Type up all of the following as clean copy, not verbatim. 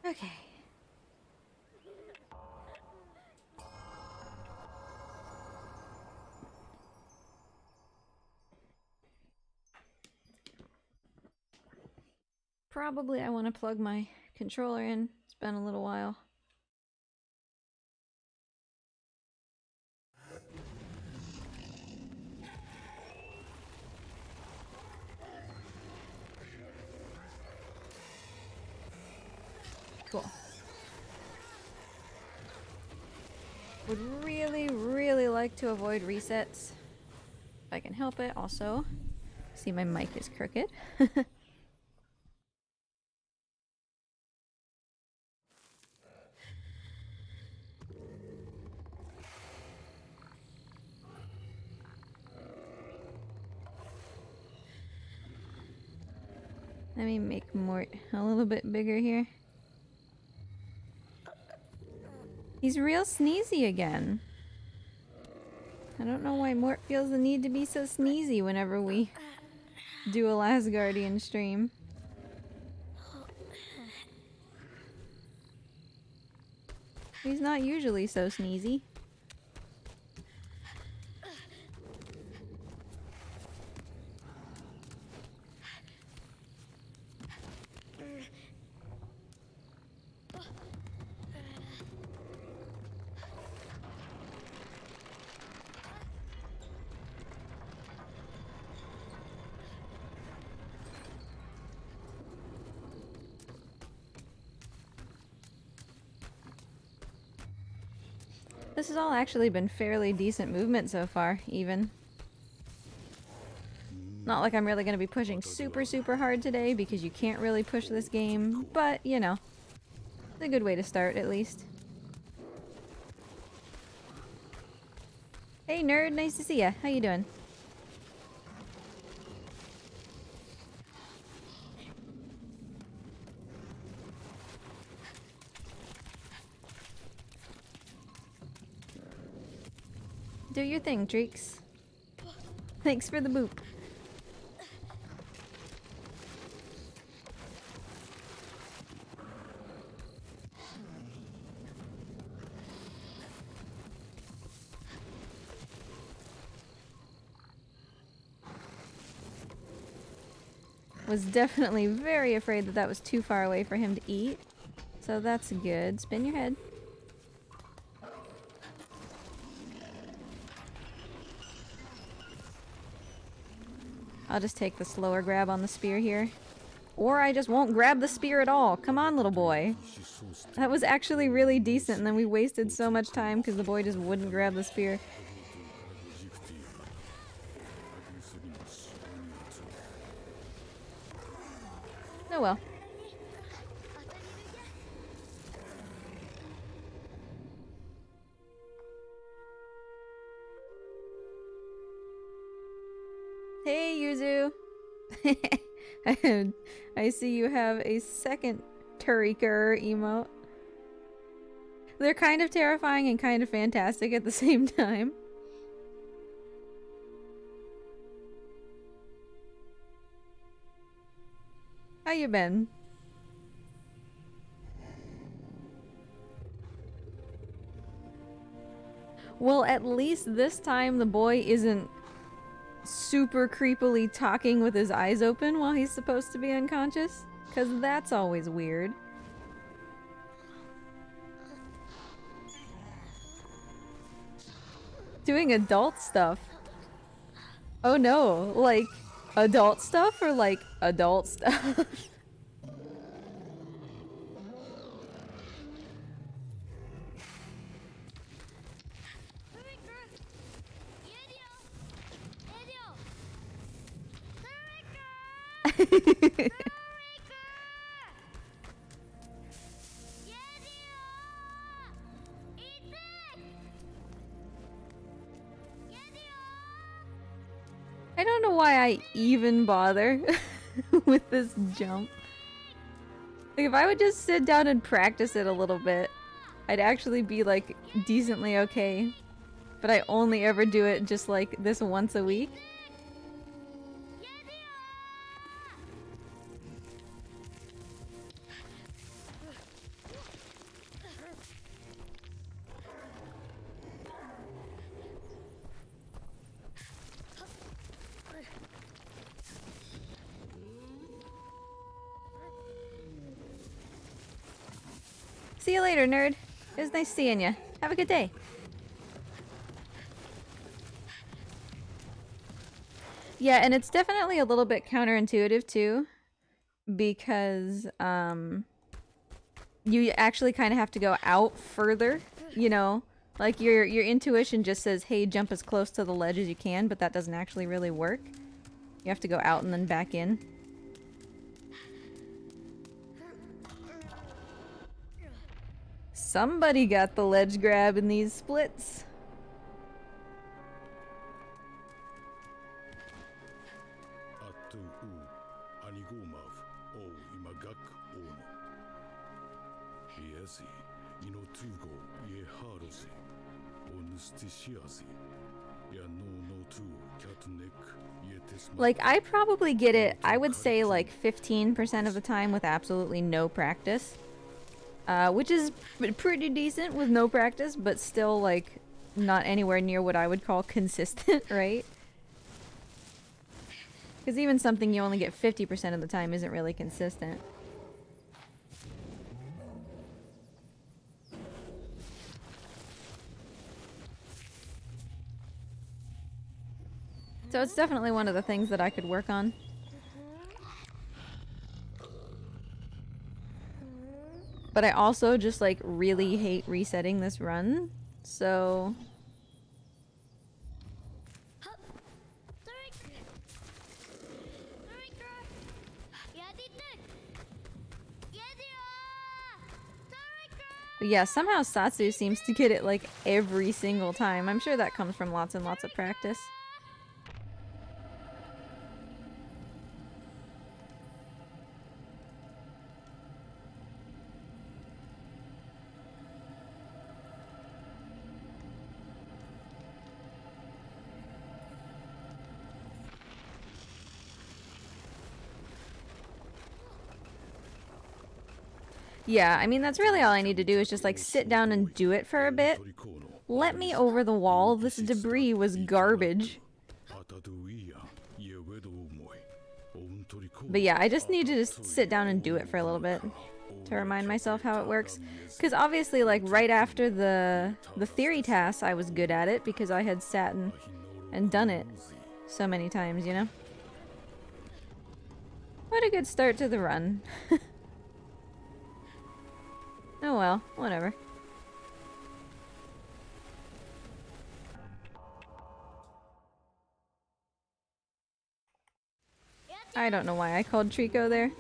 Okay. Probably I want to plug my controller in. It's been a little while. Cool. Would really, really like to avoid resets. If I can help it, also. See, my mic is crooked. Let me make Mort a little bit bigger here. He's real sneezy again. I don't know why Mort feels the need to be so sneezy whenever we do a Last Guardian stream. He's not usually so sneezy. This has all actually been fairly decent movement so far, even. Not like I'm really going to be pushing super hard today, because you can't really push this game, but, you know. It's a good way to start, at least. Hey nerd, nice to see ya. How you doing? Do your thing, Treeks. Thanks for the boop. Was definitely very afraid that that was too far away for him to eat. So that's good. Spin your head. I'll just take the slower grab on the spear here. Or I just won't grab the spear at all. Come on, little boy. That was actually really decent, and then we wasted so much time because the boy just wouldn't grab the spear. Oh well. Hey, Yuzu! I see you have a second Trico emote. They're kind of terrifying and kind of fantastic at the same time. How you been? Well, at least this time the boy isn't super creepily talking with his eyes open while he's supposed to be unconscious, because that's always weird. Doing adult stuff. Oh no, like adult stuff or like adult stuff? I don't know why I even bother with this jump. Like, if I would just sit down and practice it a little bit, I'd actually be like decently okay. But I only ever do it just like this once a week. See you later, nerd. It was nice seeing you. Have a good day. Yeah, and it's definitely a little bit counterintuitive too, because you actually kind of have to go out further, you know? Like your intuition just says, "Hey, jump as close to the ledge as you can," but that doesn't actually really work. You have to go out and then back in. Somebody got the ledge grab in these splits. Like, I probably get it, I would say like 15% of the time with absolutely no practice. Which is pretty decent with no practice, but still like not anywhere near what I would call consistent, right? Because even something you only get 50% of the time isn't really consistent. So it's definitely one of the things that I could work on. But I also just like really hate resetting this run, so... But yeah, somehow Satsu seems to get it like every single time. I'm sure that comes from lots and lots of practice. Yeah, I mean, that's really all I need to do is just like sit down and do it for a bit. Let me over the wall. This debris was garbage. But yeah, I just need to just sit down and do it for a little bit to remind myself how it works. Because obviously, like, right after the theory task, I was good at it because I had sat and done it so many times, you know? What a good start to the run. Oh well, whatever. I don't know why I called Trico there.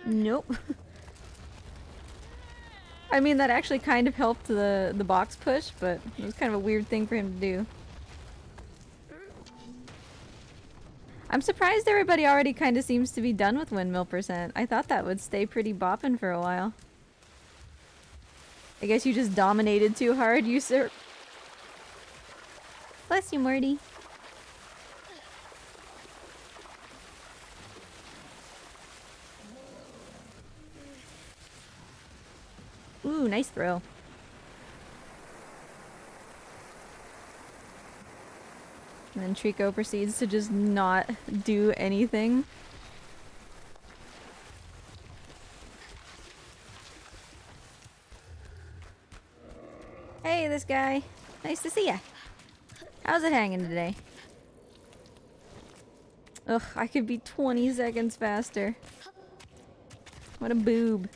Nope. I mean, that actually kind of helped the box push, but it was kind of a weird thing for him to do. I'm surprised everybody already kind of seems to be done with windmill percent. I thought that would stay pretty bopping for a while. I guess you just dominated too hard, you sir. Bless you, Morty. Ooh, nice throw. And then Trico proceeds to just not do anything. Hey, this guy. Nice to see ya. How's it hanging today? Ugh, I could be 20 seconds faster. What a boob.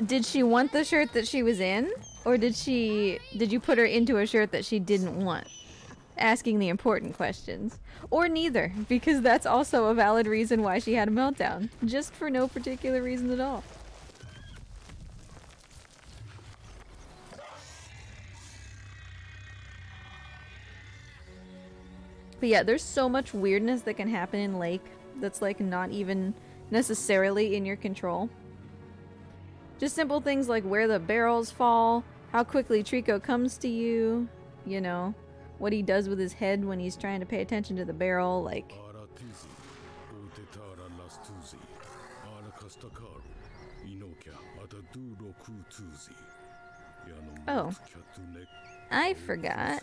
Did she want the shirt that she was in? Or did you put her into a shirt that she didn't want? Asking the important questions. Or neither, because that's also a valid reason why she had a meltdown. Just for no particular reason at all. But yeah, there's so much weirdness that can happen in Lake that's like not even necessarily in your control. Just simple things like where the barrels fall, how quickly Trico comes to you, you know, what he does with his head when he's trying to pay attention to the barrel, like... Oh. I forgot.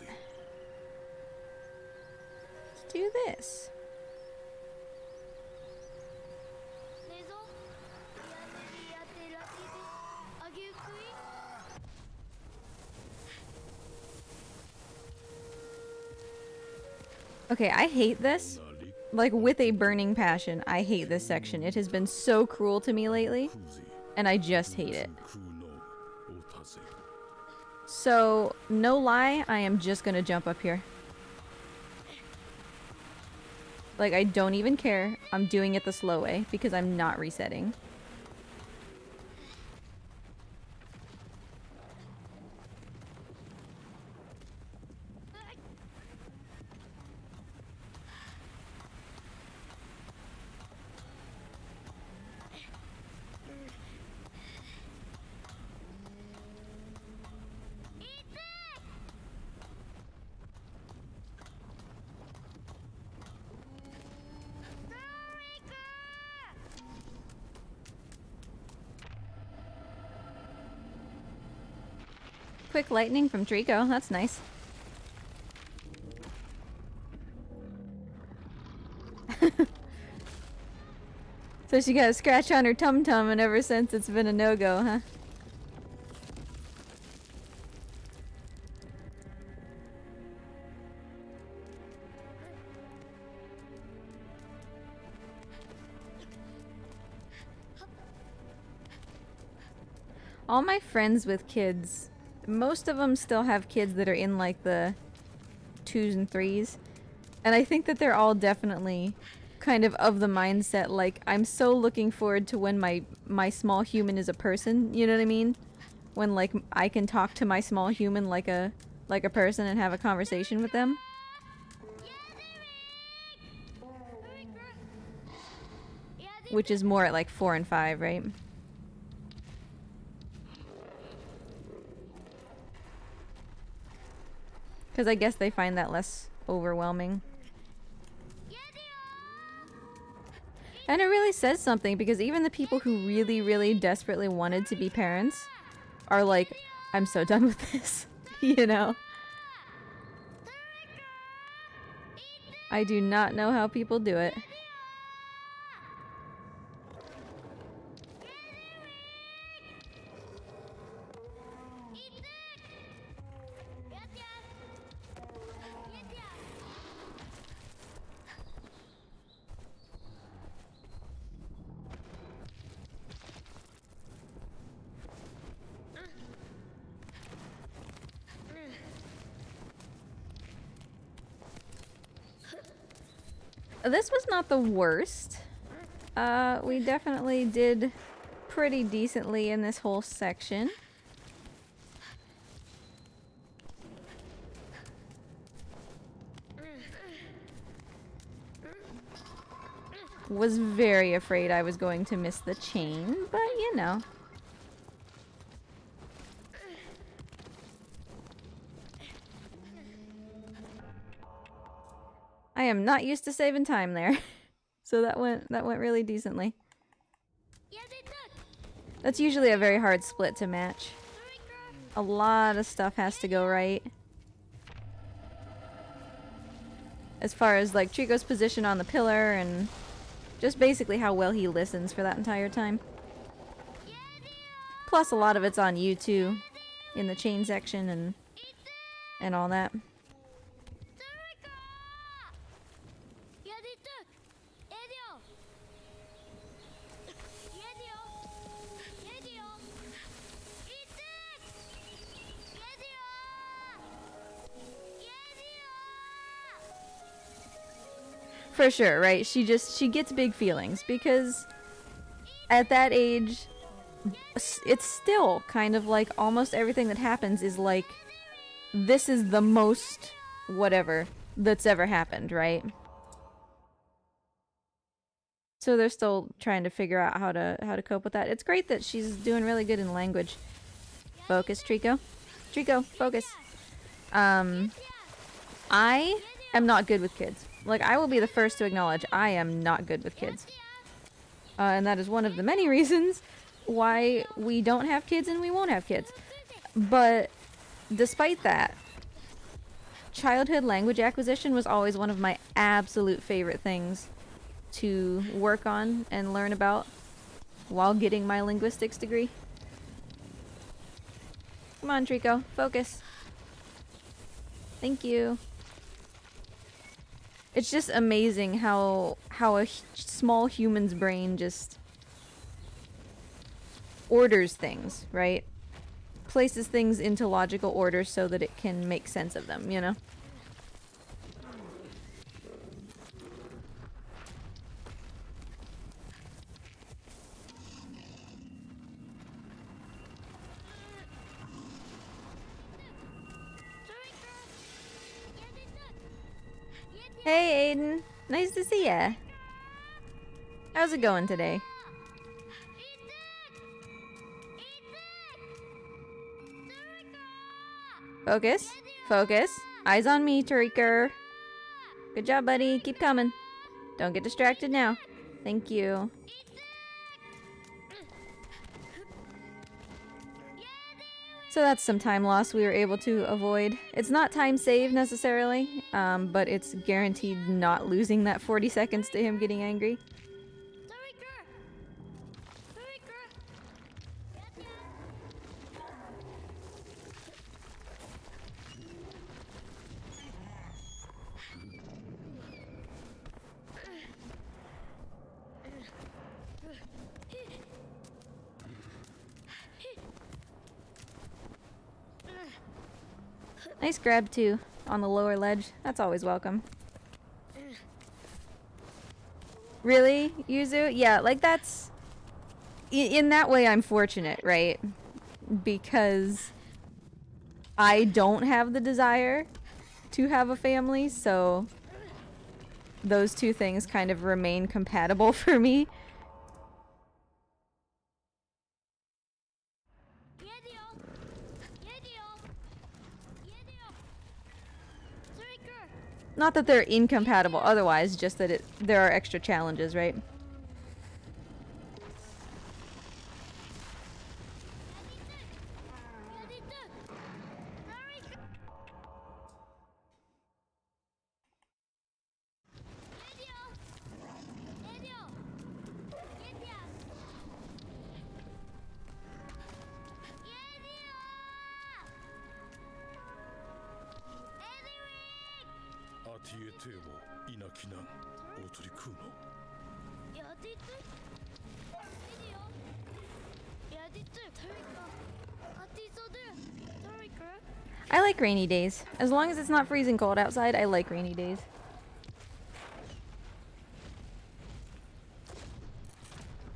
Let's do this. Okay, I hate this. Like, with a burning passion, I hate this section. It has been so cruel to me lately, and I just hate it. So, no lie, I am just gonna jump up here. Like, I don't even care. I'm doing it the slow way, because I'm not resetting. Quick lightning from Trico, that's nice. So she got a scratch on her tum-tum, and ever since it's been a no-go, huh? All my friends with kids, most of them still have kids that are in like the 2s and 3s. And I think that they're all definitely kind of the mindset, like, I'm so looking forward to when my small human is a person, you know what I mean? When like I can talk to my small human like a person and have a conversation with them. Which is more at like 4 and 5, right? Because I guess they find that less overwhelming. And it really says something, because even the people who really, really desperately wanted to be parents are like, I'm so done with this, you know? I do not know how people do it. This was not the worst. We definitely did pretty decently in this whole section. Was very afraid I was going to miss the chain, but you know. I am not used to saving time there. So that went really decently. That's usually a very hard split to match. A lot of stuff has to go right. As far as like Trico's position on the pillar and just basically how well he listens for that entire time. Plus a lot of it's on you too. in the chain section and all that. For sure, right? She gets big feelings because at that age, it's still kind of like almost everything that happens is like, this is the most whatever that's ever happened, right? So they're still trying to figure out how to cope with that. It's great that she's doing really good in language. Focus, Trico. Trico, focus. I am not good with kids. Like, I will be the first to acknowledge I am not good with kids. And that is one of the many reasons why we don't have kids and we won't have kids. But despite that, childhood language acquisition was always one of my absolute favorite things to work on and learn about while getting my linguistics degree. Come on, Trico, focus. Thank you. It's just amazing how a small human's brain just orders things, right? Places things into logical order so that it can make sense of them, you know? Hey, Aiden. Nice to see ya. How's it going today? Focus. Focus. Eyes on me, Trico. Good job, buddy. Keep coming. Don't get distracted now. Thank you. So that's some time loss we were able to avoid. It's not time saved necessarily, but it's guaranteed not losing that 40 seconds to him getting angry. Nice grab too, on the lower ledge. That's always welcome. Really, Yuzu? Yeah, like that's... In that way I'm fortunate, right? Because I don't have the desire to have a family, so those two things kind of remain compatible for me. Not that they're incompatible otherwise, just that there are extra challenges, right? I like rainy days. As long as it's not freezing cold outside, I like rainy days.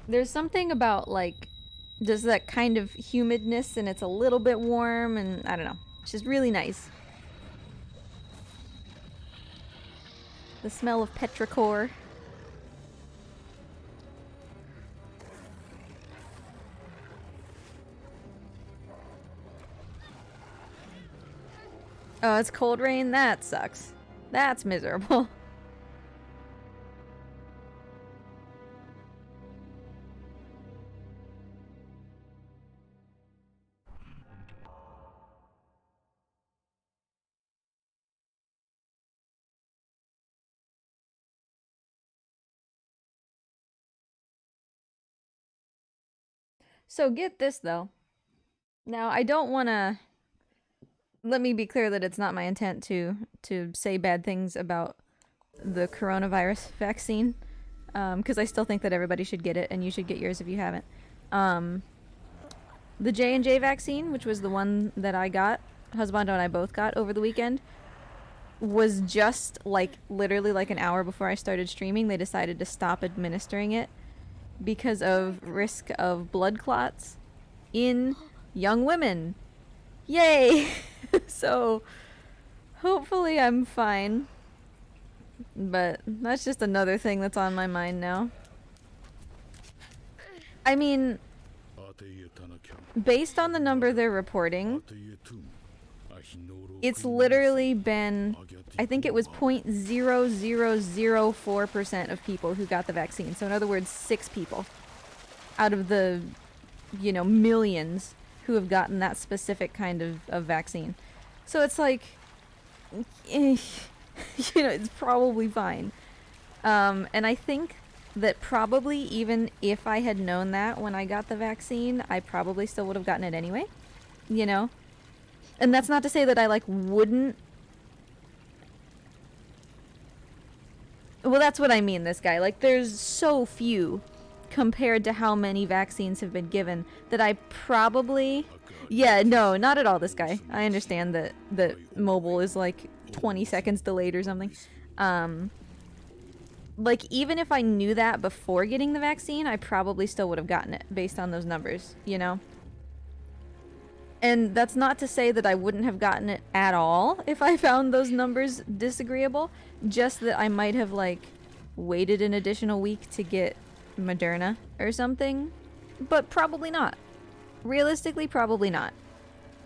There's something about, like, just that kind of humidness and it's a little bit warm and I don't know. It's just really nice. The smell of petrichor. Oh, it's cold rain? That sucks. That's miserable. So get this though. Now I don't want to let me be clear that it's not my intent to say bad things about the coronavirus vaccine, because I still think that everybody should get it, and you should get yours if you haven't. The J&J vaccine, which was the one that I got, Husbando and I both got over the weekend, was just like literally like an hour before I started streaming, they decided to stop administering it because of risk of blood clots in young women. Yay! So hopefully I'm fine. But that's just another thing that's on my mind now. I mean, based on the number they're reporting, it's literally been, I think it was 0.0004% of people who got the vaccine. So in other words, 6 people out of the, you know, millions who have gotten that specific kind of vaccine. So it's like, you know, it's probably fine. And I think that probably even if I had known that when I got the vaccine, I probably still would have gotten it anyway, you know? And that's not to say that I, like, wouldn't... Well, that's what I mean, this guy. Like, there's so few compared to how many vaccines have been given that I probably... Yeah, no, not at all, this guy. I understand that mobile is, like, 20 seconds delayed or something. Like, even if I knew that before getting the vaccine, I probably still would have gotten it based on those numbers, you know? And that's not to say that I wouldn't have gotten it at all if I found those numbers disagreeable, just that I might have, like, waited an additional week to get Moderna or something, but probably not. Realistically, probably not.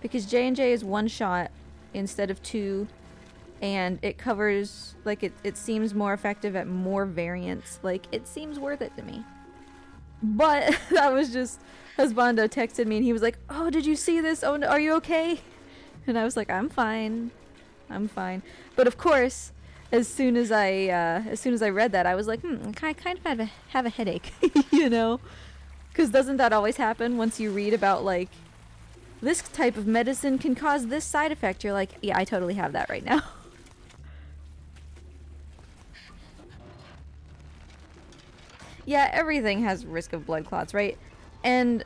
Because J&J is 1 shot instead of 2, and it covers, like, it seems more effective at more variants. Like, it seems worth it to me. But that was just... Husbando texted me and he was like, "Oh, did you see this? Oh, are you okay?" And I was like, "I'm fine. I'm fine." But of course, as soon as I read that, I was like, I kind of have a headache, you know? Because doesn't that always happen once you read about, like, this type of medicine can cause this side effect? You're like, yeah, I totally have that right now. Yeah, everything has risk of blood clots, right? And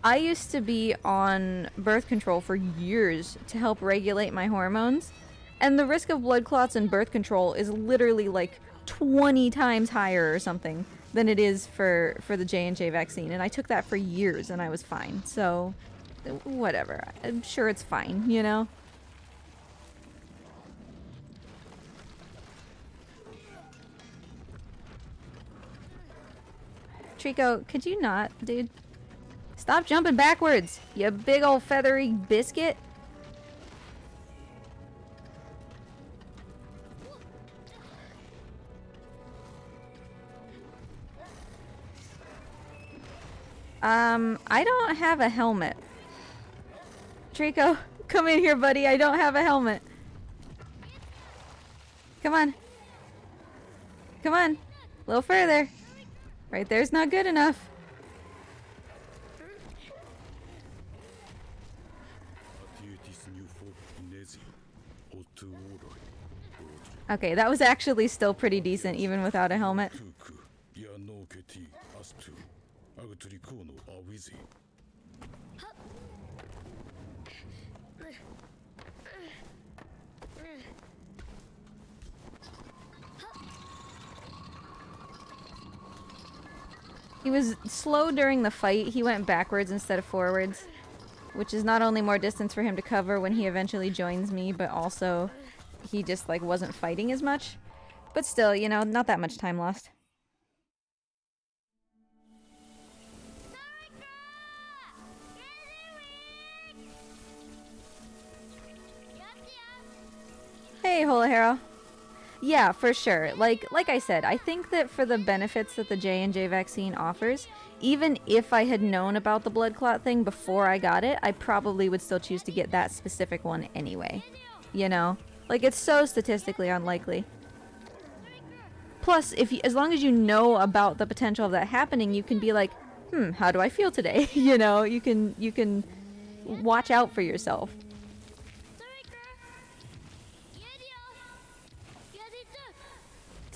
I used to be on birth control for years to help regulate my hormones, and the risk of blood clots in birth control is literally like 20 times higher or something than it is for the J&J vaccine, and I took that for years and I was fine. So whatever, I'm sure it's fine, you know? Trico, could you not, dude? Stop jumping backwards, you big old feathery biscuit. I don't have a helmet. Trico, come in here, buddy. I don't have a helmet. Come on. Come on. A little further. Right there's not good enough. Okay, that was actually still pretty decent even without a helmet. He was slow during the fight. He went backwards instead of forwards, which is not only more distance for him to cover when he eventually joins me, but also he just, like, wasn't fighting as much. But still, you know, not that much time lost. Hey, Holahero. Yeah, for sure. Like I said, I think that for the benefits that the J&J vaccine offers, even if I had known about the blood clot thing before I got it, I probably would still choose to get that specific one anyway. You know? Like, it's so statistically unlikely. Plus, as long as you know about the potential of that happening, you can be like, how do I feel today? You know, you can watch out for yourself.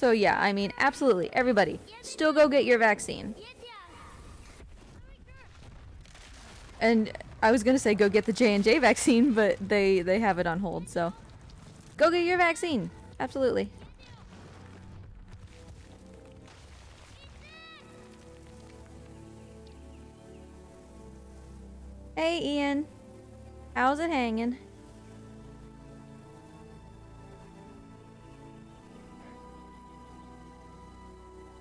So yeah, I mean, absolutely, everybody, still go get your vaccine. And I was gonna say go get the J&J vaccine, but they have it on hold, so go get your vaccine. Absolutely. Hey Ian, how's it hanging?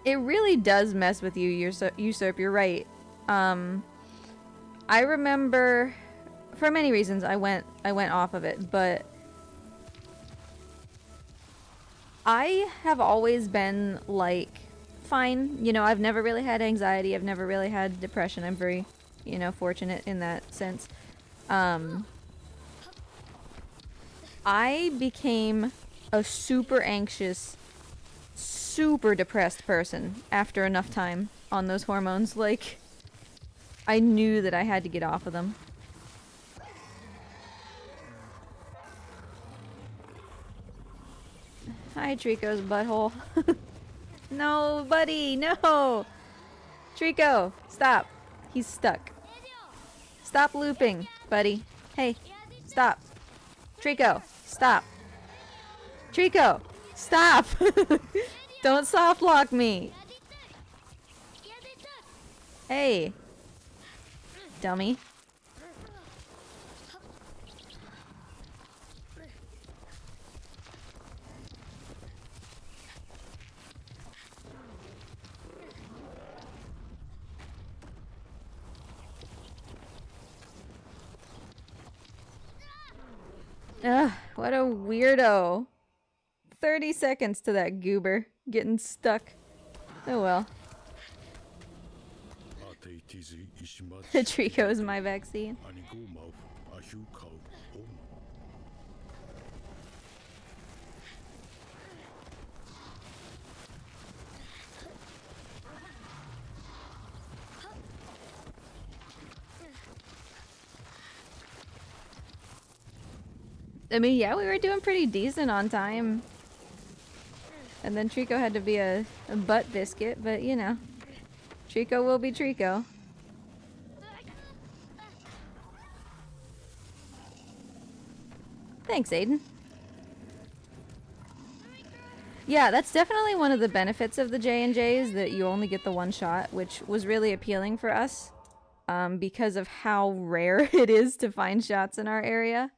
It really does mess with you, Usurp, you're right. I remember, for many reasons, I went off of it, but I have always been, like, fine. You know, I've never really had anxiety, I've never really had depression. I'm very, you know, fortunate in that sense. I became a super anxious, super depressed person after enough time on those hormones. Like, I knew that I had to get off of them. Hi, Trico's butthole. No, buddy, no! Trico, stop. He's stuck. Stop looping, buddy. Hey, stop. Trico, stop. Trico, stop! Don't soft lock me. Hey. Dummy. Ugh, what a weirdo. 30 seconds to that goober getting stuck. Oh well. Trico is my vaccine. I mean, yeah, we were doing pretty decent on time. And then Trico had to be a butt biscuit, but you know. Trico will be Trico. Thanks, Aiden. Yeah, that's definitely one of the benefits of the J&Js, that you only get the one shot, which was really appealing for us. Because of how rare it is to find shots in our area.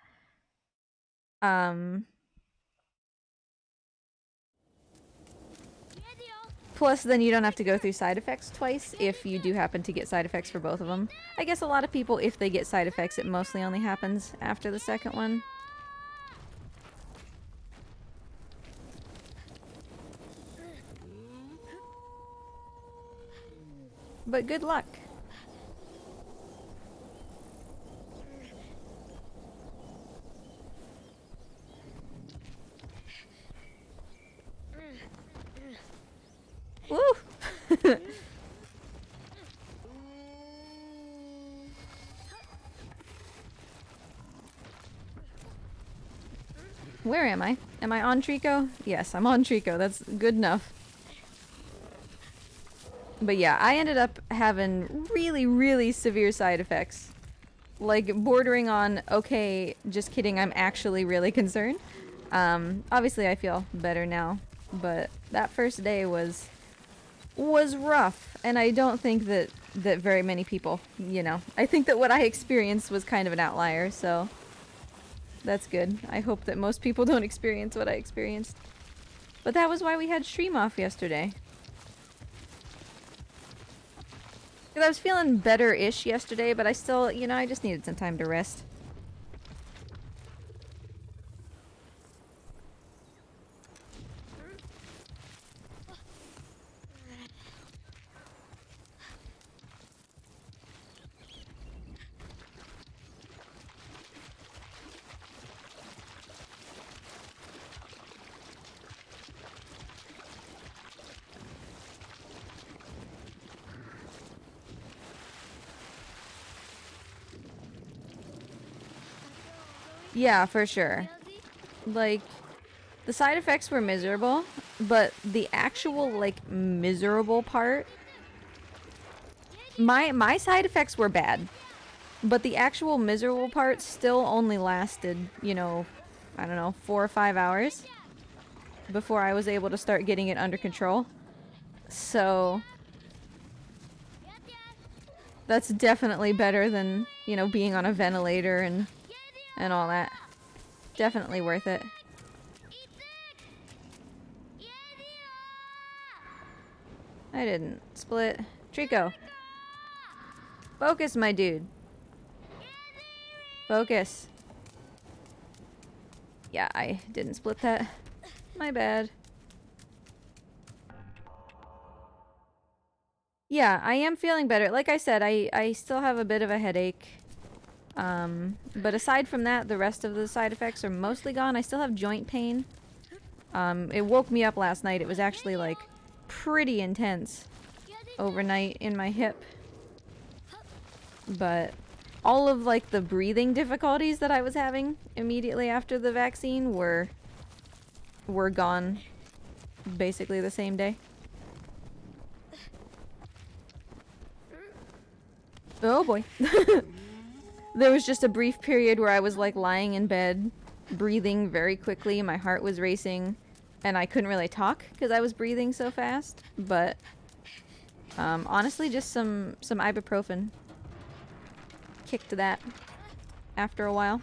Plus, then you don't have to go through side effects twice if you do happen to get side effects for both of them. I guess a lot of people, if they get side effects, it mostly only happens after the second one. But good luck. Woo! Where am I? Am I on Trico? Yes, I'm on Trico. That's good enough. But yeah, I ended up having really, really severe side effects. Like, bordering on, okay, just kidding, I'm actually really concerned. Obviously I feel better now, but that first day was rough, and I don't think that very many people, you know. I think that what I experienced was kind of an outlier, so that's good. I hope that most people don't experience what I experienced. But that was why we had stream off yesterday. Because I was feeling better-ish yesterday, but I still, you know, I just needed some time to rest. Yeah, for sure. Like, The side effects were miserable, but the actual, like, miserable part... My side effects were bad, but the actual miserable part still only lasted, you know, I don't know, 4 or 5 hours before I was able to start getting it under control. So... that's definitely better than, you know, being on a ventilator and all that. Definitely worth it. I didn't split. Trico. Focus, my dude. Focus. Yeah, I didn't split that. My bad. Yeah, I am feeling better. Like I said, I still have a bit of a headache. But aside from that, the rest of the side effects are mostly gone. I still have joint pain. It woke me up last night. It was actually, like, pretty intense overnight in my hip. But all of, like, the breathing difficulties that I was having immediately after the vaccine were gone basically the same day. Oh boy. There was just a brief period where I was, like, lying in bed, breathing very quickly, my heart was racing, and I couldn't really talk because I was breathing so fast. But honestly, just some ibuprofen kicked that after a while.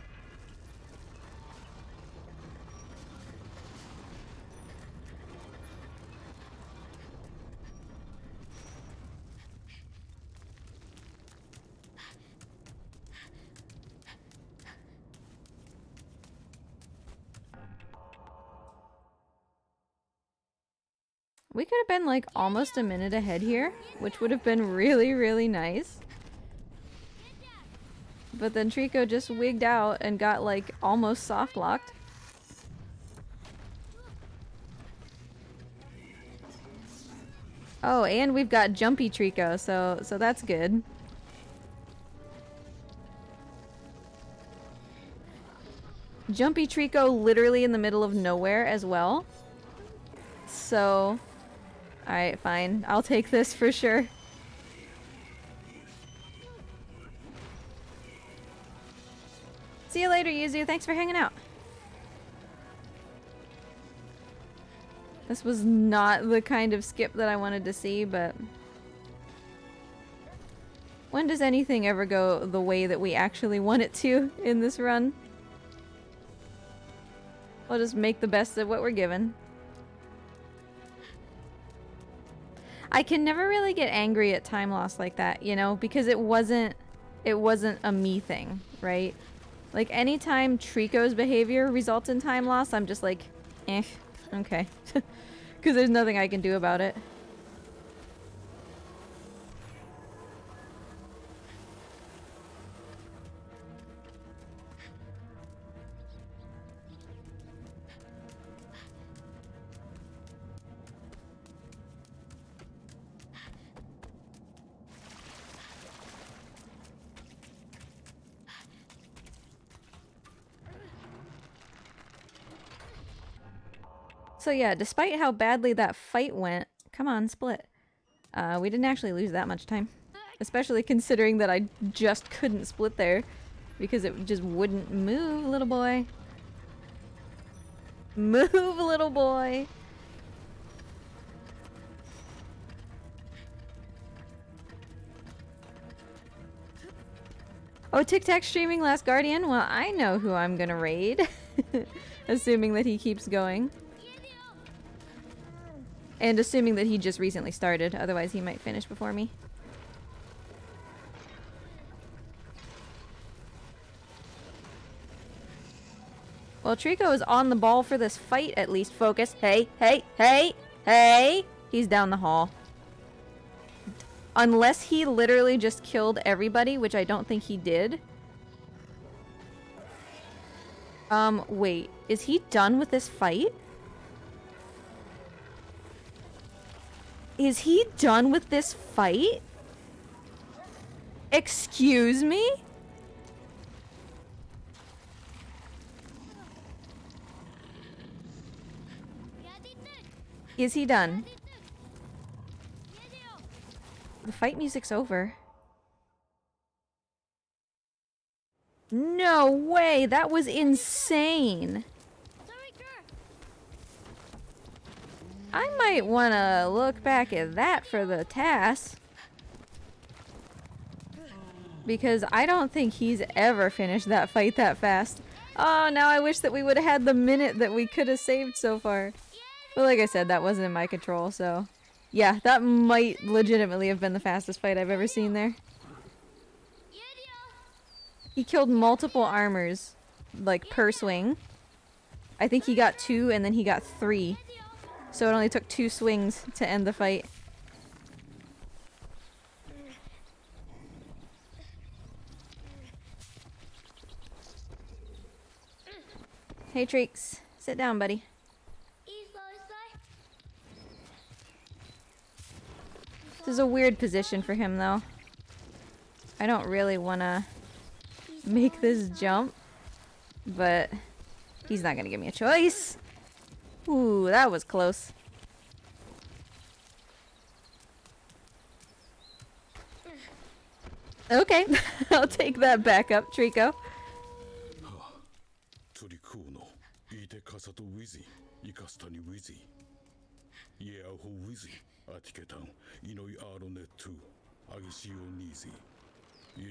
We could have been, like, almost a minute ahead here, which would have been really, really nice. But then Trico just wigged out and got, like, almost soft locked. Oh, and we've got Jumpy Trico, so that's good. Jumpy Trico literally in the middle of nowhere as well. So... alright, fine. I'll take this for sure. See you later, Yuzu. Thanks for hanging out. This was not the kind of skip that I wanted to see, but... when does anything ever go the way that we actually want it to in this run? We'll just make the best of what we're given. I can never really get angry at time loss like that, you know, because it wasn't a me thing, right? Like, anytime Trico's behavior results in time loss, I'm just like, eh, okay. Because there's nothing I can do about it. So yeah, despite how badly that fight went, come on, split. We didn't actually lose that much time. Especially considering that I just couldn't split there. Because it just wouldn't move, little boy. Move, little boy. Oh, Tic Tac streaming Last Guardian? Well, I know who I'm gonna raid. Assuming that he keeps going. And assuming that he just recently started, otherwise he might finish before me. Well, Trico is on the ball for this fight, at least. Focus. Hey, hey, hey, hey! He's down the hall. Unless he literally just killed everybody, which I don't think he did. Wait. Is he done with this fight? Is he done with this fight? Excuse me? Is he done? The fight music's over. No way! That was insane! I might want to look back at that for the task. Because I don't think he's ever finished that fight that fast. Oh, now I wish that we would have had the minute that we could have saved so far. But like I said, that wasn't in my control, so... Yeah, that might legitimately have been the fastest fight I've ever seen there. He killed multiple armors, like, per swing. I think he got 2 and then he got 3. So it only took 2 swings to end the fight. Hey Treeks, sit down, buddy. This is a weird position for him, though. I don't really want to make this jump, but he's not going to give me a choice. Ooh, that was close. Okay, I'll take that back up, Trico.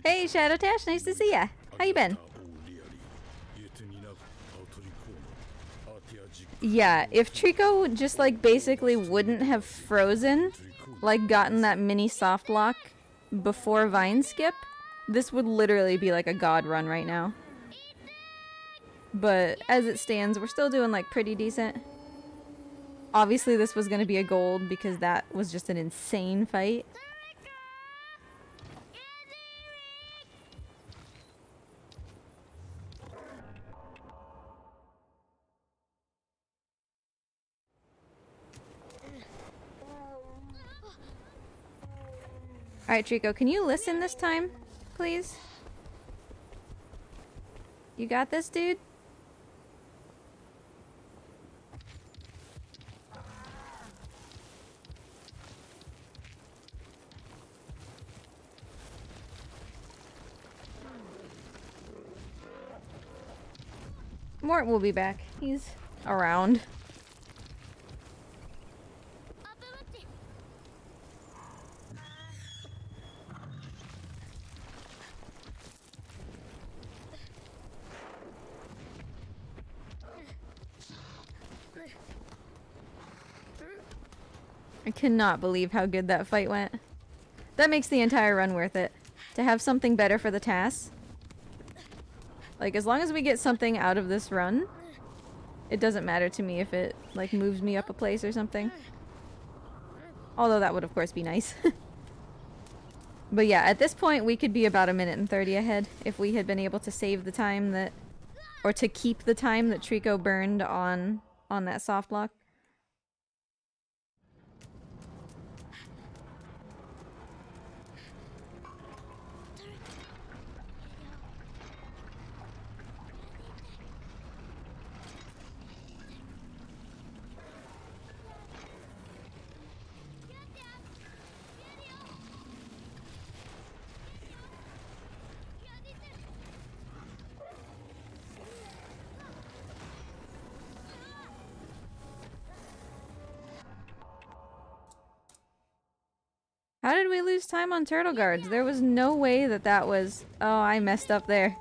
Hey Shadow Tash, nice to see ya. How you been? Yeah, if Trico just like basically wouldn't have frozen, like gotten that mini soft lock before Vine Skip, this would literally be like a god run right now. But as it stands, we're still doing like pretty decent. Obviously this was gonna be a gold because that was just an insane fight. Alright, Trico, can you listen this time, please? You got this, dude? Mort will be back. He's around. I cannot believe how good that fight went. That makes the entire run worth it. To have something better for the task. Like, as long as we get something out of this run, it doesn't matter to me if it, like, moves me up a place or something. Although that would, of course, be nice. But yeah, at this point, we could be about 1:30 ahead if we had been able to save the time that... Or to keep the time that Trico burned on that soft lock. How did we lose time on turtle guards? There was no way that that was... Oh, I messed up there.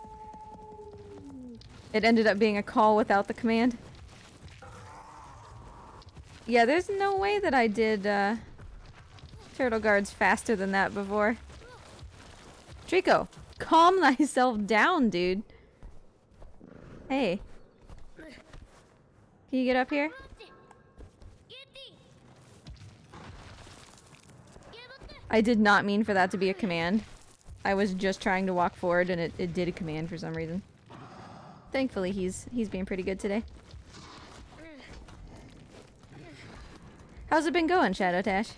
It ended up being a call without the command. Yeah, there's no way that I did turtle guards faster than that before. Trico, calm thyself down, dude. Hey. Can you get up here? I did not mean for that to be a command. I was just trying to walk forward and it did a command for some reason. Thankfully, he's being pretty good today. How's it been going, Shadow Tash?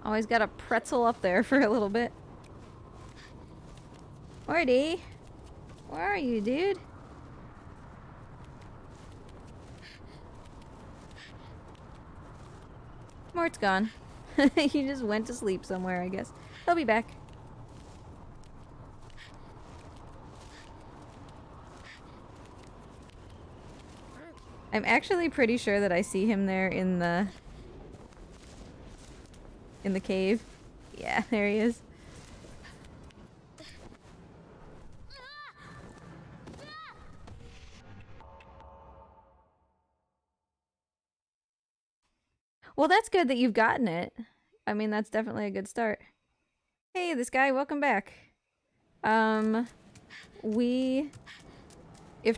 Always got a pretzel up there for a little bit. Morty! Where are you, dude? Mort's gone. He just went to sleep somewhere, I guess. He'll be back. I'm actually pretty sure that I see him there in the cave. Yeah, there he is. Well, that's good that you've gotten it. I mean, that's definitely a good start. Hey, this guy, welcome back. If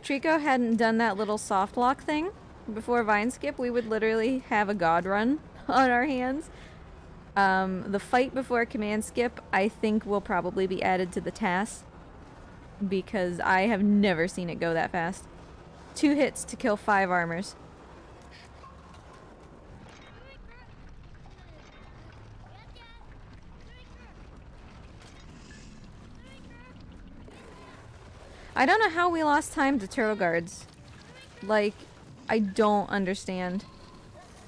Trico hadn't done that little soft lock thing before Vine Skip, we would literally have a god run on our hands. The fight before Command Skip, I think, will probably be added to the task because I have never seen it go that fast. 2 hits to kill 5 armors. I don't know how we lost time to turtle guards. Like, I don't understand.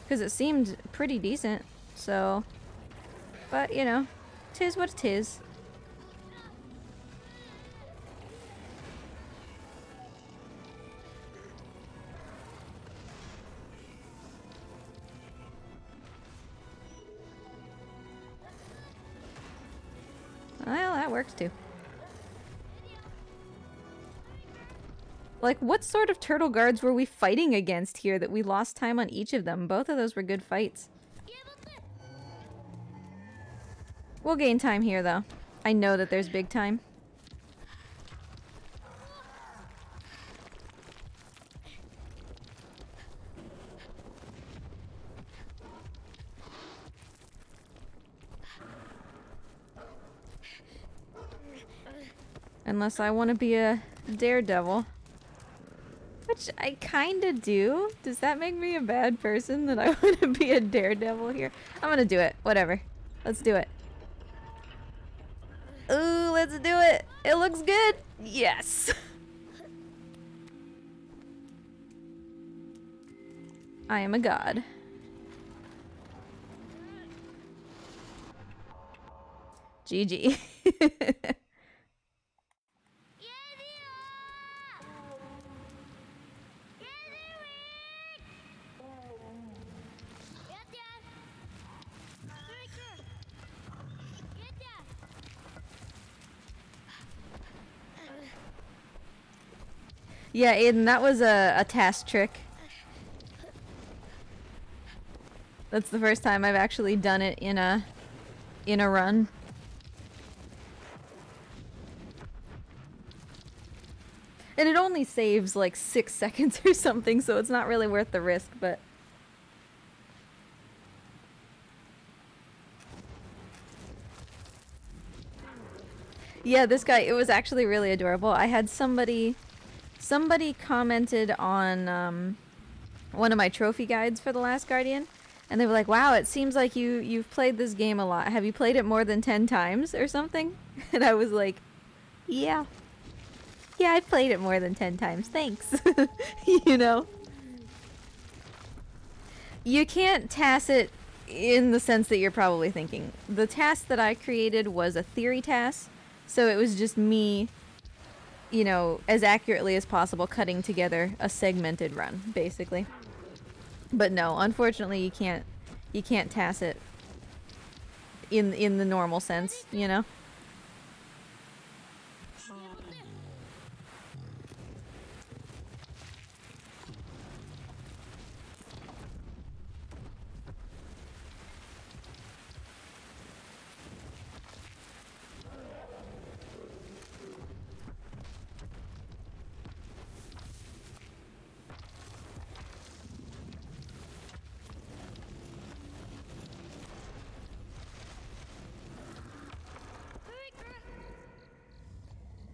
Because it seemed pretty decent, so... But, you know, 'tis what 'tis. Well, that works too. Like, what sort of turtle guards were we fighting against here that we lost time on each of them? Both of those were good fights. We'll gain time here, though. I know that there's big time. Unless I want to be a daredevil. Which I kinda do. Does that make me a bad person that I want to be a daredevil here? I'm gonna do it. Whatever. Let's do it. Ooh, let's do it. It looks good. Yes. I am a god. GG. Yeah, Aiden, that was a task trick. That's the first time I've actually done it in a run. And it only saves like 6 seconds or something, so it's not really worth the risk, but... Yeah, this guy, it was actually really adorable. I had somebody commented on one of my trophy guides for The Last Guardian, and they were like, wow, it seems like you've played this game a lot. Have you played it more than 10 times or something? And I was like, yeah. Yeah, I've played it more than 10 times. Thanks. You know? You can't task it in the sense that you're probably thinking. The task that I created was a theory task, so it was just me, you know, as accurately as possible cutting together a segmented run, basically. But no, unfortunately you can't task it in the normal sense, you know?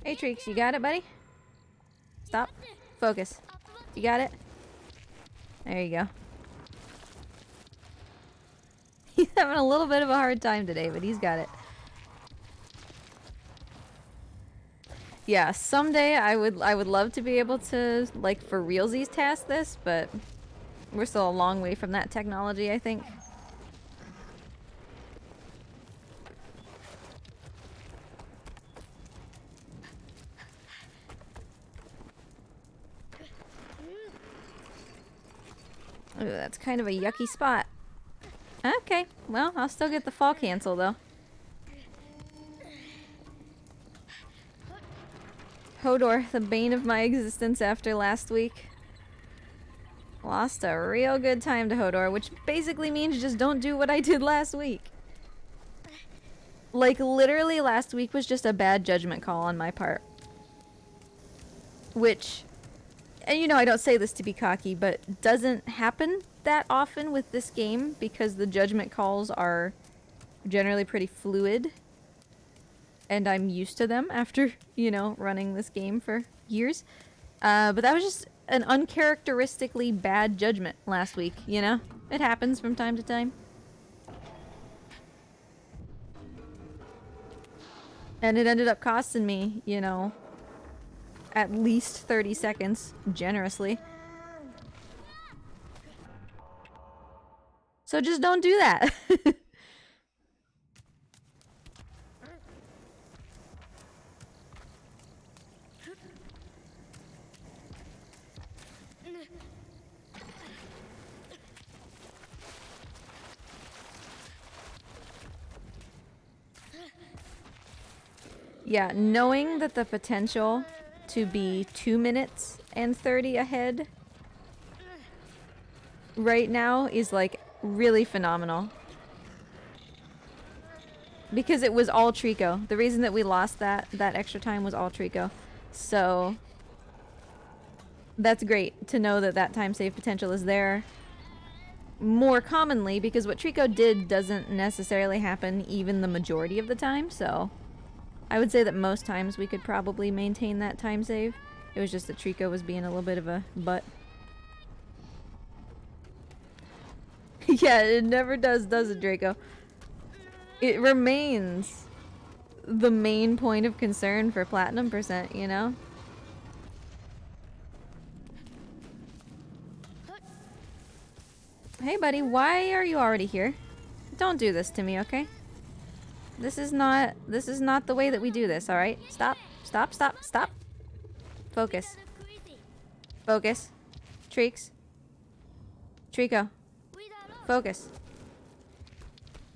Hey Treeks, you got it, buddy? Stop. Focus. You got it? There you go. He's having a little bit of a hard time today, but he's got it. Yeah, someday I would love to be able to, like, for realsies task this, but we're still a long way from that technology, I think. Ooh, that's kind of a yucky spot. Okay, well, I'll still get the fall cancel, though. Hodor, the bane of my existence after last week. Lost a real good time to Hodor, which basically means just don't do what I did last week. Like, literally last week was just a bad judgment call on my part. Which, and you know I don't say this to be cocky, but doesn't happen that often with this game because the judgment calls are generally pretty fluid. And I'm used to them after, you know, running this game for years. But that was just an uncharacteristically bad judgment last week, you know? It happens from time to time. And it ended up costing me, you know, at least 30 seconds, generously. So just don't do that. Yeah, knowing that the potential to be 2 minutes and 30 ahead right now is like really phenomenal. Because it was all Trico. The reason that we lost that extra time was all Trico. So that's great to know that that time save potential is there more commonly, because what Trico did doesn't necessarily happen even the majority of the time, so I would say that most times we could probably maintain that time save. It was just that Trico was being a little bit of a butt. Yeah, it never does it, Draco? It remains the main point of concern for platinum percent, you know? Hey buddy, why are you already here? Don't do this to me, okay? This is not the way that we do this, alright? Stop. Stop, stop, stop. Focus. Focus. Treeks. Trico. Focus.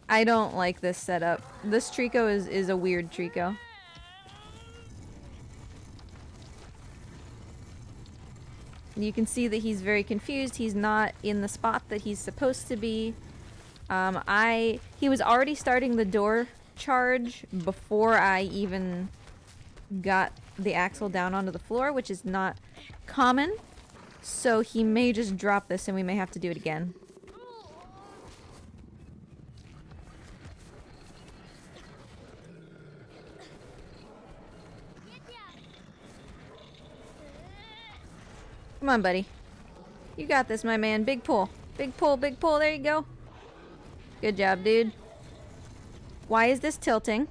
I don't like this setup. This Trico is a weird Trico. You can see that he's very confused. He's not in the spot that he's supposed to be. He was already starting the door charge before I even got the axle down onto the floor, which is not common. So he may just drop this and we may have to do it again. Come on, buddy. You got this, my man. Big pull. Big pull, big pull. There you go. Good job, dude. Why is this tilting?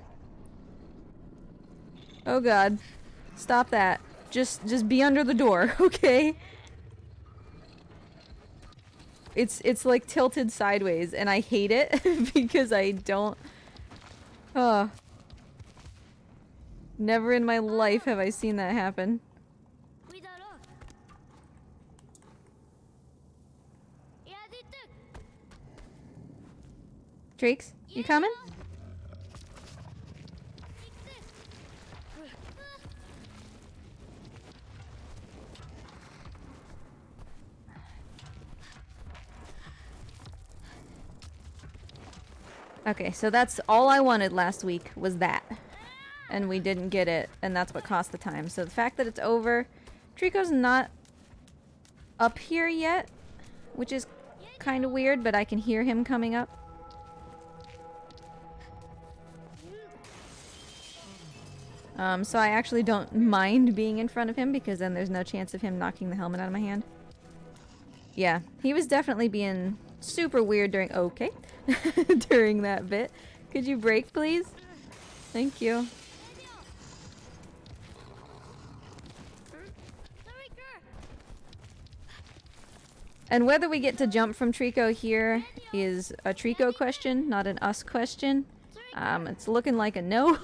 Oh god. Stop that. Just be under the door, okay? It's like tilted sideways and I hate it because I don't... Oh. Never in my life have I seen that happen. Treeks, you coming? Okay, so that's all I wanted last week was that. And we didn't get it, and that's what cost the time. So the fact that it's over, Trico's not up here yet, which is kind of weird, but I can hear him coming up. So I actually don't mind being in front of him because then there's no chance of him knocking the helmet out of my hand. Yeah, he was definitely being super weird during- okay. During that bit. Could you brake, please? Thank you. And whether we get to jump from Trico here is a Trico question, not an us question. It's looking like a no.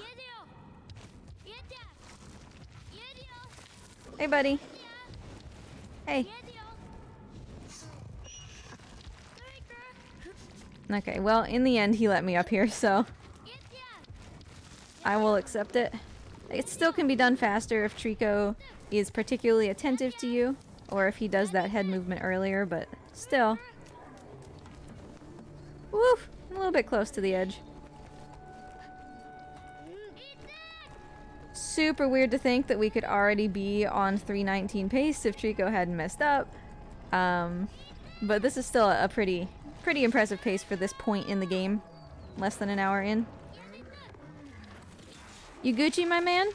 Hey, buddy. Hey. Okay, well, in the end, he let me up here, so I will accept it. It still can be done faster if Trico is particularly attentive to you, or if he does that head movement earlier, but still. Woof! I'm a little bit close to the edge. Super weird to think that we could already be on 319 pace if Trico hadn't messed up. But this is still a pretty impressive pace for this point in the game. Less than an hour in. You Gucci, my man?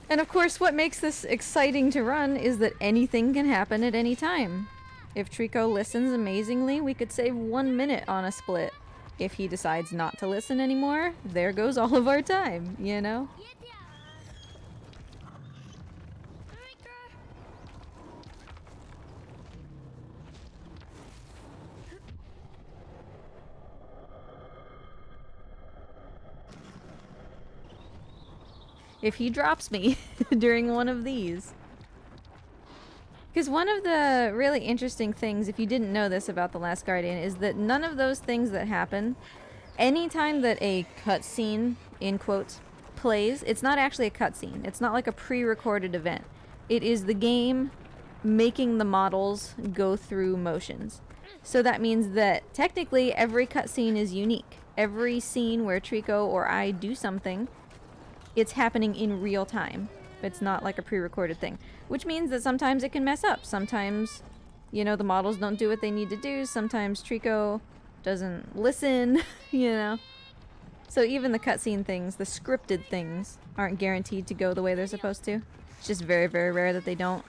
And of course, what makes this exciting to run is that anything can happen at any time. If Trico listens amazingly, we could save 1 minute on a split. If he decides not to listen anymore, there goes all of our time, you know? If he drops me during one of these. Because one of the really interesting things, if you didn't know this about The Last Guardian, is that none of those things that happen, anytime that a cutscene, in quotes, plays, it's not actually a cutscene. It's not like a pre-recorded event. It is the game making the models go through motions. So that means that technically every cutscene is unique. Every scene where Trico or I do something, it's happening in real time. It's not like a pre-recorded thing. Which means that sometimes it can mess up. Sometimes, you know, the models don't do what they need to do. Sometimes Trico doesn't listen, you know. So even the cutscene things, the scripted things, aren't guaranteed to go the way they're supposed to. It's just very, very rare that they don't.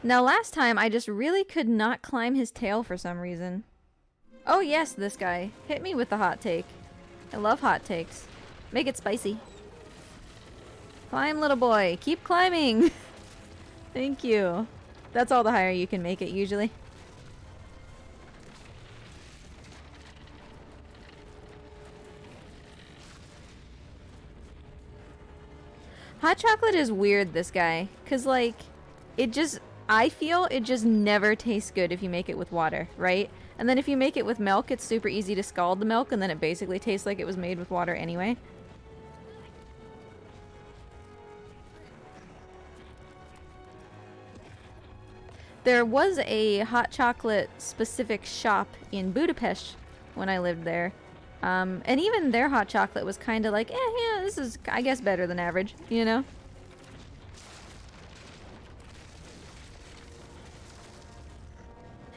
Now last time I just really could not climb his tail for some reason. Oh yes, this guy. Hit me with the hot take. I love hot takes. Make it spicy. Climb, little boy. Keep climbing. Thank you. That's all the higher you can make it usually. Hot chocolate is weird, this guy. 'Cause like, it just... I feel it just never tastes good if you make it with water, right? And then if you make it with milk, it's super easy to scald the milk, and then it basically tastes like it was made with water anyway. There was a hot chocolate specific shop in Budapest when I lived there. And even their hot chocolate was kind of like, yeah, this is, I guess, better than average, you know?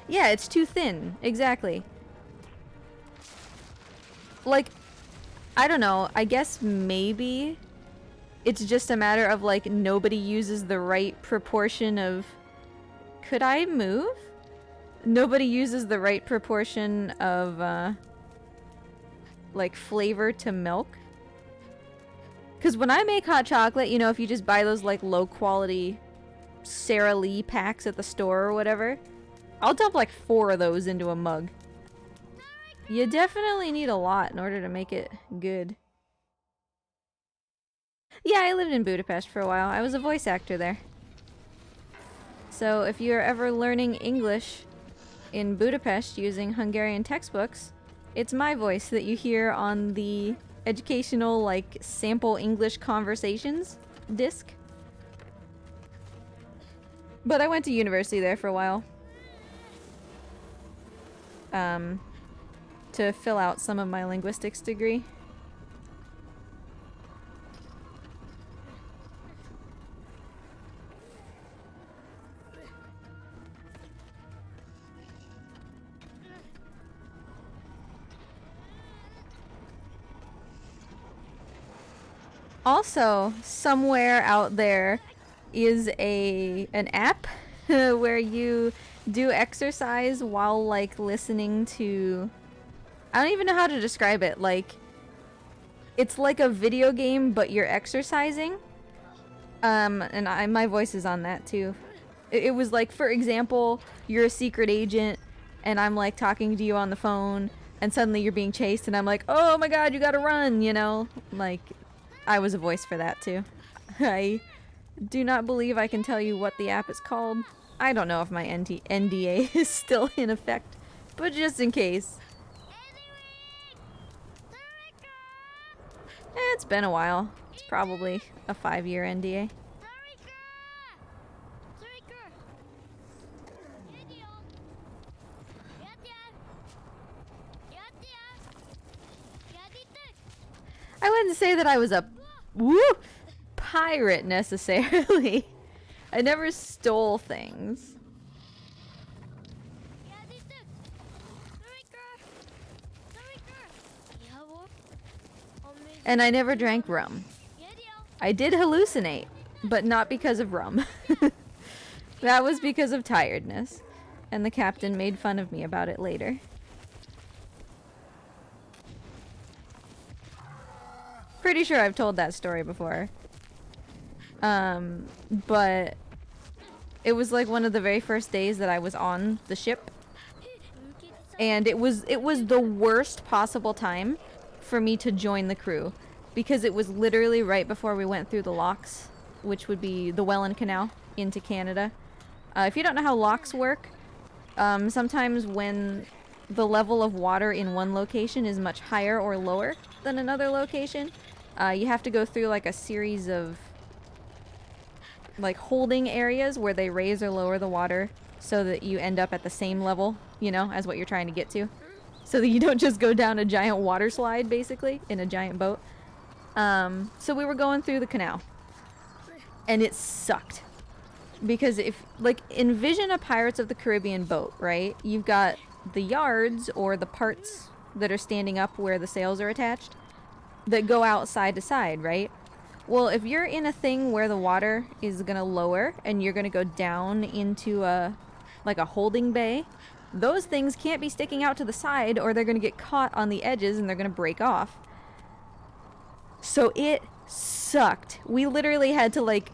Yeah, it's too thin. Exactly. Like, I don't know. I guess maybe it's just a matter of, like, nobody uses the right proportion of... Could I move? Nobody uses the right proportion of, like, flavor to milk. Because when I make hot chocolate, you know, if you just buy those, like, low-quality Sara Lee packs at the store or whatever... I'll dump like 4 of those into a mug. You definitely need a lot in order to make it good. Yeah, I lived in Budapest for a while. I was a voice actor there. So if you're ever learning English in Budapest using Hungarian textbooks, it's my voice that you hear on the educational, like, sample English conversations disc. But I went to university there for a while. To fill out some of my linguistics degree. Also, somewhere out there is an app where you do exercise while like listening to, I don't even know how to describe it, like it's like a video game but you're exercising. And my voice is on that too. It was like, for example, you're a secret agent and I'm like talking to you on the phone and suddenly you're being chased and I'm like, oh my god, you gotta run, you know? Like, I was a voice for that too. I do not believe I can tell you what the app is called. I don't know if my NDA is still in effect, but just in case. It's been a while. It's probably a 5-year NDA. I wouldn't say that I was a pirate necessarily. I never stole things. And I never drank rum. I did hallucinate, but not because of rum. That was because of tiredness. And the captain made fun of me about it later. Pretty sure I've told that story before. But it was like one of the very first days that I was on the ship. And it was the worst possible time for me to join the crew. Because it was literally right before we went through the locks, which would be the Welland Canal into Canada. If you don't know how locks work, sometimes when the level of water in one location is much higher or lower than another location, you have to go through like a series of like holding areas where they raise or lower the water so that you end up at the same level, you know, as what you're trying to get to. So that you don't just go down a giant water slide, basically, in a giant boat. So we were going through the canal. And it sucked. Because if, like, envision a Pirates of the Caribbean boat, right? You've got the yards, or the parts that are standing up where the sails are attached, that go out side to side, right? Well, if you're in a thing where the water is gonna lower, and you're gonna go down into like a holding bay, those things can't be sticking out to the side, or they're gonna get caught on the edges and they're gonna break off. So it sucked. We literally had to like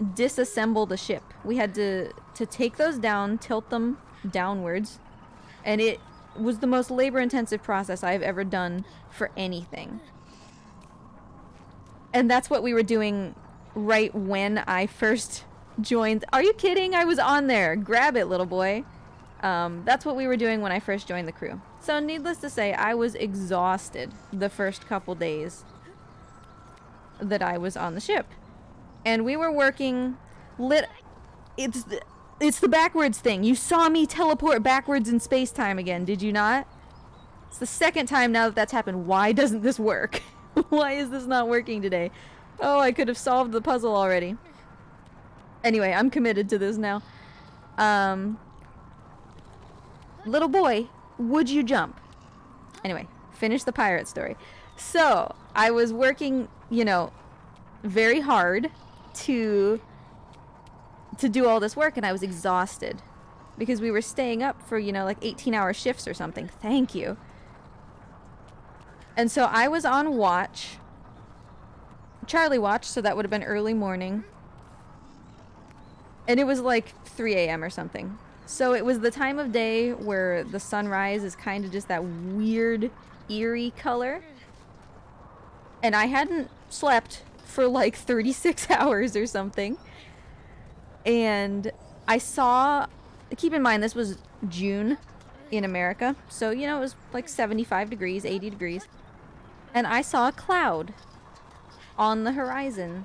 disassemble the ship. We had to take those down, tilt them downwards, and it was the most labor-intensive process I've ever done for anything. And that's what we were doing right when I first joined. Are you kidding? I was on there. Grab it, little boy. That's what we were doing when I first joined the crew. So needless to say, I was exhausted the first couple days that I was on the ship. And we were working it's the backwards thing. You saw me teleport backwards in space-time again, did you not? It's the second time now that that's happened. Why doesn't this work? Why is this not working today? Oh, I could have solved the puzzle already. Anyway, I'm committed to this now. Little boy, would you jump? Anyway, finish the pirate story. So, I was working, you know, very hard to do all this work, and I was exhausted. Because we were staying up for, you know, like 18-hour shifts or something. Thank you. And so I was on watch. Charlie watch, so that would have been early morning. And it was like 3 a.m. or something. So it was the time of day where the sunrise is kind of just that weird, eerie color. And I hadn't slept for like 36 hours or something. And I saw, keep in mind this was June in America. So, you know, it was like 75 degrees, 80 degrees. And I saw a cloud on the horizon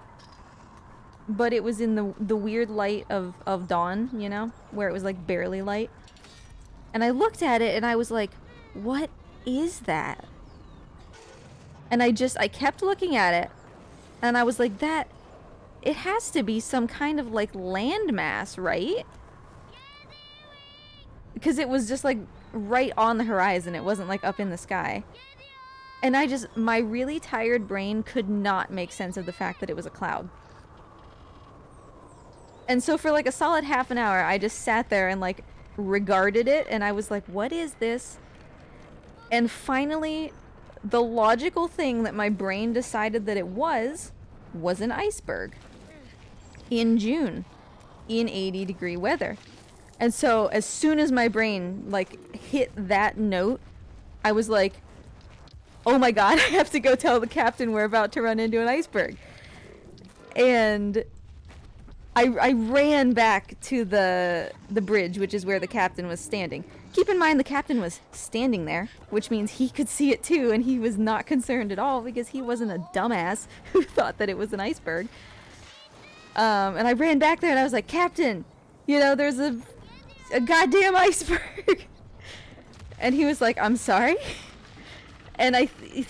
but it was in the weird light of dawn, you know, where it was like barely light. And I looked at it and I was like, what is that? And I kept looking at it and I was like, that, it has to be some kind of like landmass, right? Because it was just like right on the horizon. It wasn't like up in the sky. And my really tired brain could not make sense of the fact that it was a cloud. And so for like a solid half an hour, I just sat there and like regarded it and I was like, what is this? And finally, the logical thing that my brain decided that it was an iceberg. In June. In 80-degree weather. And so as soon as my brain like hit that note, I was like, oh my god, I have to go tell the captain we're about to run into an iceberg. And I ran back to the bridge, which is where the captain was standing. Keep in mind the captain was standing there, which means he could see it too, and he was not concerned at all because he wasn't a dumbass who thought that it was an iceberg. And I ran back there and I was like, Captain, you know, there's a goddamn iceberg. And he was like, I'm sorry. And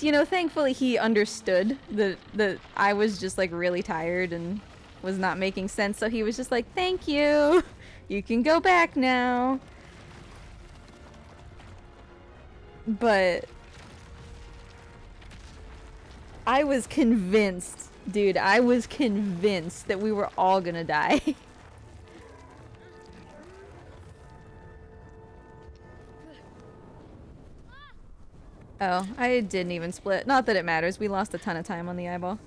you know, thankfully he understood that I was just like really tired and was not making sense. So he was just like, thank you. You can go back now. But I was convinced, dude, I was convinced that we were all gonna die. Oh, I didn't even split. Not that it matters. We lost a ton of time on the eyeball.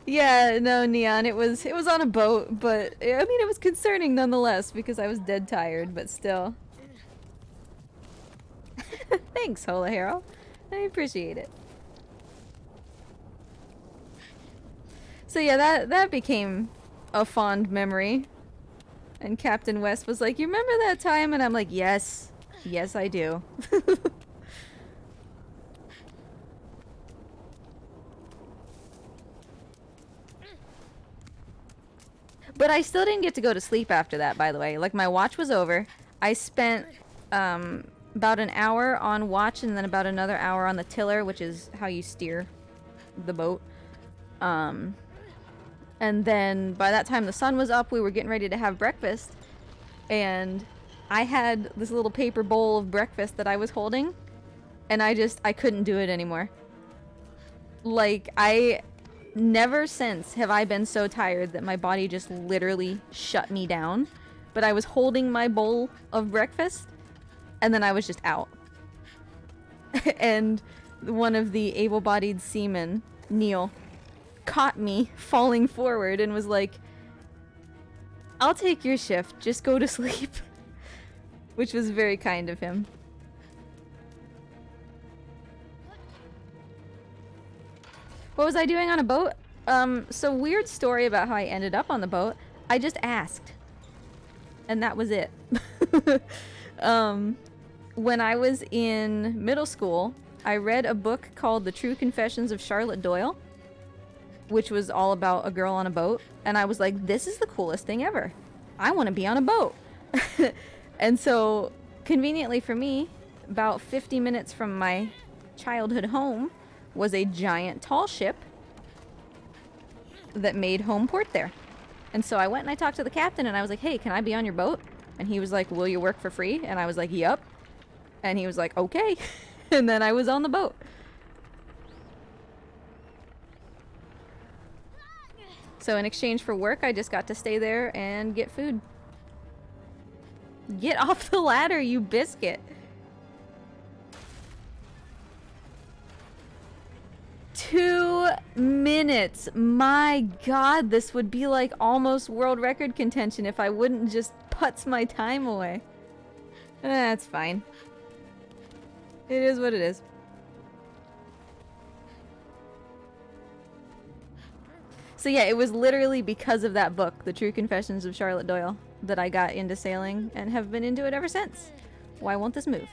Yeah, no, Neon, it was on a boat, but I mean it was concerning nonetheless because I was dead tired, but still. Thanks, Hola Hero. I appreciate it. So yeah, that became a fond memory. And Captain West was like, you remember that time? And I'm like, yes. Yes, I do. But I still didn't get to go to sleep after that, by the way. Like, my watch was over. I spent about an hour on watch and then about another hour on the tiller, which is how you steer the boat. And then by that time the sun was up, we were getting ready to have breakfast. And I had this little paper bowl of breakfast that I was holding. And I couldn't do it anymore. Like, never since have I been so tired that my body just literally shut me down. But I was holding my bowl of breakfast, and then I was just out. And one of the able-bodied seamen, Neil, caught me falling forward and was like, I'll take your shift, just go to sleep. Which was very kind of him. What was I doing on a boat? So weird story about how I ended up on the boat. I just asked. And that was it. When I was in middle school, I read a book called The True Confessions of Charlotte Doyle, which was all about a girl on a boat. And I was like, this is the coolest thing ever. I want to be on a boat. And so, conveniently for me, about 50 minutes from my childhood home was a giant tall ship that made home port there. And so I went and I talked to the captain and I was like, hey, can I be on your boat? And he was like, will you work for free? And I was like, yep. And he was like, okay. And then I was on the boat. So in exchange for work, I just got to stay there and get food. Get off the ladder, you biscuit. 2 minutes. My god, this would be like almost world record contention if I wouldn't just putz my time away. That's fine. It is what it is. So yeah, it was literally because of that book, The True Confessions of Charlotte Doyle, that I got into sailing and have been into it ever since. Why won't this move?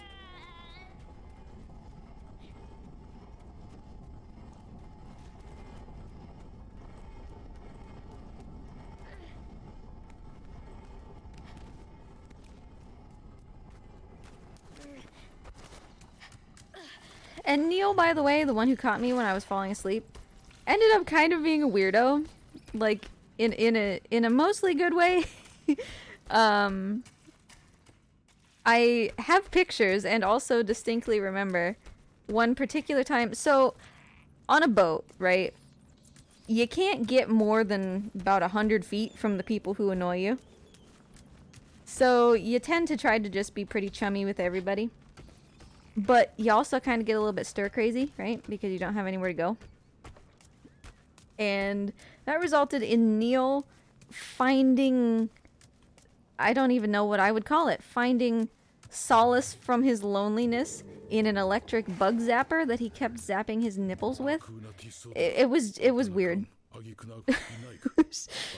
And Neil, by the way, the one who caught me when I was falling asleep, ended up kind of being a weirdo, like in a mostly good way. I have pictures and also distinctly remember one particular time. So on a boat, right? You can't get more than about 100 feet from the people who annoy you. So you tend to try to just be pretty chummy with everybody. But you also kind of get a little bit stir crazy, right? Because you don't have anywhere to go. And that resulted in Neil finding... I don't even know what I would call it. Finding solace from his loneliness in an electric bug zapper that he kept zapping his nipples with. It was weird.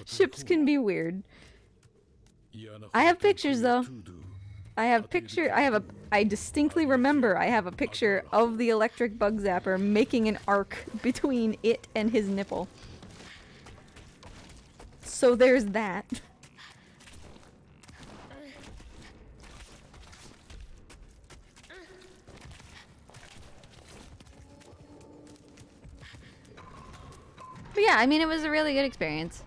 Ships can be weird. I have pictures though. I distinctly remember I have a picture of the electric bug zapper making an arc between it and his nipple. So there's that. But yeah, I mean, it was a really good experience.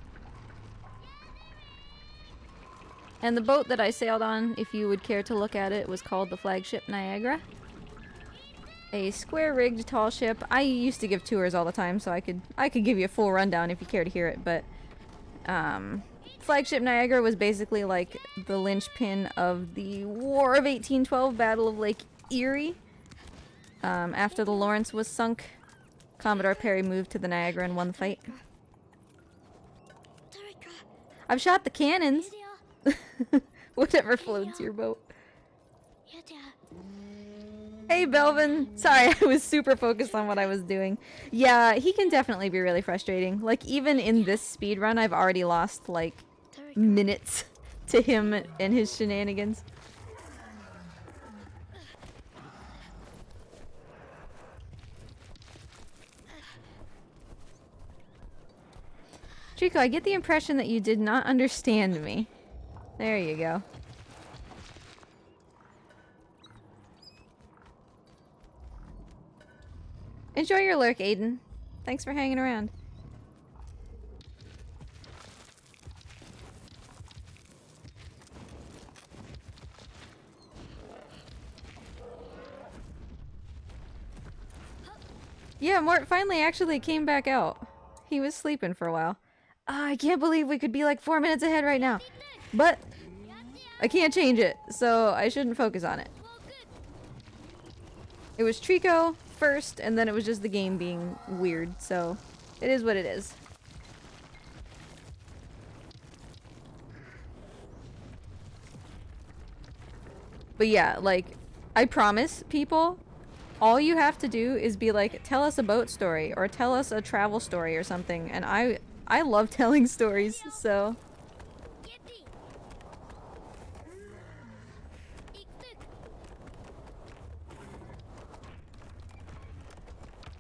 And the boat that I sailed on, if you would care to look at it, was called the Flagship Niagara. A square-rigged tall ship. I used to give tours all the time, so I could give you a full rundown if you care to hear it, but Flagship Niagara was basically like the linchpin of the War of 1812 Battle of Lake Erie. After the Lawrence was sunk, Commodore Perry moved to the Niagara and won the fight. I've shot the cannons. Whatever floats your boat. Hey, Belvin. Sorry, I was super focused on what I was doing. Yeah, he can definitely be really frustrating. Like, even in this speed run, I've already lost, like, minutes to him and his shenanigans. Trico, I get the impression that you did not understand me. There you go. Enjoy your lurk, Aiden. Thanks for hanging around. Yeah, Mort finally actually came back out. He was sleeping for a while. I can't believe we could be like 4 minutes ahead right now. But I can't change it, so I shouldn't focus on it. It was Trico first, and then it was just the game being weird, so it is what it is. But yeah, like, I promise people, all you have to do is be like, tell us a boat story, or tell us a travel story or something, and I love telling stories, so...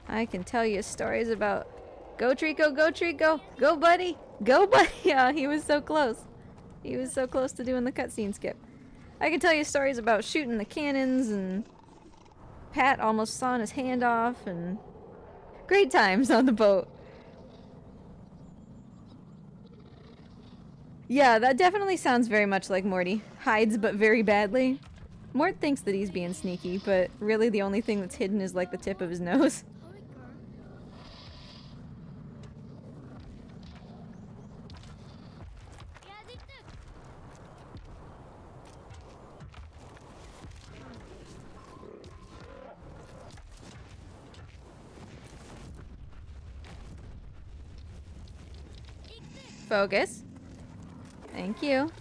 I can tell you stories about... Go Trico, go Trico! Go buddy! Go buddy! Yeah, he was so close. He was so close to doing the cutscene skip. I can tell you stories about shooting the cannons, and... Pat almost sawing his hand off, and... Great times on the boat. Yeah, that definitely sounds very much like Morty. Hides but very badly. Mort thinks that he's being sneaky, but really the only thing that's hidden is like the tip of his nose. Focus. Thank you.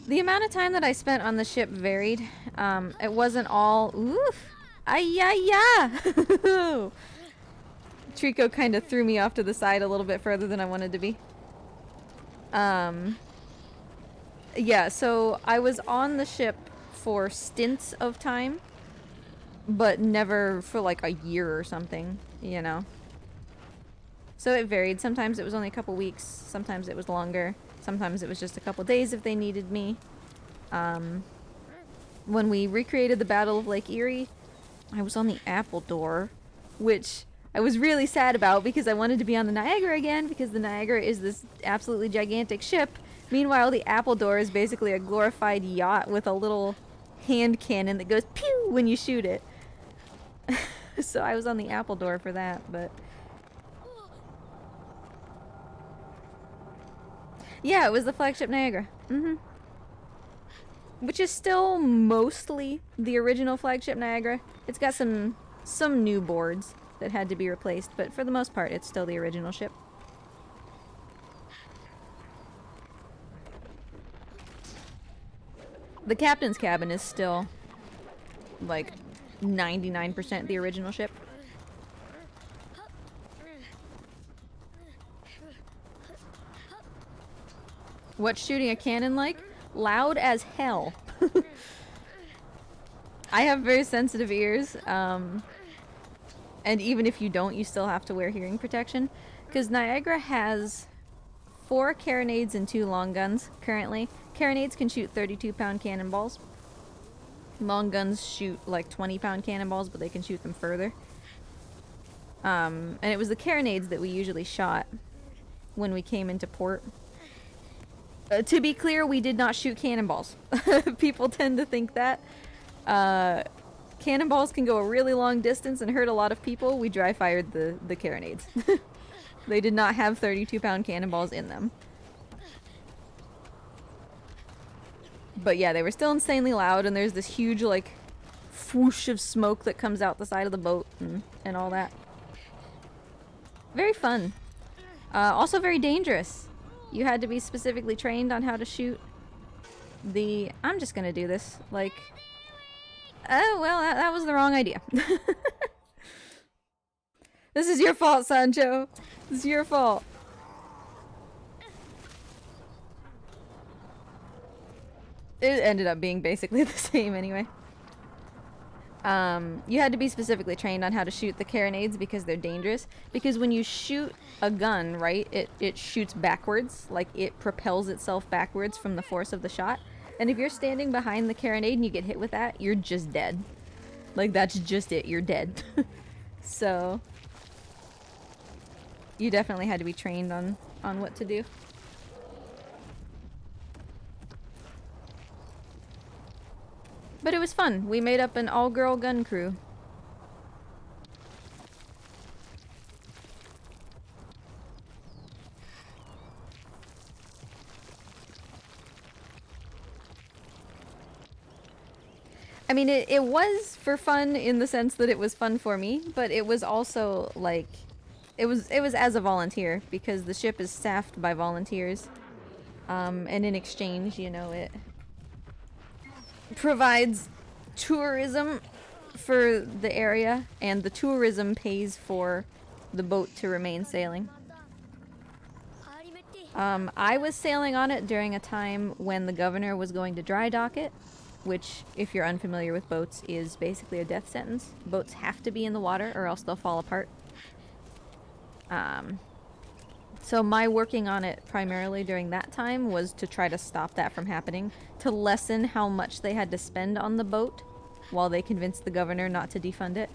The amount of time that I spent on the ship varied. It wasn't all... Oof! Ay-ya-ya! Trico kind of threw me off to the side a little bit further than I wanted to be. Yeah, so I was on the ship for stints of time, but never for like a year or something, you know? So it varied. Sometimes it was only a couple weeks, sometimes it was longer, sometimes it was just a couple days if they needed me. When we recreated the Battle of Lake Erie, I was on the Apple Door, which I was really sad about because I wanted to be on the Niagara again because the Niagara is this absolutely gigantic ship. Meanwhile, the Apple Door is basically a glorified yacht with a little hand cannon that goes pew when you shoot it. So I was on the Apple Door for that, but... Yeah, it was the flagship Niagara. Which is still mostly the original flagship Niagara. It's got some new boards that had to be replaced, but for the most part, it's still the original ship. The captain's cabin is still, like, 99% the original ship. What's shooting a cannon like? Loud as hell. I have very sensitive ears, and even if you don't, you still have to wear hearing protection. Because Niagara has 4 carronades and 2 long guns currently. Carronades can shoot 32-pound cannonballs. Long guns shoot like 20-pound cannonballs, but they can shoot them further. And it was the carronades that we usually shot when we came into port. To be clear, we did not shoot cannonballs. People tend to think that. Cannonballs can go a really long distance and hurt a lot of people. We dry fired the carronades. They did not have 32-pound cannonballs in them. But yeah, they were still insanely loud, and there's this huge, like, whoosh of smoke that comes out the side of the boat and all that. Very fun. Also very dangerous. You had to be specifically trained on how to shoot the... I'm just gonna do this. Like... Oh, well, that was the wrong idea. This is your fault, Sancho. This is your fault. It ended up being basically the same anyway. You had to be specifically trained on how to shoot the carronades because they're dangerous. Because when you shoot a gun, right, it shoots backwards. Like, it propels itself backwards from the force of the shot. And if you're standing behind the carronade and you get hit with that, you're just dead. Like, that's just it. You're dead. So, you definitely had to be trained on what to do. But it was fun. We made up an all-girl gun crew. I mean, it was for fun in the sense that it was fun for me, but it was also, like, it was as a volunteer, because the ship is staffed by volunteers. And in exchange, you know, it provides tourism for the area, and the tourism pays for the boat to remain sailing. I was sailing on it during a time when the governor was going to dry dock it, which, if you're unfamiliar with boats, is basically a death sentence. Boats have to be in the water or else they'll fall apart. So my working on it primarily during that time was to try to stop that from happening, to lessen how much they had to spend on the boat while they convinced the governor not to defund it.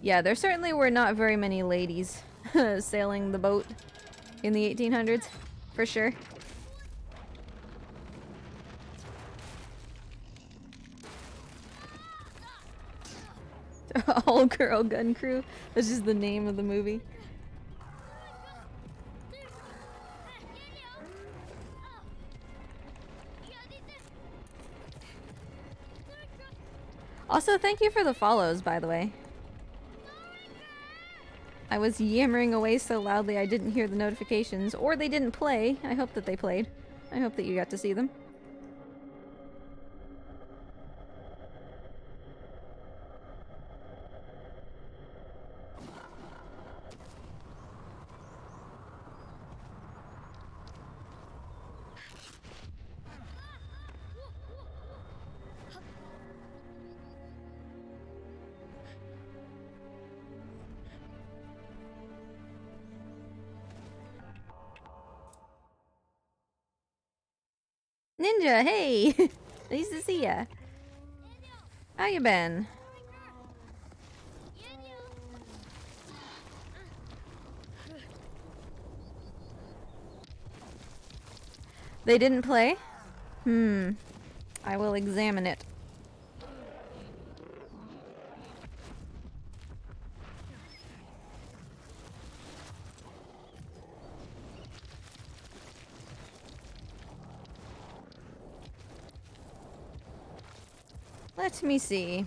Yeah, there certainly were not very many ladies sailing the boat in the 1800s, for sure. All-girl gun crew. That's just the name of the movie. Also, thank you for the follows, by the way. I was yammering away so loudly I didn't hear the notifications, or they didn't play. I hope that they played. I hope that you got to see them. Ninja, hey! Nice to see ya. How you been? They didn't play? I will examine it. Let me see.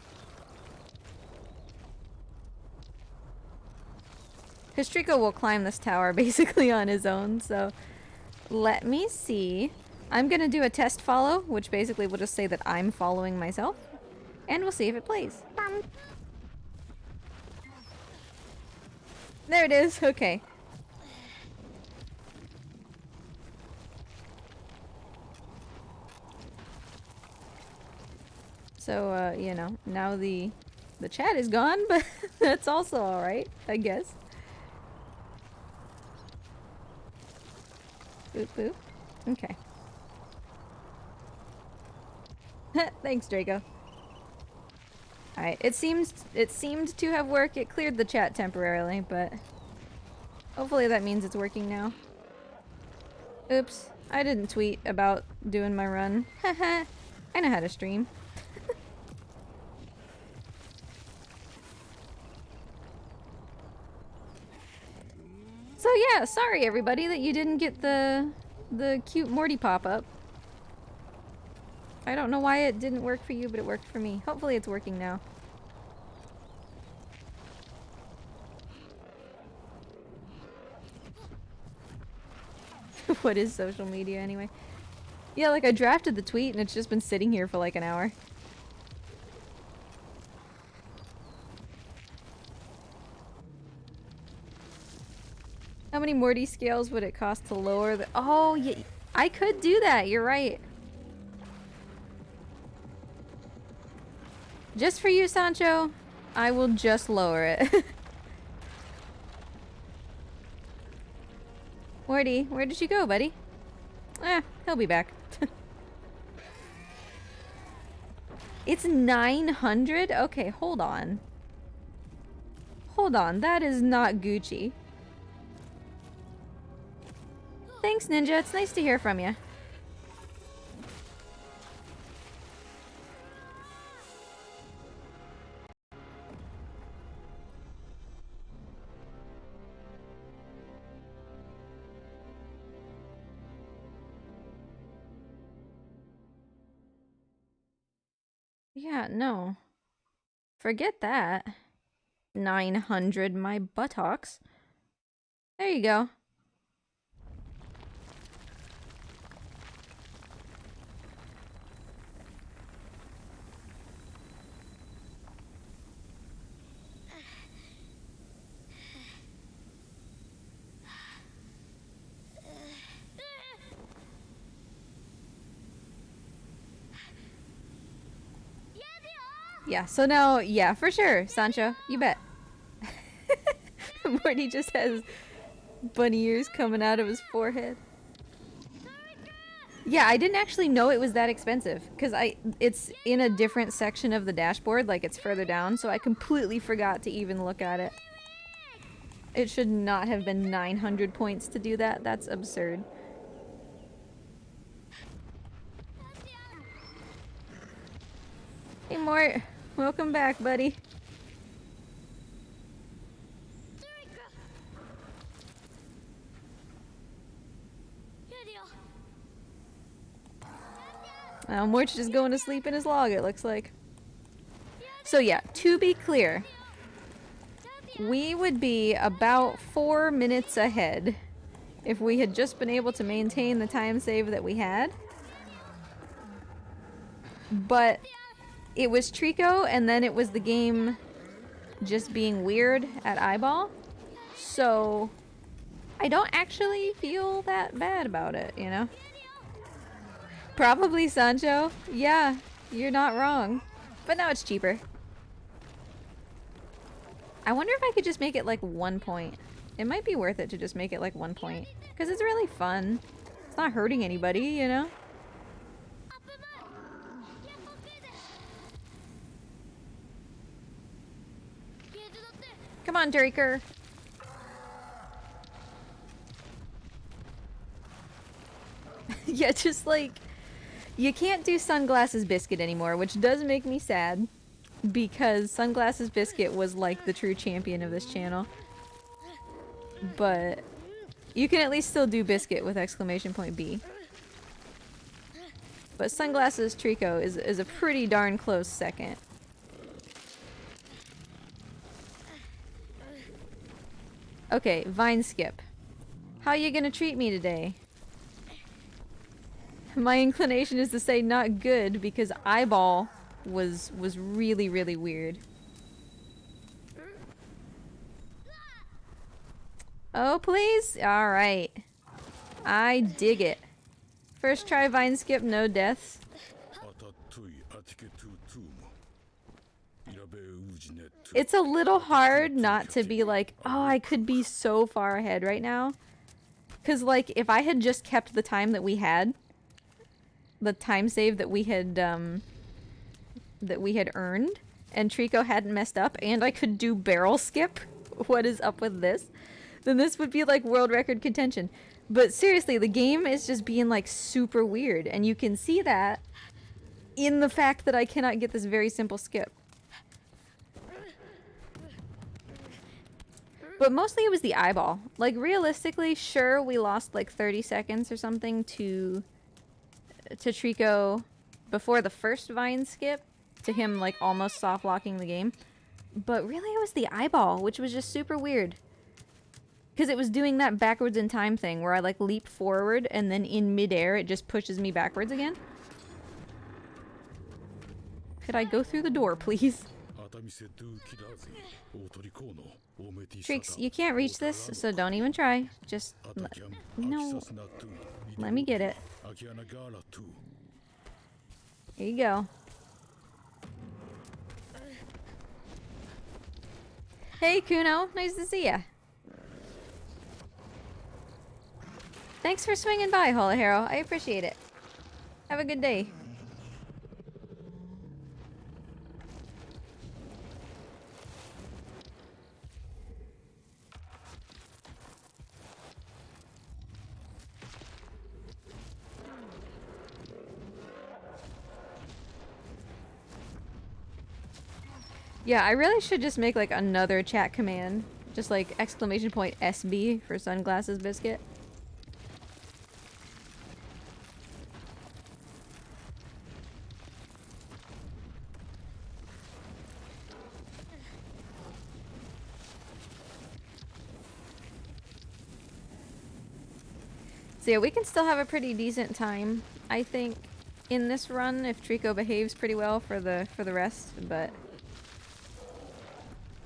Because Trico will climb this tower basically on his own, so let me see. I'm gonna do a test follow, which basically will just say that I'm following myself, and we'll see if it plays. There it is, okay. So, you know, now the chat is gone, but that's also alright, I guess. Boop boop. Okay. Thanks, Draco. Alright, it seemed to have worked. It cleared the chat temporarily, but hopefully that means it's working now. Oops, I didn't tweet about doing my run. Haha, I know how to stream. So yeah, sorry everybody that you didn't get the cute Morty pop-up. I don't know why it didn't work for you, but it worked for me. Hopefully it's working now. What is social media anyway? Yeah, like I drafted the tweet and it's just been sitting here for like an hour. How many Morty scales would it cost to lower the— oh, yeah, I could do that, you're right. Just for you, Sancho, I will just lower it. Morty, where did you go, buddy? He'll be back. It's 900? Okay, hold on. Hold on, that is not Gucci. Thanks, Ninja. It's nice to hear from you. Yeah, no. Forget that. 900 my buttocks. There you go. Yeah, so now, yeah, for sure, Sancho, you bet. Morty just has bunny ears coming out of his forehead. Yeah, I didn't actually know it was that expensive, because it's in a different section of the dashboard, like it's further down, so I completely forgot to even look at it. It should not have been 900 points to do that, that's absurd. Hey Mort, welcome back, buddy. Mort's just going to sleep in his log, it looks like. So yeah, to be clear, we would be about 4 minutes ahead if we had just been able to maintain the time save that we had. But it was Trico, and then it was the game just being weird at eyeball. So I don't actually feel that bad about it, you know? Probably Sancho. Yeah, you're not wrong. But now it's cheaper. I wonder if I could just make it like 1 point. It might be worth it to just make it like 1 point. Because it's really fun. It's not hurting anybody, you know? Come on, Draker. Yeah, just like... You can't do Sunglasses Biscuit anymore, which does make me sad. Because Sunglasses Biscuit was like the true champion of this channel. But you can at least still do Biscuit with exclamation point B. But Sunglasses Trico is a pretty darn close second. Okay, Vine Skip. How you gonna treat me today? My inclination is to say not good because Eyeball was really, really weird. Oh, please? Alright. I dig it. First try Vine Skip, no deaths. It's a little hard not to be like, oh, I could be so far ahead right now. Because, like, if I had just kept the time that we had, the time save that we had earned, and Trico hadn't messed up, and I could do barrel skip, what is up with this? Then this would be like world record contention. But seriously, the game is just being like super weird, and you can see that in the fact that I cannot get this very simple skip. But mostly it was the eyeball. Like, realistically, sure, we lost like 30 seconds or something to Trico before the first Vine skip, to him like almost soft locking the game. But really it was the eyeball, which was just super weird. Because it was doing that backwards in time thing where I like leap forward and then in midair it just pushes me backwards again. Could I go through the door, please? Trix, you can't reach this, so don't even try. Just... No. Let me get it. Here you go. Hey, Kuno. Nice to see ya. Thanks for swinging by, Holahero. I appreciate it. Have a good day. Yeah, I really should just make like another chat command. Just like exclamation point SB for Sunglasses Biscuit. So yeah, we can still have a pretty decent time, I think, in this run if Trico behaves pretty well for the rest, but...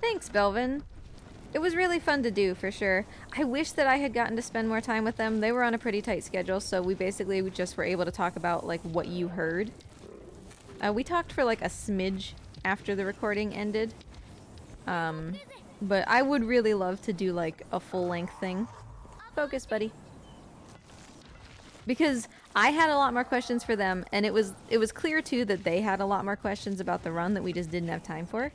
Thanks, Belvin. It was really fun to do, for sure. I wish that I had gotten to spend more time with them. They were on a pretty tight schedule, so we basically just were able to talk about, like, what you heard. We talked for, like, a smidge after the recording ended. But I would really love to do, like, a full-length thing. Focus, buddy. Because I had a lot more questions for them, and it was clear, too, that they had a lot more questions about the run that we just didn't have time for.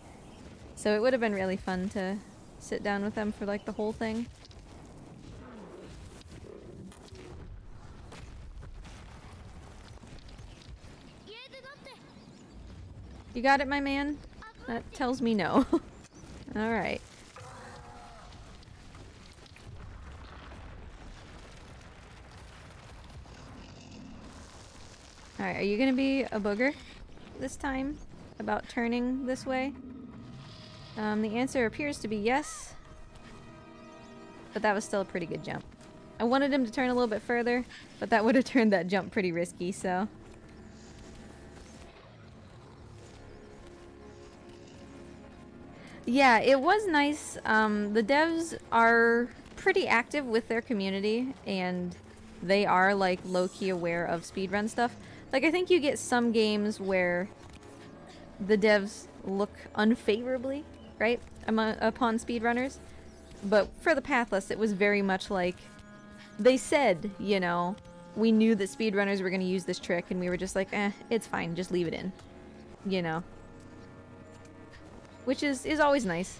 So it would have been really fun to sit down with them for like the whole thing. You got it, my man? That tells me no. Alright. Alright, are you gonna be a booger this time about turning this way? The answer appears to be yes. But that was still a pretty good jump. I wanted him to turn a little bit further, but that would have turned that jump pretty risky, so... Yeah, it was nice. The devs are pretty active with their community, and they are, like, low-key aware of speedrun stuff. Like, I think you get some games where the devs look unfavorably, right, upon speedrunners. But for the Pathless, it was very much like, they said, you know, we knew that speedrunners were going to use this trick, and we were just like, it's fine, just leave it in, you know. Which is always nice.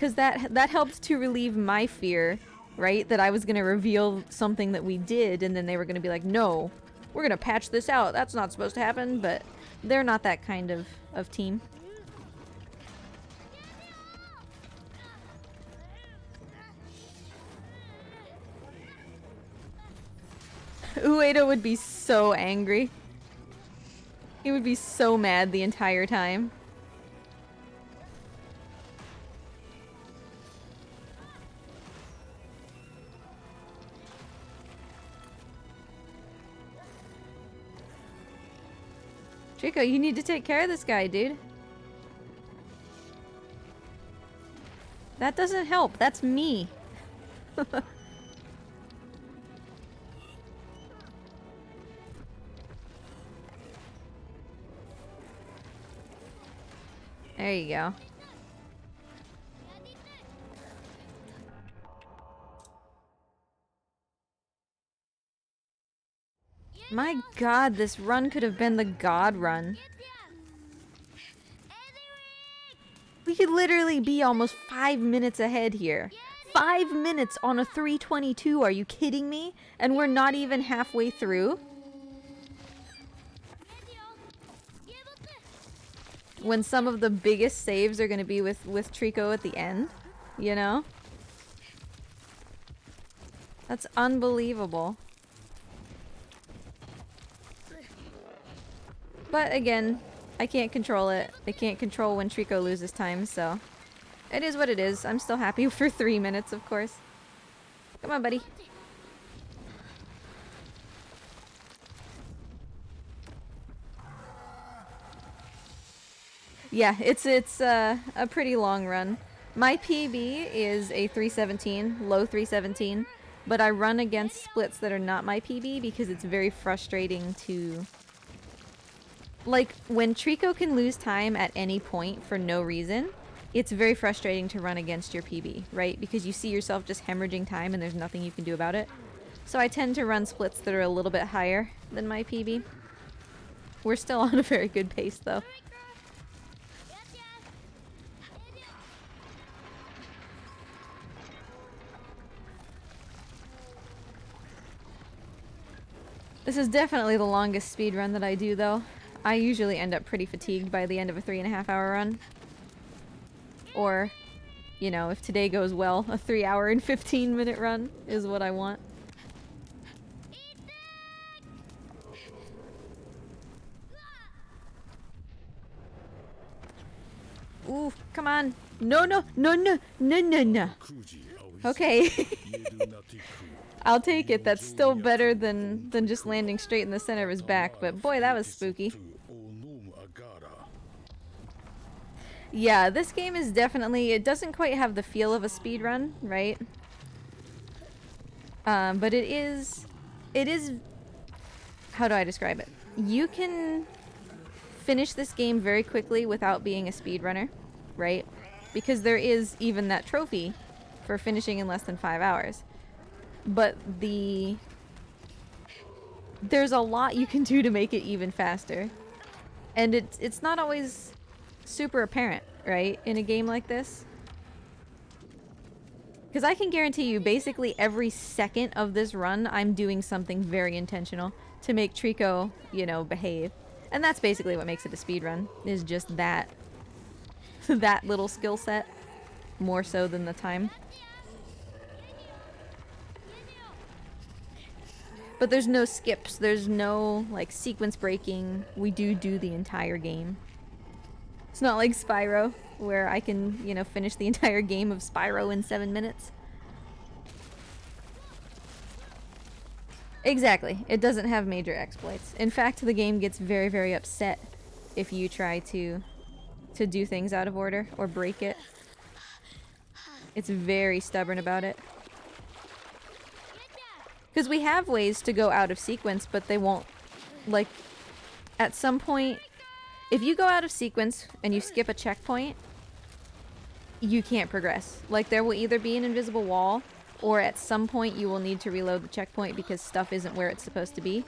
Because that helped to relieve my fear, right? That I was going to reveal something that we did, and then they were going to be like, no, we're going to patch this out. That's not supposed to happen, but they're not that kind of team. Ueda would be so angry. He would be so mad the entire time. Trico, you need to take care of this guy, dude. That doesn't help. That's me. There you go. My god, this run could have been the god run. We could literally be almost 5 minutes ahead here. 5 minutes on a 322, are you kidding me? And we're not even halfway through? When some of the biggest saves are going to be with Trico at the end, you know? That's unbelievable. But again, I can't control it. I can't control when Trico loses time, so... It is what it is. I'm still happy for 3 minutes, of course. Come on, buddy. Yeah, it's a pretty long run. My PB is a 317, low 317, but I run against splits that are not my PB because it's very frustrating to... Like, when Trico can lose time at any point for no reason, it's very frustrating to run against your PB, right? Because you see yourself just hemorrhaging time and there's nothing you can do about it. So I tend to run splits that are a little bit higher than my PB. We're still on a very good pace, though. This is definitely the longest speed run that I do, though. I usually end up pretty fatigued by the end of a 3.5 hour run. Or, you know, if today goes well, a 3 hour and 15 minute run is what I want. Ooh, come on. No, no, no, no, no, no, no. Okay. I'll take it. That's still better than just landing straight in the center of his back, but boy, that was spooky. Yeah, this game is definitely... It doesn't quite have the feel of a speedrun, right? But it is... How do I describe it? You can finish this game very quickly without being a speedrunner, right? Because there is even that trophy for finishing in less than 5 hours. But there's a lot you can do to make it even faster. And it's not always super apparent, right, in a game like this. Because I can guarantee you, basically every second of this run, I'm doing something very intentional to make Trico, you know, behave. And that's basically what makes it a speedrun, is just that. That little skill set, more so than the time. But there's no skips, there's no, like, sequence breaking. We do the entire game. It's not like Spyro, where I can, you know, finish the entire game of Spyro in 7 minutes. Exactly. It doesn't have major exploits. In fact, the game gets very, very upset if you try to do things out of order or break it. It's very stubborn about it. Because we have ways to go out of sequence, but they won't, like, at some point, if you go out of sequence and you skip a checkpoint, you can't progress. Like, there will either be an invisible wall, or at some point you will need to reload the checkpoint because stuff isn't where it's supposed to be,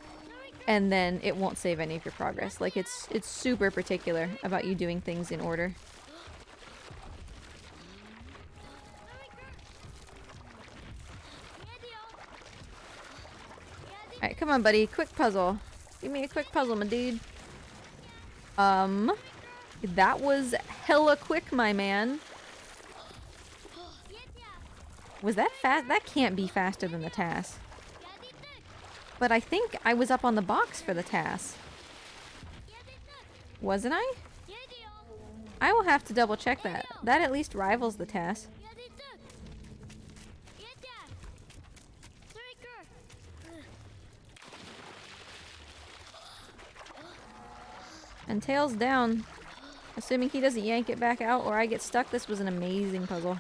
and then it won't save any of your progress. Like, it's super particular about you doing things in order. Alright, come on, buddy. Quick puzzle. Give me a quick puzzle, my dude. That was hella quick, my man. Was that fast? That can't be faster than the task. But I think I was up on the box for the task. Wasn't I? I will have to double check that. That at least rivals the task. And tails down. Assuming he doesn't yank it back out or I get stuck, this was an amazing puzzle.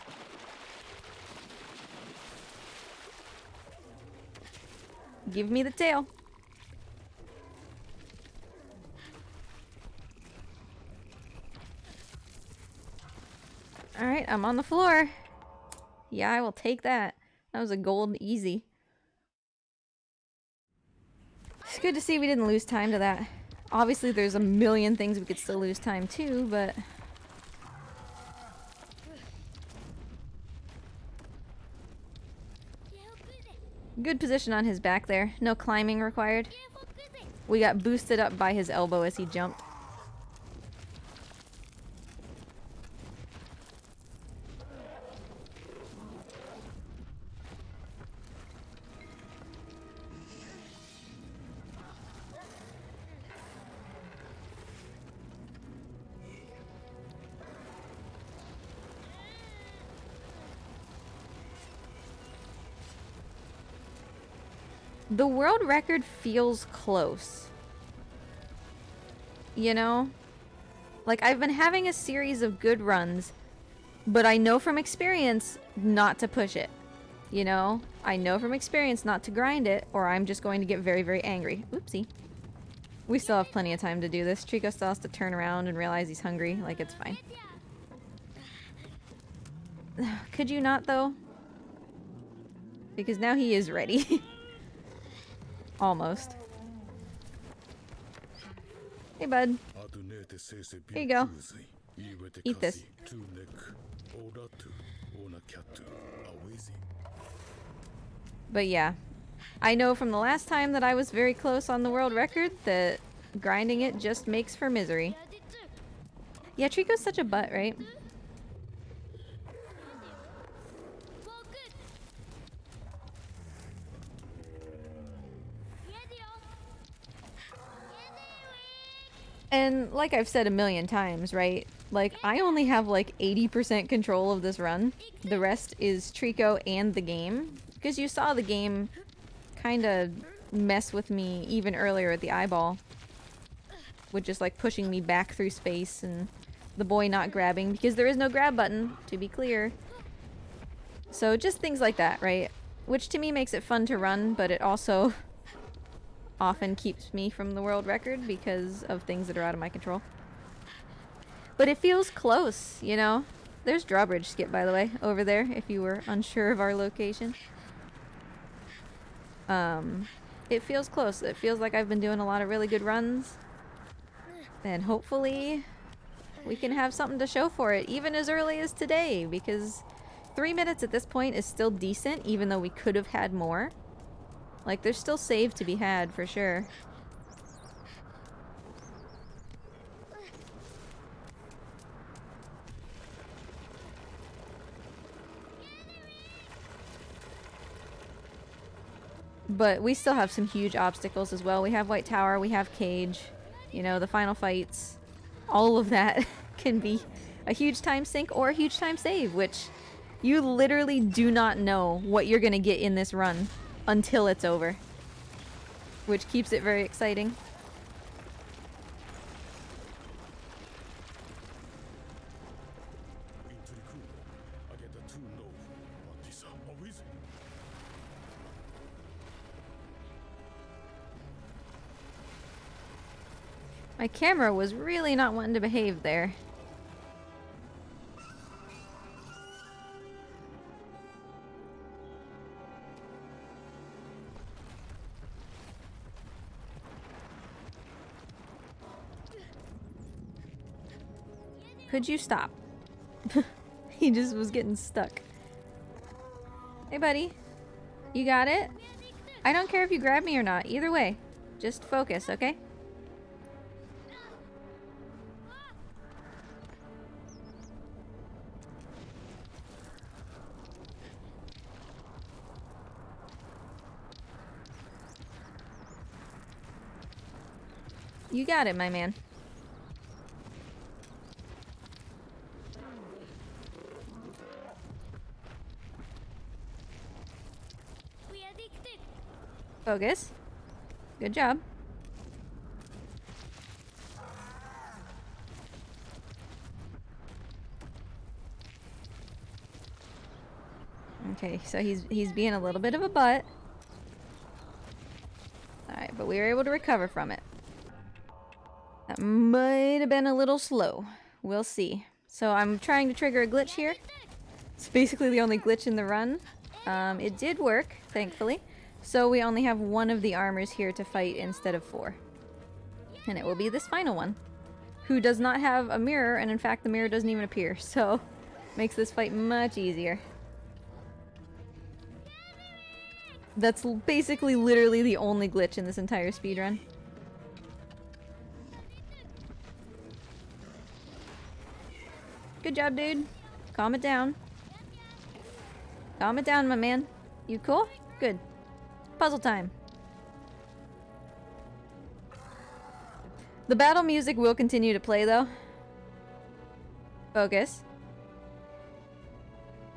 Give me the tail. Alright, I'm on the floor. Yeah, I will take that. That was a gold easy. It's good to see we didn't lose time to that. Obviously, there's a million things we could still lose time to, but... Good position on his back there. No climbing required. We got boosted up by his elbow as he jumped. The world record feels close. You know? Like, I've been having a series of good runs, but I know from experience not to push it. You know? I know from experience not to grind it, or I'm just going to get very, very angry. Oopsie. We still have plenty of time to do this. Trico still has to turn around and realize he's hungry. Like, it's fine. Could you not, though? Because now he is ready. Almost. Hey, bud. Here you go. Eat this. But yeah. I know from the last time that I was very close on the world record that grinding it just makes for misery. Yeah, Trico's such a butt, right? And like I've said a million times, right? Like, I only have like 80% control of this run. The rest is Trico and the game. Because you saw the game kind of mess with me even earlier at the eyeball. With just like pushing me back through space and the boy not grabbing. Because there is no grab button, to be clear. So just things like that, right? Which to me makes it fun to run, but it also... often keeps me from the world record because of things that are out of my control. But it feels close, you know? There's drawbridge skip, by the way, over there, if you were unsure of our location. It feels close. It feels like I've been doing a lot of really good runs. And hopefully we can have something to show for it, even as early as today, because 3 minutes at this point is still decent, even though we could have had more. Like, there's still save to be had, for sure. But we still have some huge obstacles as well. We have White Tower, we have Cage, you know, the final fights. All of that can be a huge time sink or a huge time save, which you literally do not know what you're gonna get in this run until it's over, which keeps it very exciting. My camera was really not wanting to behave there. Could you stop? He just was getting stuck. Hey, buddy. You got it? I don't care if you grab me or not. Either way. Just focus, okay? You got it, my man. Focus. Good job. Okay, so he's being a little bit of a butt. Alright, but we were able to recover from it. That might have been a little slow. We'll see. So I'm trying to trigger a glitch here. It's basically the only glitch in the run. It did work, thankfully. So we only have one of the armors here to fight instead of 4. And it will be this final one, who does not have a mirror, and in fact the mirror doesn't even appear, so makes this fight much easier. That's basically literally the only glitch in this entire speedrun. Good job, dude. Calm it down. Calm it down, my man. You cool? Good. Puzzle time. The battle music will continue to play, though. Focus.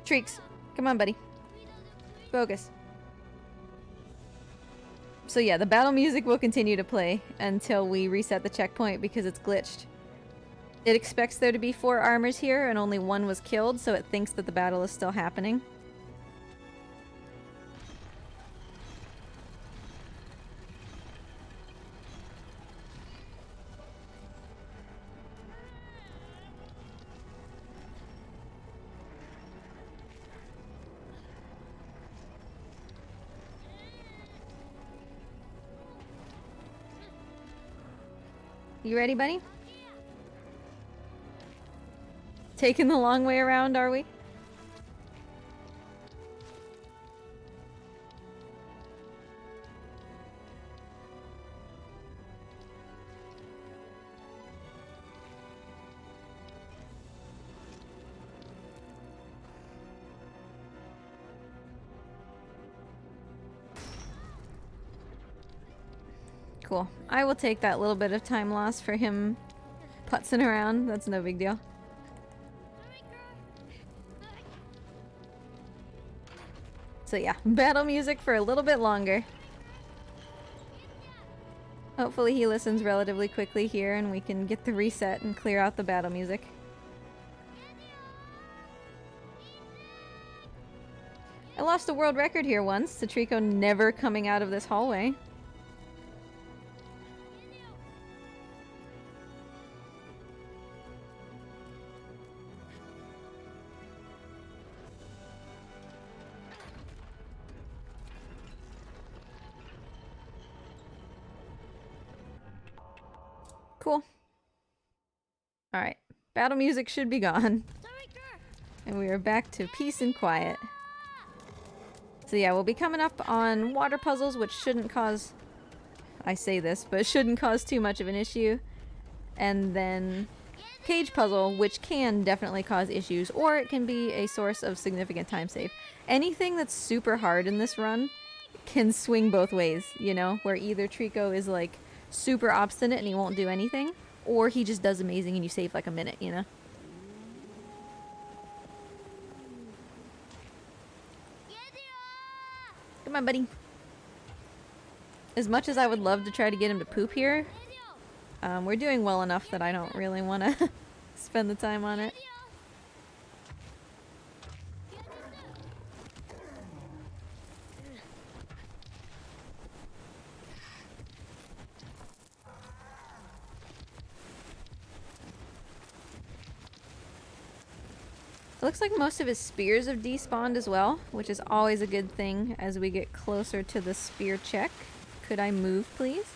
Treeks, come on, buddy. Focus. So yeah, the battle music will continue to play until we reset the checkpoint because it's glitched. It expects there to be 4 armors here and only 1 was killed, so it thinks that the battle is still happening. You ready, buddy? Taking the long way around, are we? Cool. I will take that little bit of time loss for him putzing around. That's no big deal. So yeah, battle music for a little bit longer. Hopefully he listens relatively quickly here and we can get the reset and clear out the battle music. I lost a world record here once, the Trico never coming out of this hallway. Cool. Alright. Battle music should be gone. And we are back to peace and quiet. So yeah, we'll be coming up on water puzzles, which shouldn't cause... I say this, but shouldn't cause too much of an issue. And then cage puzzle, which can definitely cause issues, or it can be a source of significant time save. Anything that's super hard in this run can swing both ways, you know? Where either Trico is like super obstinate and he won't do anything, or he just does amazing and you save like a minute, you know? Come on, buddy. As much as I would love to try to get him to poop here, we're doing well enough that I don't really want to spend the time on it. It looks like most of his spears have despawned as well, which is always a good thing as we get closer to the spear check. Could I move, please?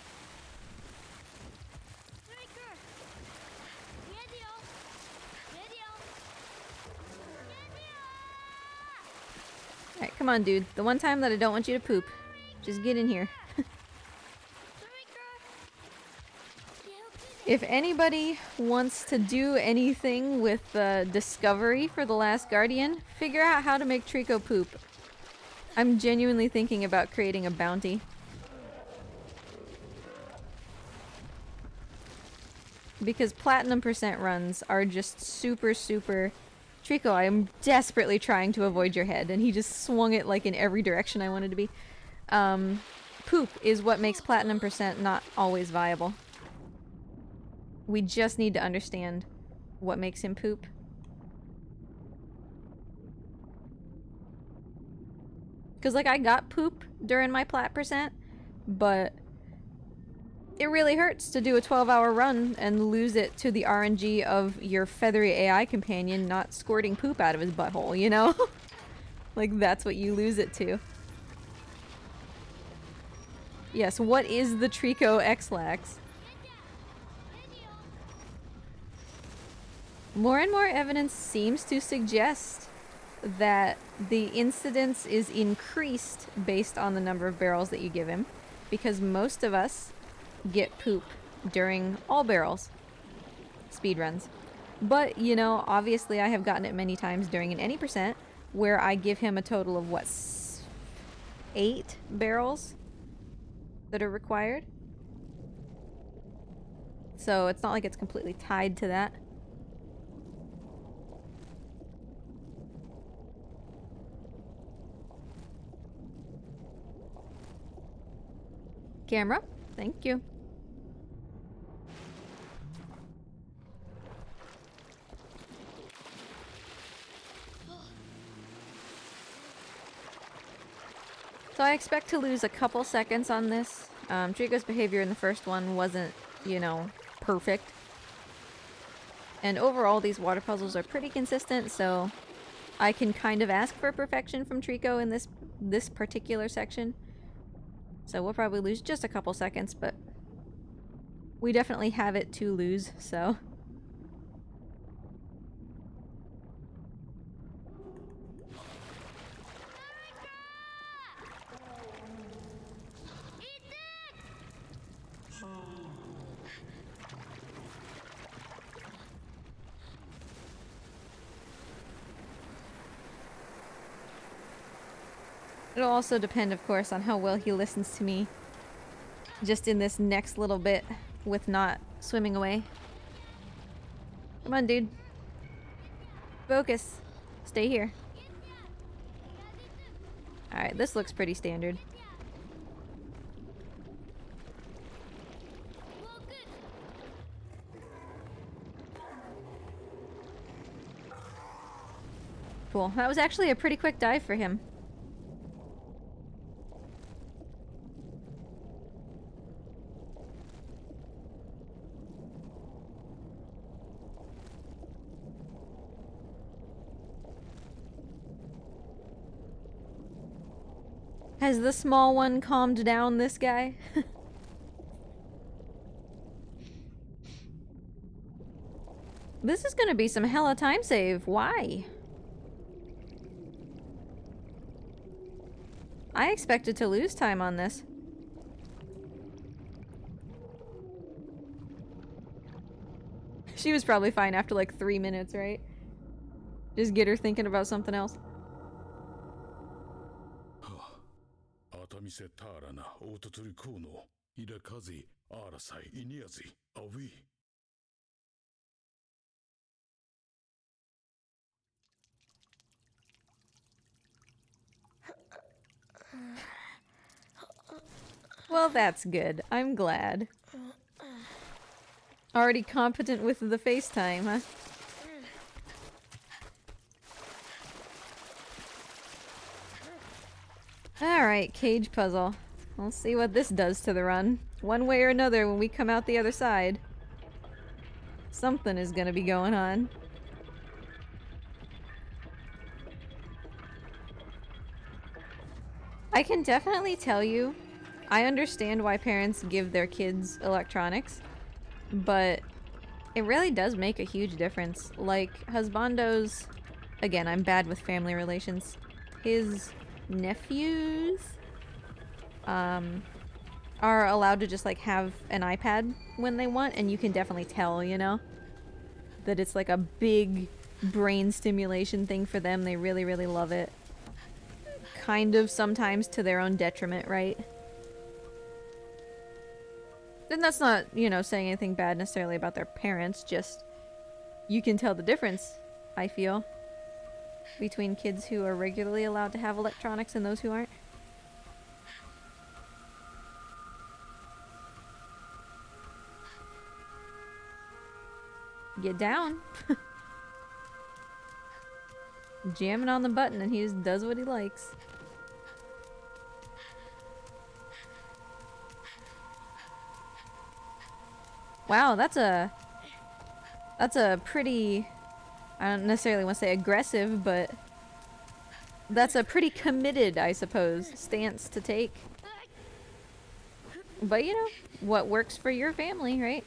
Alright, come on, dude. The one time that I don't want you to poop. Just get in here. If anybody wants to do anything with Discovery for The Last Guardian, figure out how to make Trico poop. I'm genuinely thinking about creating a bounty. Because platinum percent runs are just super, super... Trico, I am desperately trying to avoid your head, and he just swung it like in every direction I wanted to be. Poop is what makes platinum percent not always viable. We just need to understand what makes him poop. Because, like, I got poop during my plat percent, but it really hurts to do a 12-hour run and lose it to the RNG of your feathery AI companion not squirting poop out of his butthole, you know? Like, that's what you lose it to. Yes, what is the Trico X-Lax? More and more evidence seems to suggest that the incidence is increased based on the number of barrels that you give him, because most of us get poop during all barrels speedruns. But, you know, obviously I have gotten it many times during an any percent where I give him a total of, what, 8 barrels that are required? So it's not like it's completely tied to that. Camera, thank you. So I expect to lose a couple seconds on this. Trico's behavior in the first one wasn't, you know, perfect. And overall these water puzzles are pretty consistent, so I can kind of ask for perfection from Trico in this particular section. So we'll probably lose just a couple seconds, but we definitely have it to lose, so. It'll also depend, of course, on how well he listens to me just in this next little bit with not swimming away. Come on, dude. Focus. Stay here. Alright, this looks pretty standard. Cool. That was actually a pretty quick dive for him. Has the small one calmed down this guy? This is gonna be some hella time save. Why? I expected to lose time on this. She was probably fine after like 3 minutes, right? Just get her thinking about something else. Well, that's good. I'm glad. Already competent with the FaceTime, huh? Alright, cage puzzle. We'll see what this does to the run. One way or another, when we come out the other side, something is gonna be going on. I can definitely tell you, I understand why parents give their kids electronics, but it really does make a huge difference. Like, husbando's... Again, I'm bad with family relations. His nephews are allowed to just like have an iPad when they want, and you can definitely tell, you know, that it's like a big brain stimulation thing for them. They really, really love it. Kind of sometimes to their own detriment, right? And that's not, you know, saying anything bad necessarily about their parents, just you can tell the difference, I feel, between kids who are regularly allowed to have electronics and those who aren't. Get down. Jamming on the button and he just does what he likes. Wow, that's a pretty, I don't necessarily want to say aggressive, but that's a pretty committed, I suppose, stance to take. But you know, what works for your family, right?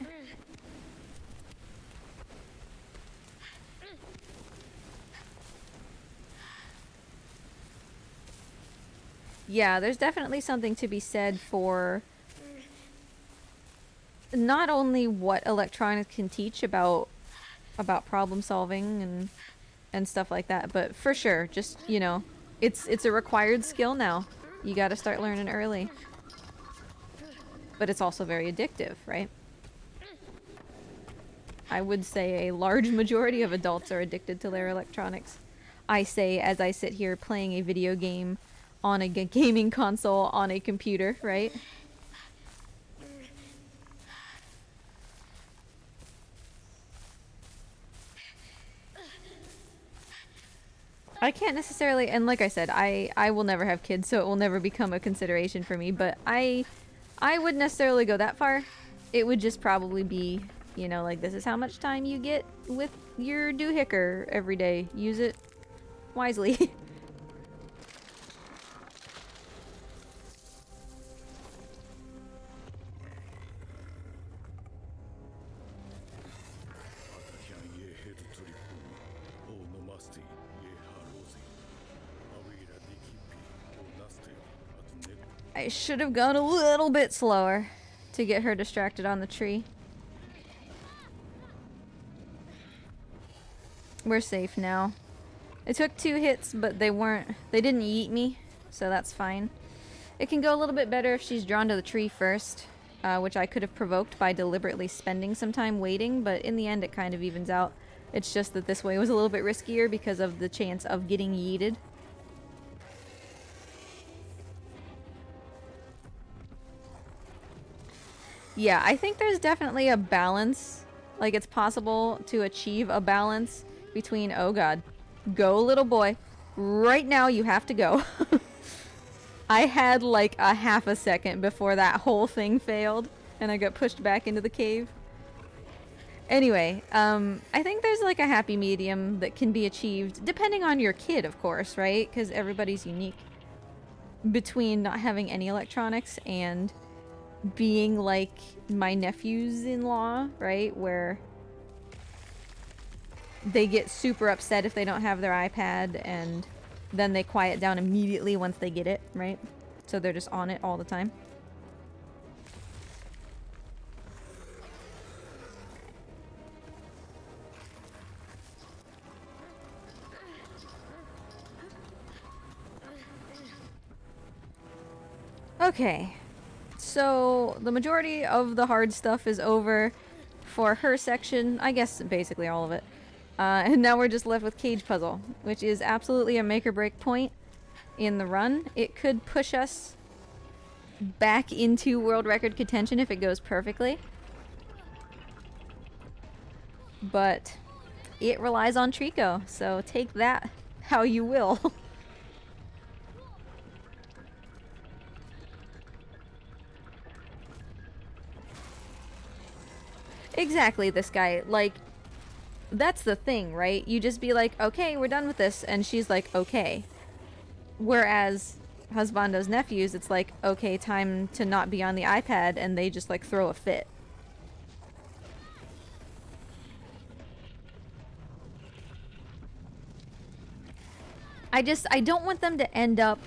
Yeah, there's definitely something to be said for not only what electronics can teach about problem solving and stuff like that, but for sure, just, you know, it's a required skill now. You got to start learning early. But it's also very addictive, right? I would say a large majority of adults are addicted to their electronics. I say as I sit here playing a video game on a gaming console on a computer, right? I can't necessarily, and like I said, I will never have kids, so it will never become a consideration for me, but I wouldn't necessarily go that far. It would just probably be, you know, like, this is how much time you get with your doohicker every day. Use it wisely. I should have gone a little bit slower to get her distracted on the tree. We're safe now. It took 2 hits, but they didn't yeet me, so that's fine. It can go a little bit better if she's drawn to the tree first, which I could have provoked by deliberately spending some time waiting, but in the end it kind of evens out. It's just that this way was a little bit riskier because of the chance of getting yeeted. Yeah, I think there's definitely a balance. Like, it's possible to achieve a balance between, oh god, go little boy, right now you have to go. I had like a half a second before that whole thing failed and I got pushed back into the cave. Anyway, I think there's like a happy medium that can be achieved, depending on your kid, of course, right? Because everybody's unique. Between not having any electronics and being like my nephews-in-law, right? Where they get super upset if they don't have their iPad and then they quiet down immediately once they get it, right? So they're just on it all the time. Okay, so the majority of the hard stuff is over for her section. I guess basically all of it. And now we're just left with Cage Puzzle, which is absolutely a make or break point in the run. It could push us back into world record contention if it goes perfectly. But it relies on Trico, so take that how you will. Exactly, this guy. Like, that's the thing, right? You just be like, okay, we're done with this, and she's like, okay. Whereas Husbando's nephews, it's like, okay, time to not be on the iPad, and they just like throw a fit. I don't want them to end up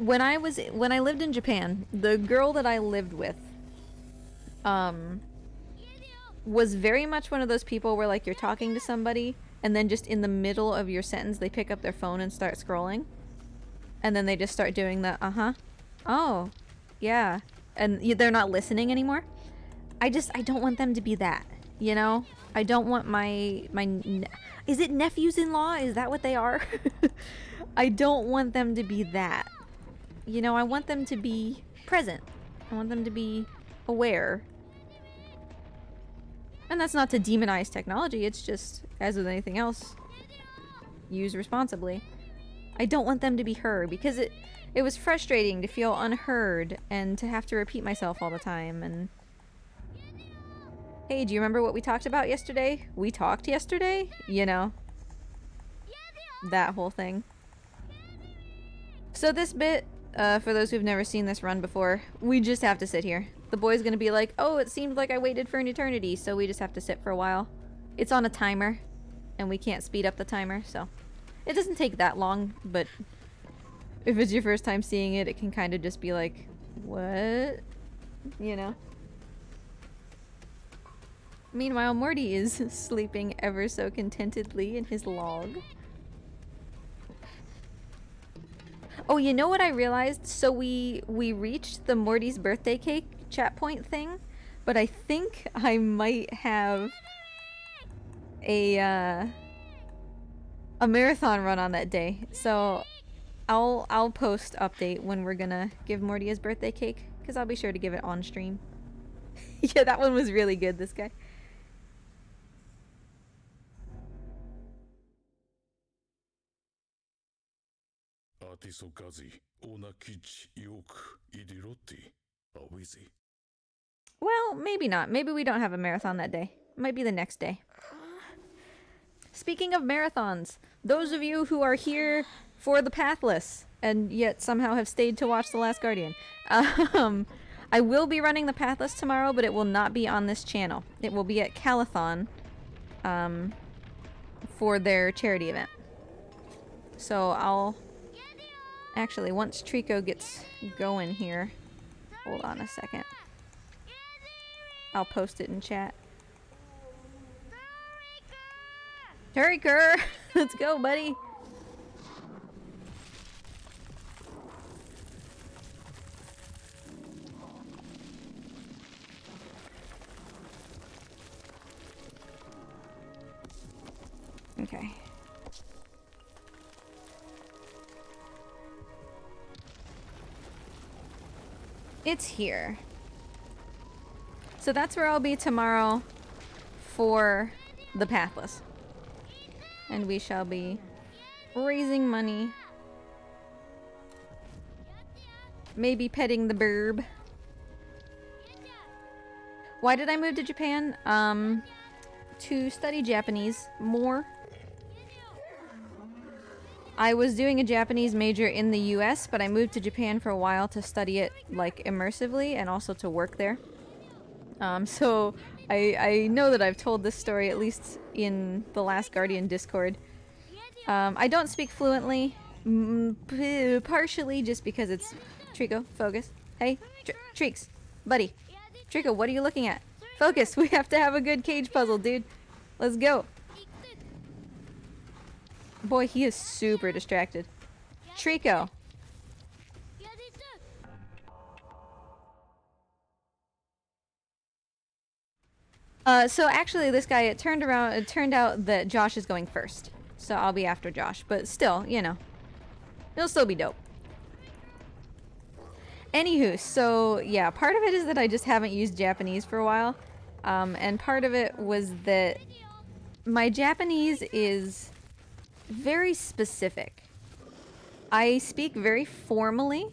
when I lived in Japan, the girl that I lived with, was very much one of those people where like you're talking to somebody and then just in the middle of your sentence they pick up their phone and start scrolling. And then they just start doing the oh, yeah. And they're not listening anymore. I don't want them to be that, you know? I don't want is it nephews-in-law? Is that what they are? I don't want them to be that. You know, I want them to be present. I want them to be aware. And that's not to demonize technology, it's just, as with anything else, use responsibly. I don't want them to be heard, because it was frustrating to feel unheard and to have to repeat myself all the time, and... Hey, do you remember what we talked about yesterday? We talked yesterday? You know. That whole thing. So this bit, for those who've never seen this run before, we just have to sit here. The boy's gonna be like, oh, it seemed like I waited for an eternity, so we just have to sit for a while. It's on a timer, and we can't speed up the timer, so... It doesn't take that long, but... If it's your first time seeing it, it can kind of just be like, what? You know? Meanwhile, Morty is sleeping ever so contentedly in his log. Oh, you know what I realized? So we reached the Morty's birthday cake chat point thing, but I think I might have a marathon run on that day. So I'll post update when we're gonna give Morty his birthday cake, because I'll be sure to give it on stream. Yeah, that one was really good, this guy. Well, maybe not. Maybe we don't have a marathon that day. It might be the next day. Speaking of marathons, those of you who are here for the Pathless and yet somehow have stayed to watch The Last Guardian, I will be running the Pathless tomorrow, but it will not be on this channel. It will be at Calathon for their charity event. So I'll... Actually, once Trico gets going here... Hold on a second. I'll post it in chat. Trico! Let's go, buddy! Okay. It's here. So that's where I'll be tomorrow for the Pathless. And we shall be raising money. Maybe petting the burb. Why did I move to Japan? To study Japanese more. I was doing a Japanese major in the US, but I moved to Japan for a while to study it, like, immersively, and also to work there. So I know that I've told this story, at least in the Last Guardian Discord. I don't speak fluently, partially just because it's... Trico, focus. Hey, Treeks, buddy. Trico, what are you looking at? Focus, we have to have a good cage puzzle, dude. Let's go. Boy, he is super distracted. Trico. So actually this guy, it turned out that Josh is going first. So I'll be after Josh, but still, you know. It'll still be dope. Anywho, so yeah, part of it is that I just haven't used Japanese for a while. And part of it was that my Japanese is very specific. I speak very formally.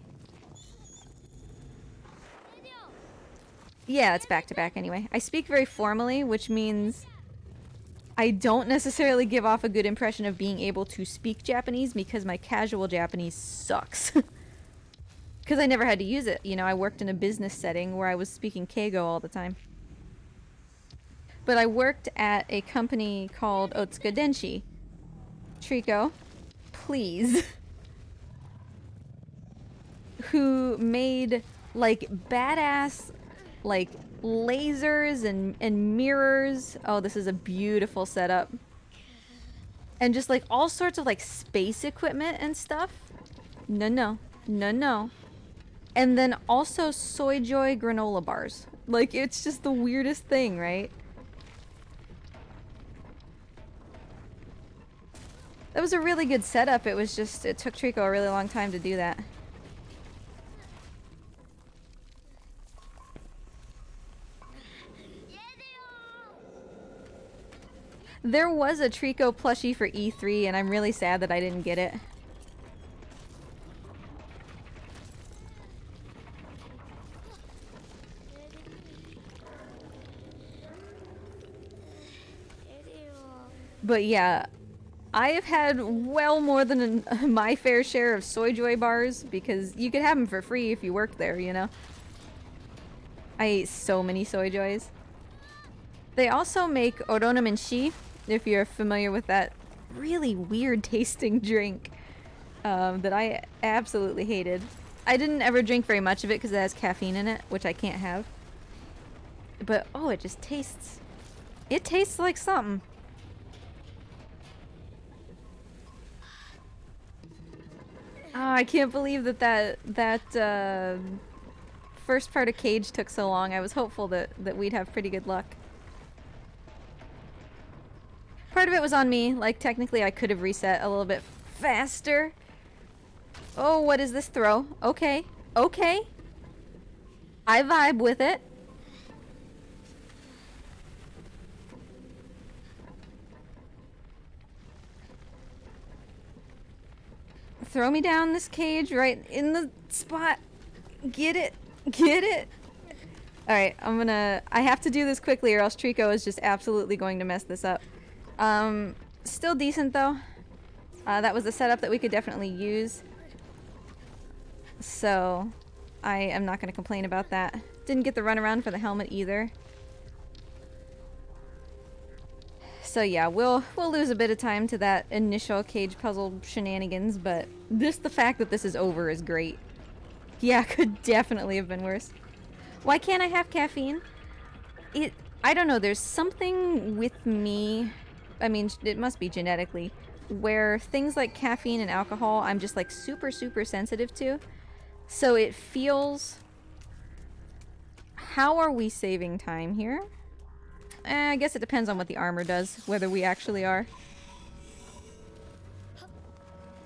Yeah, it's back to back anyway. I speak very formally, which means I don't necessarily give off a good impression of being able to speak Japanese because my casual Japanese sucks. Because I never had to use it. You know, I worked in a business setting where I was speaking Keigo all the time. But I worked at a company called Otsuka Denshi. Trico, please. who made like badass like lasers and mirrors. Oh, this is a beautiful setup. And just like all sorts of like space equipment and stuff. No. And then also Soy Joy granola bars. Like, it's just the weirdest thing, right? That was a really good setup. It was just, it took Trico a really long time to do that. There was a Trico plushie for E3, and I'm really sad that I didn't get it. But yeah, I have had well more than my fair share of Soy Joy bars, because you could have them for free if you worked there, you know? I ate so many Soy Joys. They also make Oronomenshi, if you're familiar with that really weird tasting drink that I absolutely hated. I didn't ever drink very much of it because it has caffeine in it, which I can't have. But, oh, it just tastes... It tastes like something. Oh, I can't believe that first part of Cage took so long. I was hopeful that we'd have pretty good luck. Part of it was on me. Like, technically I could have reset a little bit faster. Oh, what is this throw? Okay. Okay. I vibe with it. Throw me down this cage right in the spot. Get it. Get it. Alright, I have to do this quickly or else Trico is just absolutely going to mess this up. Still decent though. That was a setup that we could definitely use. So, I am not going to complain about that. Didn't get the runaround for the helmet either. So yeah, we'll lose a bit of time to that initial cage puzzle shenanigans, but just the fact that this is over is great. Yeah, could definitely have been worse. Why can't I have caffeine? I don't know, there's something with me, I mean, it must be genetically, where things like caffeine and alcohol I'm just like super sensitive to. So it feels... How are we saving time here? I guess it depends on what the armor does, whether we actually are.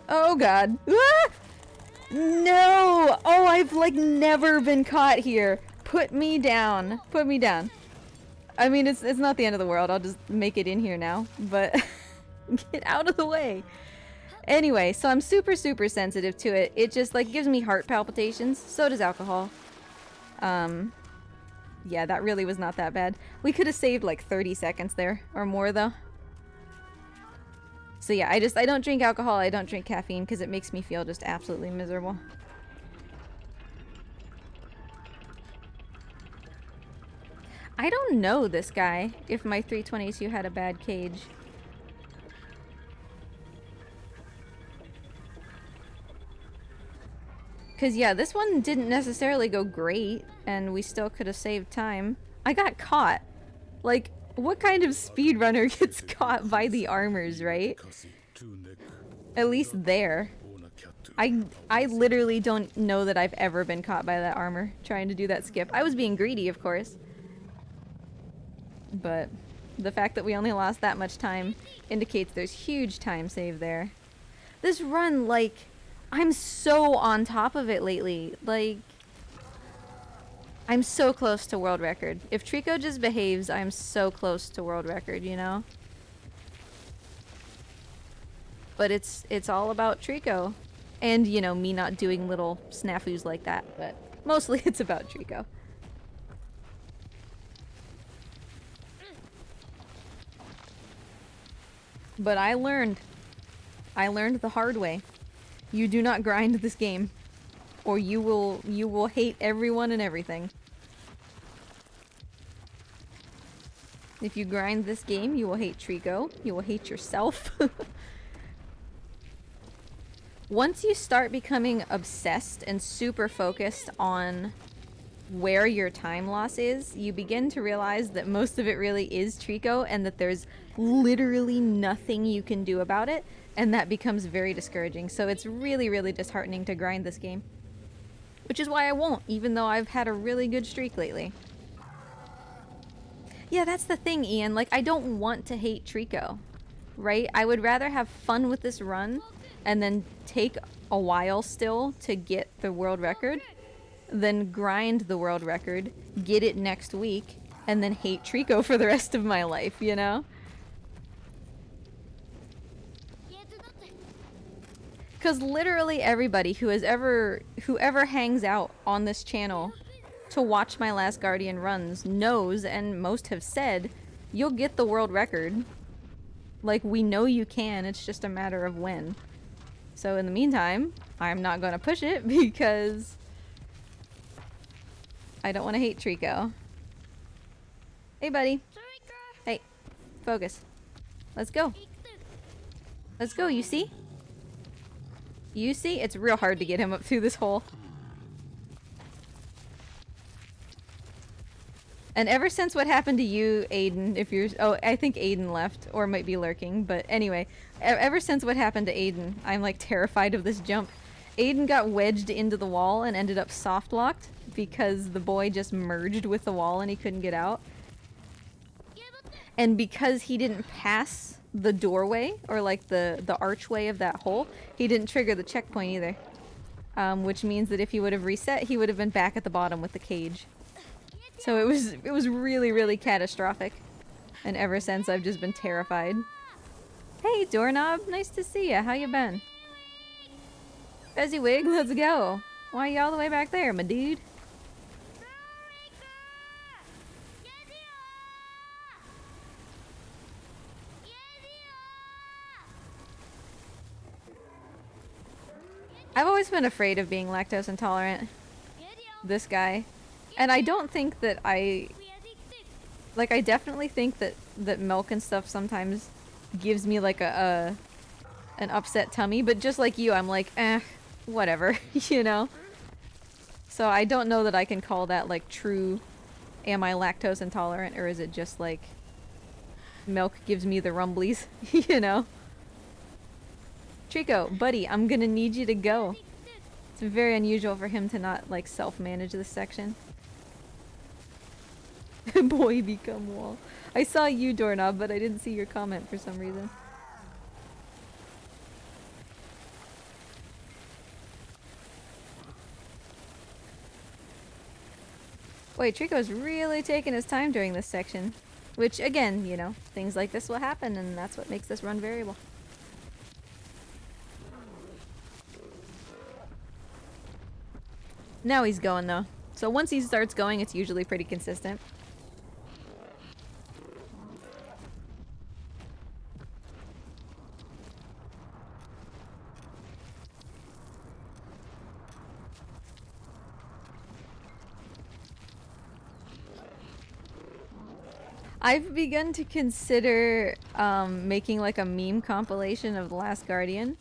Oh god. Ah! No! Oh, I've like never been caught here. Put me down. Put me down. I mean, it's not the end of the world. I'll just make it in here now, but get out of the way. Anyway, so I'm super sensitive to it. It just like gives me heart palpitations. So does alcohol. Yeah, that really was not that bad. We could have saved like 30 seconds there or more though. So yeah, I don't drink alcohol, I don't drink caffeine because it makes me feel just absolutely miserable. I don't know this guy, if my 322 had a bad cage. Because yeah, this one didn't necessarily go great, and we still could have saved time. I got caught. Like, what kind of speedrunner gets caught by the armors, right? At least there. I literally don't know that I've ever been caught by that armor trying to do that skip. I was being greedy, of course. But the fact that we only lost that much time indicates there's huge time save there. This run, like, I'm so on top of it lately. Like, I'm so close to world record. If Trico just behaves, I'm so close to world record, you know? But it's all about Trico. And, you know, me not doing little snafus like that. But mostly it's about Trico. But I learned the hard way. You do not grind this game, or you will hate everyone and everything. If you grind this game, you will hate Trico. You will hate yourself. Once you start becoming obsessed and super focused on where your time loss is, you begin to realize that most of it really is Trico and that there's literally nothing you can do about it, and that becomes very discouraging. So it's really, really disheartening to grind this game. Which is why I won't, even though I've had a really good streak lately. Yeah, that's the thing, Ian. Like, I don't want to hate Trico, right? I would rather have fun with this run and then take a while still to get the world record than grind the world record, get it next week, and then hate Trico for the rest of my life, you know? Because literally everybody whoever hangs out on this channel to watch my Last Guardian runs knows, and most have said, you'll get the world record. Like, we know you can, it's just a matter of when. So in the meantime, I'm not gonna push it because I don't want to hate Trico. Hey, buddy. Hey, focus. Let's go. Let's go, you see? You see? It's real hard to get him up through this hole. And ever since what happened to you, Aiden, if you're... Oh, I think Aiden left, or might be lurking, but anyway. Ever since what happened to Aiden, I'm like terrified of this jump. Aiden got wedged into the wall and ended up soft-locked because the boy just merged with the wall and he couldn't get out. And because he didn't pass the doorway, or like the archway of that hole, he didn't trigger the checkpoint either. Which means that if he would have reset, he would have been back at the bottom with the cage. So it was really, really catastrophic. And ever since, I've just been terrified. Hey, Doorknob, nice to see ya. How you been? Fezziwig, let's go. Why are you all the way back there, my dude? I've always been afraid of being lactose intolerant. This guy. And I don't think that I definitely think that milk and stuff sometimes gives me like an upset tummy, but just like you, I'm like, whatever, you know? So I don't know that I can call that like true, am I lactose intolerant, or is it just like milk gives me the rumblies, you know? Trico, buddy, I'm gonna need you to go. It's very unusual for him to not like self-manage this section. Boy become wall. I saw you, Doorknob, but I didn't see your comment for some reason. Wait, Trico's really taking his time during this section. Which, again, you know, things like this will happen, and that's what makes this run variable. Now he's going, though. So once he starts going, it's usually pretty consistent. I've begun to consider making like a meme compilation of The Last Guardian.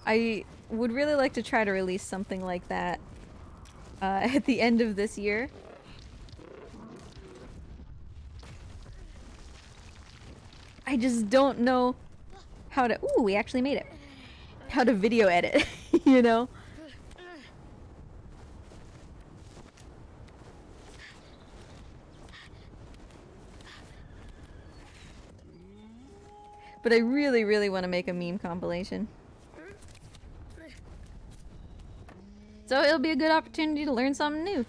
I would really like to try to release something like that at the end of this year. I just don't know how to... Ooh, we actually made it. How to video edit, you know? But I really, really want to make a meme compilation. So it'll be a good opportunity to learn something new.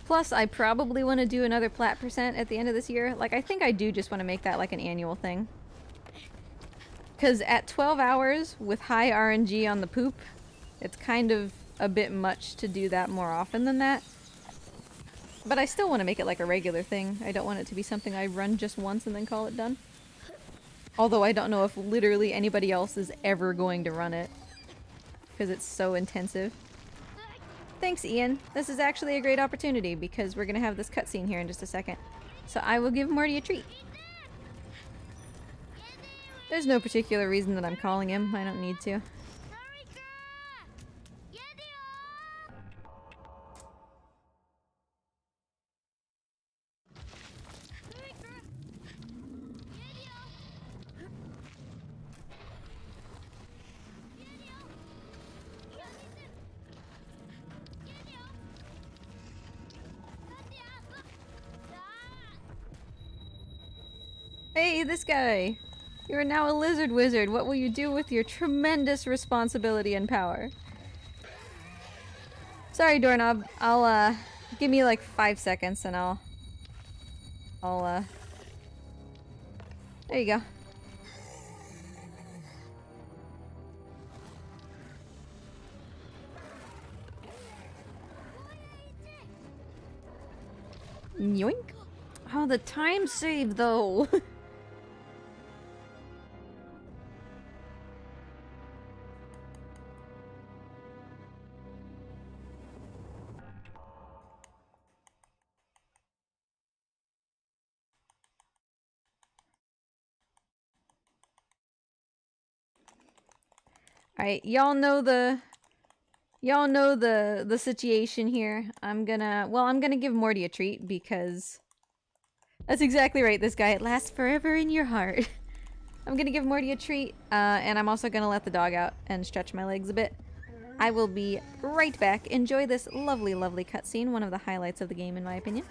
Plus, I probably want to do another plat percent at the end of this year. Like, I think I do just want to make that like an annual thing. Because at 12 hours with high RNG on the poop, it's kind of a bit much to do that more often than that. But I still want to make it like a regular thing. I don't want it to be something I run just once and then call it done. Although I don't know if literally anybody else is ever going to run it. Because it's so intensive. Thanks, Ian. This is actually a great opportunity because we're going to have this cutscene here in just a second. So I will give Morty a treat. There's no particular reason that I'm calling him. I don't need to. Hey, this guy! You are now a lizard wizard. What will you do with your tremendous responsibility and power? Sorry, doorknob. I'll, give me like 5 seconds and I'll, there you go. Yoink. Oh, the time save, though. Alright, y'all know the situation here. I'm gonna give Morty a treat because that's exactly right, this guy. It lasts forever in your heart. I'm gonna give Morty a treat, and I'm also gonna let the dog out and stretch my legs a bit. I will be right back. Enjoy this lovely, lovely cutscene, one of the highlights of the game in my opinion.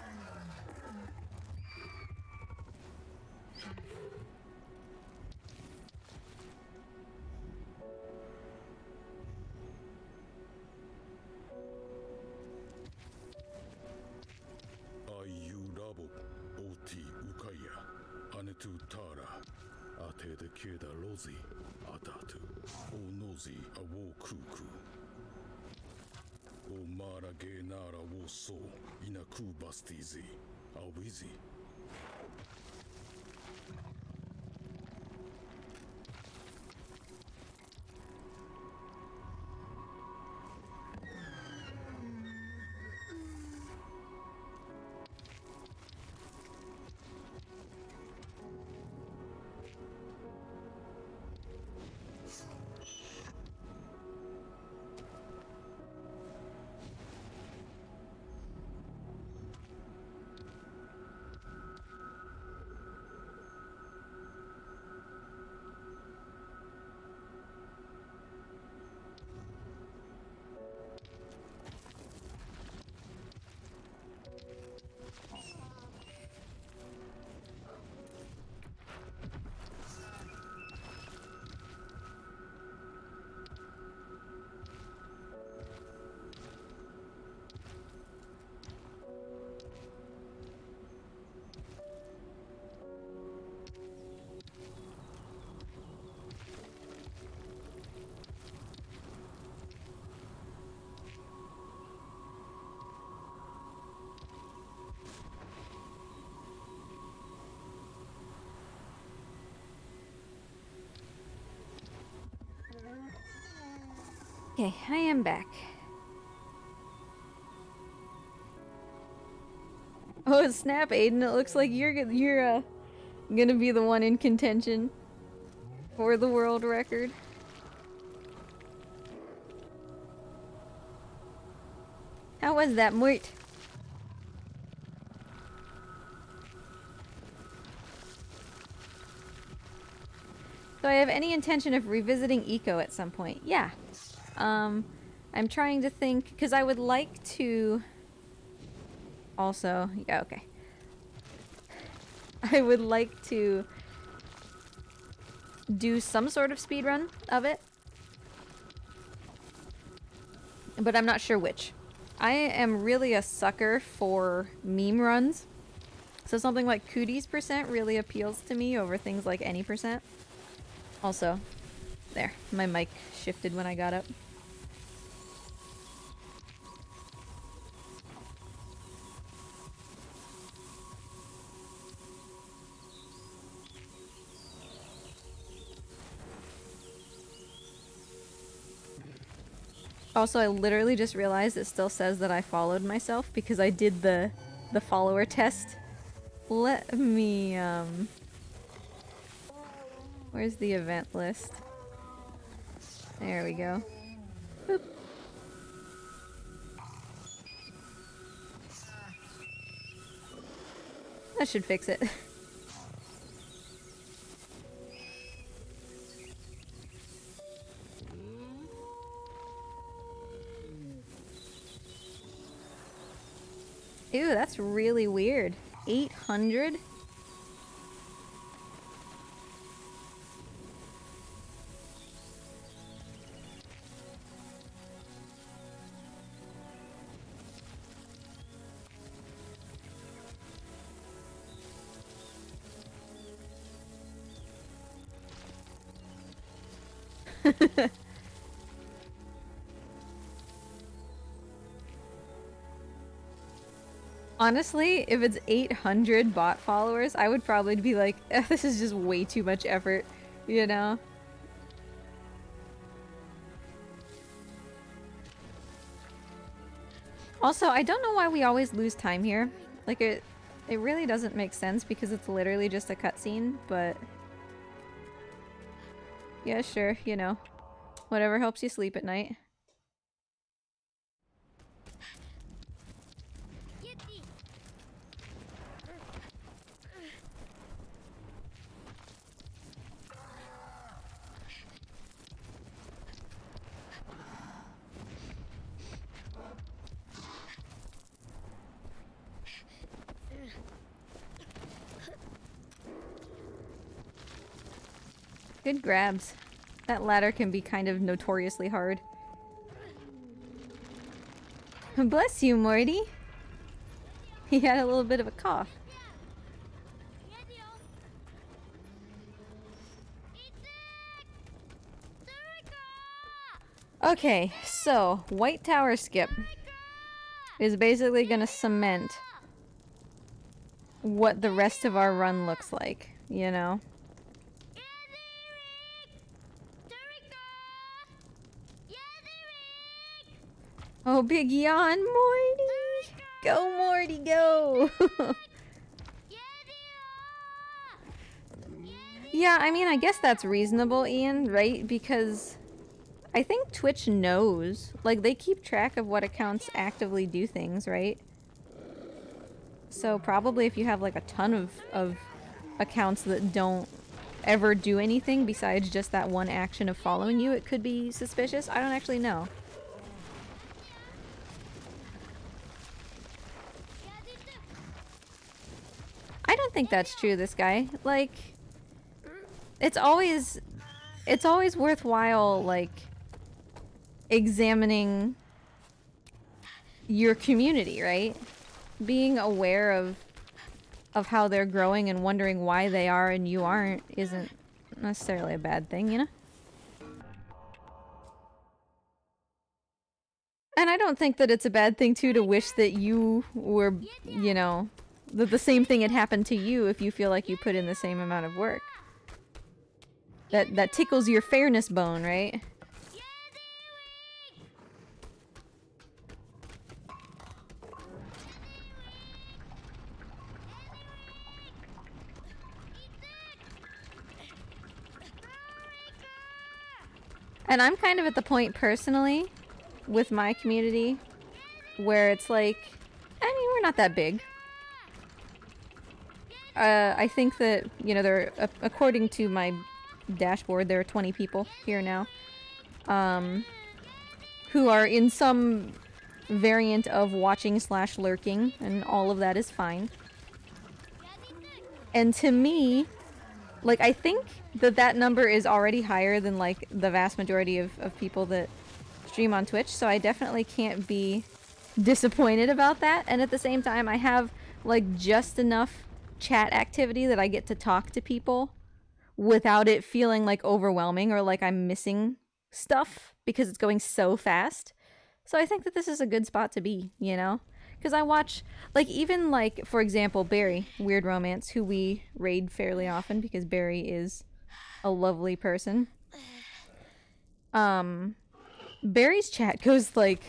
Okay, I am back. Oh, snap, Aiden. It looks like you're gonna be the one in contention for the world record. How was that, Mort? So I have any intention of revisiting Eco at some point? Yeah. I'm trying to think, because I would like to also, yeah, okay. I would like to do some sort of speedrun of it, but I'm not sure which. I am really a sucker for meme runs, so something like Cooties % really appeals to me over things like any %. Also, there, my mic shifted when I got up. Also, I literally just realized it still says that I followed myself because I did the follower test. Let me, Where's the event list? There we go. Boop. That should fix it. Ew, that's really weird. 800? Honestly, if it's 800 bot followers, I would probably be like, this is just way too much effort, you know? Also, I don't know why we always lose time here. Like, it really doesn't make sense because it's literally just a cutscene, but... yeah, sure, you know. Whatever helps you sleep at night. Good grabs. That ladder can be kind of notoriously hard. Bless you, Morty. He had a little bit of a cough. Okay, so White Tower skip is basically gonna cement what the rest of our run looks like, you know? Oh, big yawn, Morty! Go, Morty, go! Yeah, I mean, I guess that's reasonable, Ian, right? Because I think Twitch knows. Like, they keep track of what accounts actively do things, right? So probably if you have, like, a ton of accounts that don't ever do anything besides just that one action of following you, it could be suspicious. I don't actually know. I don't think that's true, this guy. Like, it's always worthwhile, like, examining your community, right? Being aware of how they're growing and wondering why they are and you aren't isn't necessarily a bad thing, you know? And I don't think that it's a bad thing, too, to wish that you were, you know, that the same thing had happened to you if you feel like you put in the same amount of work. That tickles your fairness bone, right? And I'm kind of at the point personally with my community where it's like, I mean, we're not that big. I think that, you know, there, according to my dashboard, there are 20 people here now, who are in some variant of watching / lurking, and all of that is fine. And to me, like, I think that that number is already higher than, like, the vast majority of people that stream on Twitch, so I definitely can't be disappointed about that. And at the same time, I have, like, just enough chat activity that I get to talk to people without it feeling, like, overwhelming or like I'm missing stuff because it's going so fast. So I think that this is a good spot to be, you know? Because I watch, like, even, like, for example, Barry, Weird Romance, who we raid fairly often because Barry is a lovely person. Barry's chat goes, like,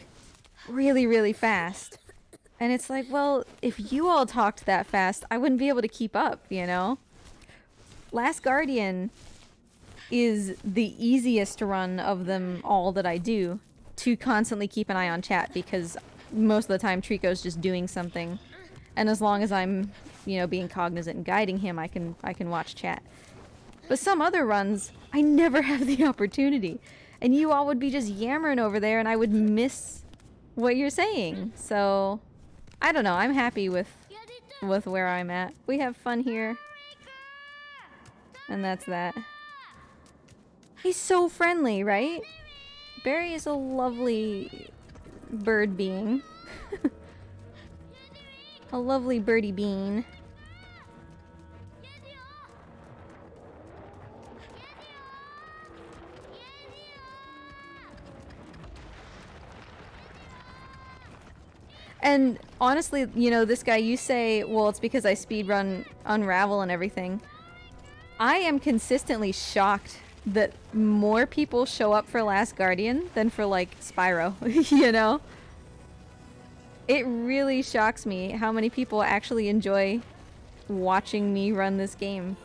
really, really fast. And it's like, well, if you all talked that fast, I wouldn't be able to keep up, you know? Last Guardian is the easiest run of them all that I do to constantly keep an eye on chat, because most of the time Trico's just doing something, and as long as I'm, you know, being cognizant and guiding him, I can watch chat. But some other runs, I never have the opportunity, and you all would be just yammering over there and I would miss what you're saying. So I don't know, I'm happy with where I'm at. We have fun here, and that's that. He's so friendly, right? Barry is a lovely bird being. A lovely birdie bean. And honestly, you know, this guy, you say, well, it's because I speedrun Unravel and everything. I am consistently shocked that more people show up for Last Guardian than for, like, Spyro, you know? It really shocks me how many people actually enjoy watching me run this game.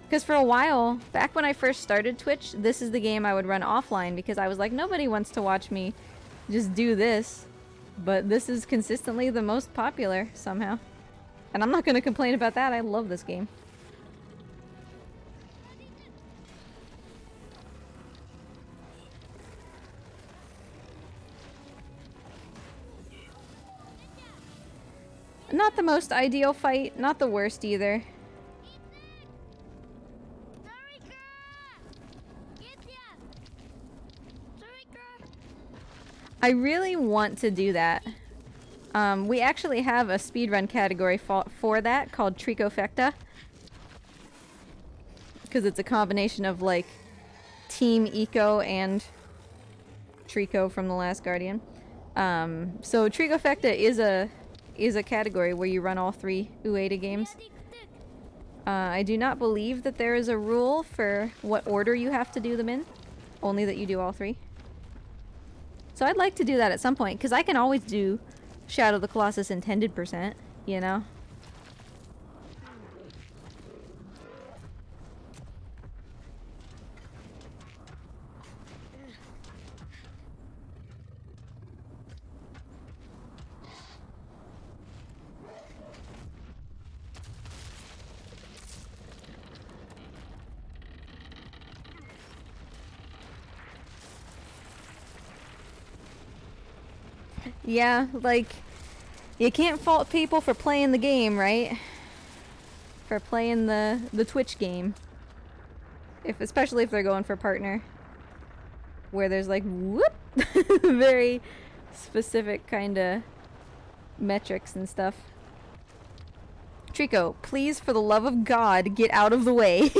Because for a while, back when I first started Twitch, this is the game I would run offline, because I was like, nobody wants to watch me just do this. But this is consistently the most popular, somehow. And I'm not going to complain about that, I love this game. Not the most ideal fight, not the worst either. I really want to do that. We actually have a speedrun category for that called Trico Fecta. Because it's a combination of, like, Team Eco and Trico from The Last Guardian. So Trico Fecta is a category where you run all 3 Ueda games. I do not believe that there is a rule for what order you have to do them in. Only that you do all 3. So I'd like to do that at some point, because I can always do Shadow of the Colossus Intended %, you know? Yeah, like, you can't fault people for playing the game, right? For playing the Twitch game. Especially if they're going for partner. Where there's like, whoop! Very specific kind of metrics and stuff. Trico, please, for the love of God, get out of the way.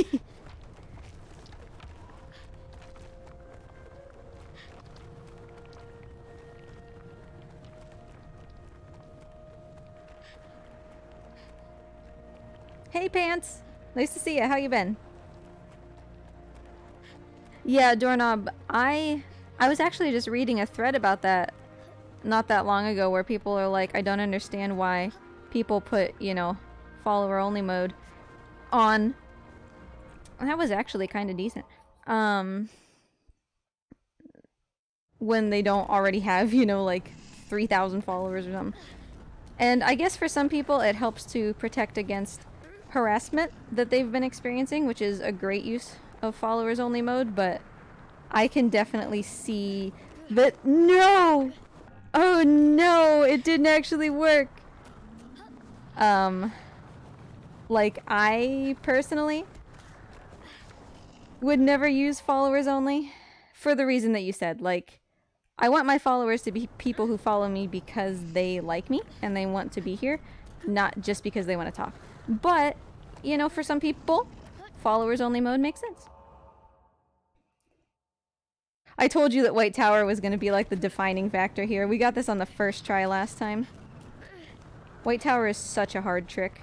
Hey, Pants! Nice to see you. How you been? Yeah, Doorknob, I was actually just reading a thread about that not that long ago, where people are like, I don't understand why people put, you know, follower only mode on. That was actually kind of decent. When they don't already have, you know, like 3,000 followers or something. And I guess for some people it helps to protect against harassment that they've been experiencing, which is a great use of followers only mode, but I can definitely see that. No! Oh no, it didn't actually work. Like, I personally would never use followers only for the reason that you said. Like, I want my followers to be people who follow me because they like me and they want to be here, not just because they want to talk. But, you know, for some people, followers only mode makes sense. I told you that White Tower was going to be like the defining factor here. We got this on the first try last time. White Tower is such a hard trick.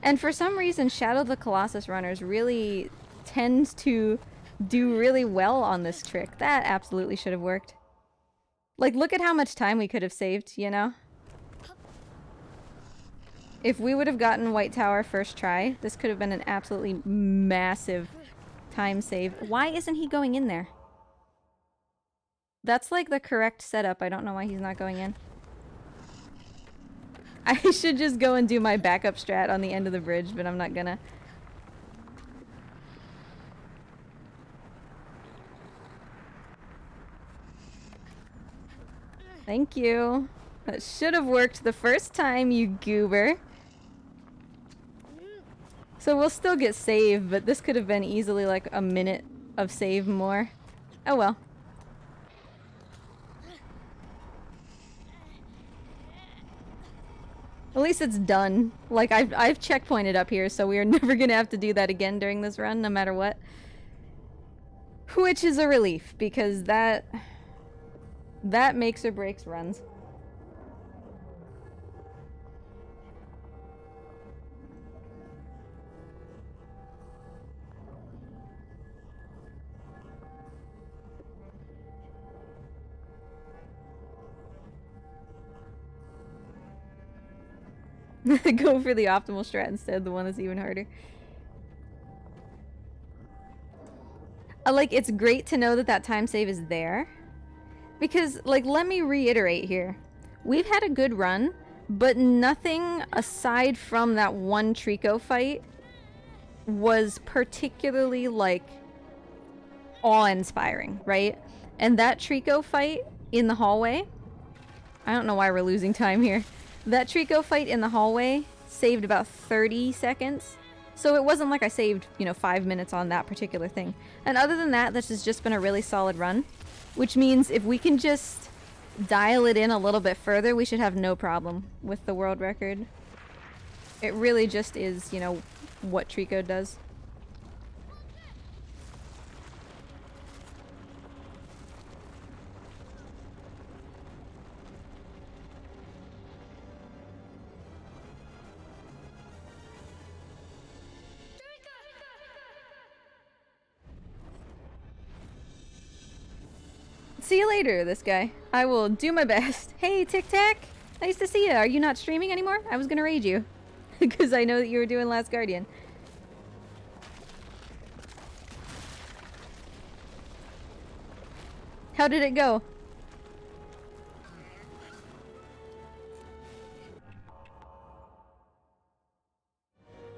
And for some reason, Shadow of the Colossus runners really tend to do really well on this trick. That absolutely should have worked. Like, look at how much time we could have saved, you know? If we would have gotten White Tower first try, this could have been an absolutely massive time save. Why isn't he going in there? That's like the correct setup. I don't know why he's not going in. I should just go and do my backup strat on the end of the bridge, but I'm not gonna. Thank you. That should have worked the first time, you goober. So we'll still get save, but this could have been easily like a minute of save more. Oh well. At least it's done. Like, I've checkpointed up here, so we are never gonna have to do that again during this run, no matter what. Which is a relief, because that makes or breaks runs. Go for the optimal strat instead, the one that's even harder. Like, it's great to know that that time save is there. Because, like, let me reiterate here. We've had a good run, but nothing aside from that one Trico fight was particularly, like, awe-inspiring, right? And that Trico fight in the hallway... I don't know why we're losing time here. That Trico fight in the hallway saved about 30 seconds. So it wasn't like I saved, you know, 5 minutes on that particular thing. And other than that, this has just been a really solid run. Which means if we can just dial it in a little bit further, we should have no problem with the world record. It really just is, you know, what Trico does. See you later, this guy. I will do my best. Hey, Tic Tac! Nice to see you. Are you not streaming anymore? I was gonna raid you. Because I know that you were doing Last Guardian. How did it go?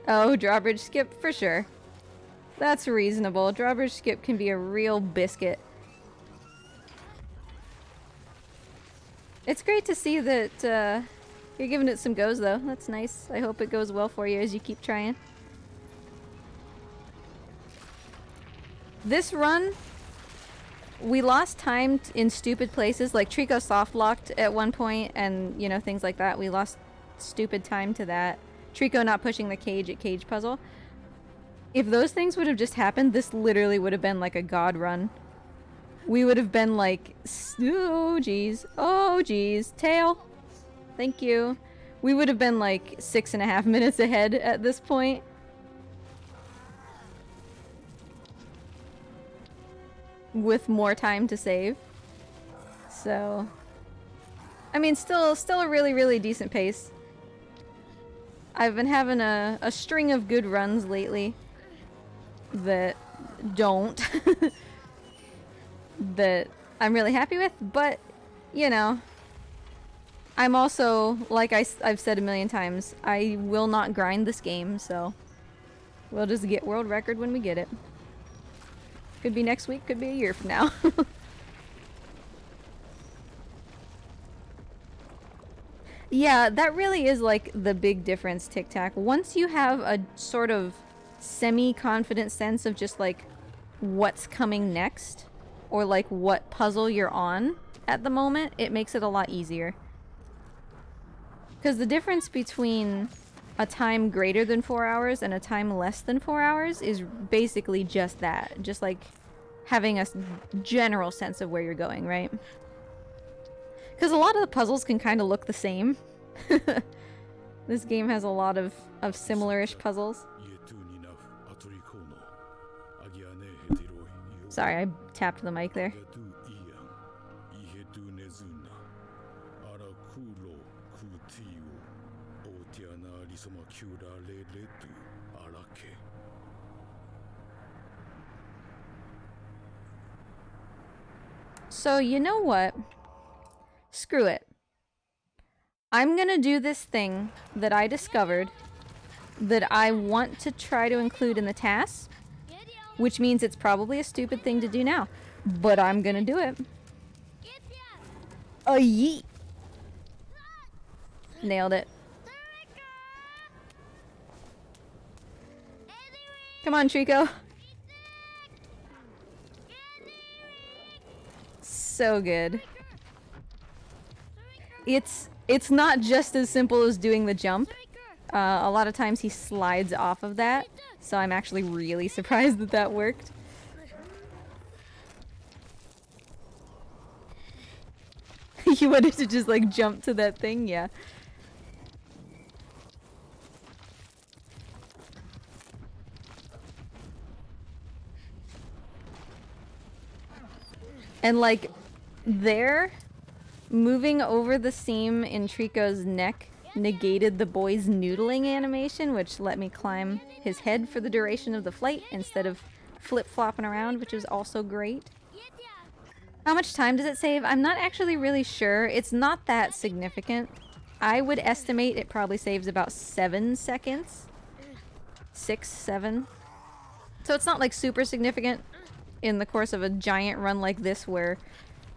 Oh, drawbridge skip for sure. That's reasonable. Drawbridge skip can be a real biscuit. It's great to see that you're giving it some goes, though. That's nice. I hope it goes well for you as you keep trying. This run, we lost time in stupid places. Like, Trico soft-locked at one point and, you know, things like that. We lost stupid time to that. Trico not pushing the cage at cage puzzle. If those things would have just happened, this literally would have been like a god run. We would have been like, oh geez, oh geez, tail, thank you. We would have been like 6.5 minutes ahead at this point. With more time to save. So, I mean, still a really, really decent pace. I've been having a string of good runs lately that don't. That I'm really happy with, but, you know, I'm also, like I've said a million times, I will not grind this game, so we'll just get world record when we get it. Could be next week, could be a year from now. Yeah, that really is like the big difference, Tic Tac. Once you have a sort of semi-confident sense of just like what's coming next, or like what puzzle you're on at the moment, it makes it a lot easier. Because the difference between a time greater than 4 hours and a time less than 4 hours is basically just that. Just like having a general sense of where you're going, right? Because a lot of the puzzles can kind of look the same. This game has a lot of similar-ish puzzles. Sorry, I tapped the mic there. So, you know what? Screw it. I'm gonna do this thing that I discovered that I want to try to include in the task, which means it's probably a stupid thing to do now, but I'm gonna do it. A yeet! Nailed it. Come on, Trico. So good. It's not just as simple as doing the jump. A lot of times he slides off of that, so I'm actually really surprised that that worked. You wanted to just like jump to that thing? Yeah. And like, there, moving over the seam in Trico's neck negated the boy's noodling animation, which let me climb his head for the duration of the flight instead of flip-flopping around, which is also great. How much time does it save? I'm not actually really sure. It's not that significant. I would estimate it probably saves about 7 seconds. 6, 7. So it's not like super significant in the course of a giant run like this where,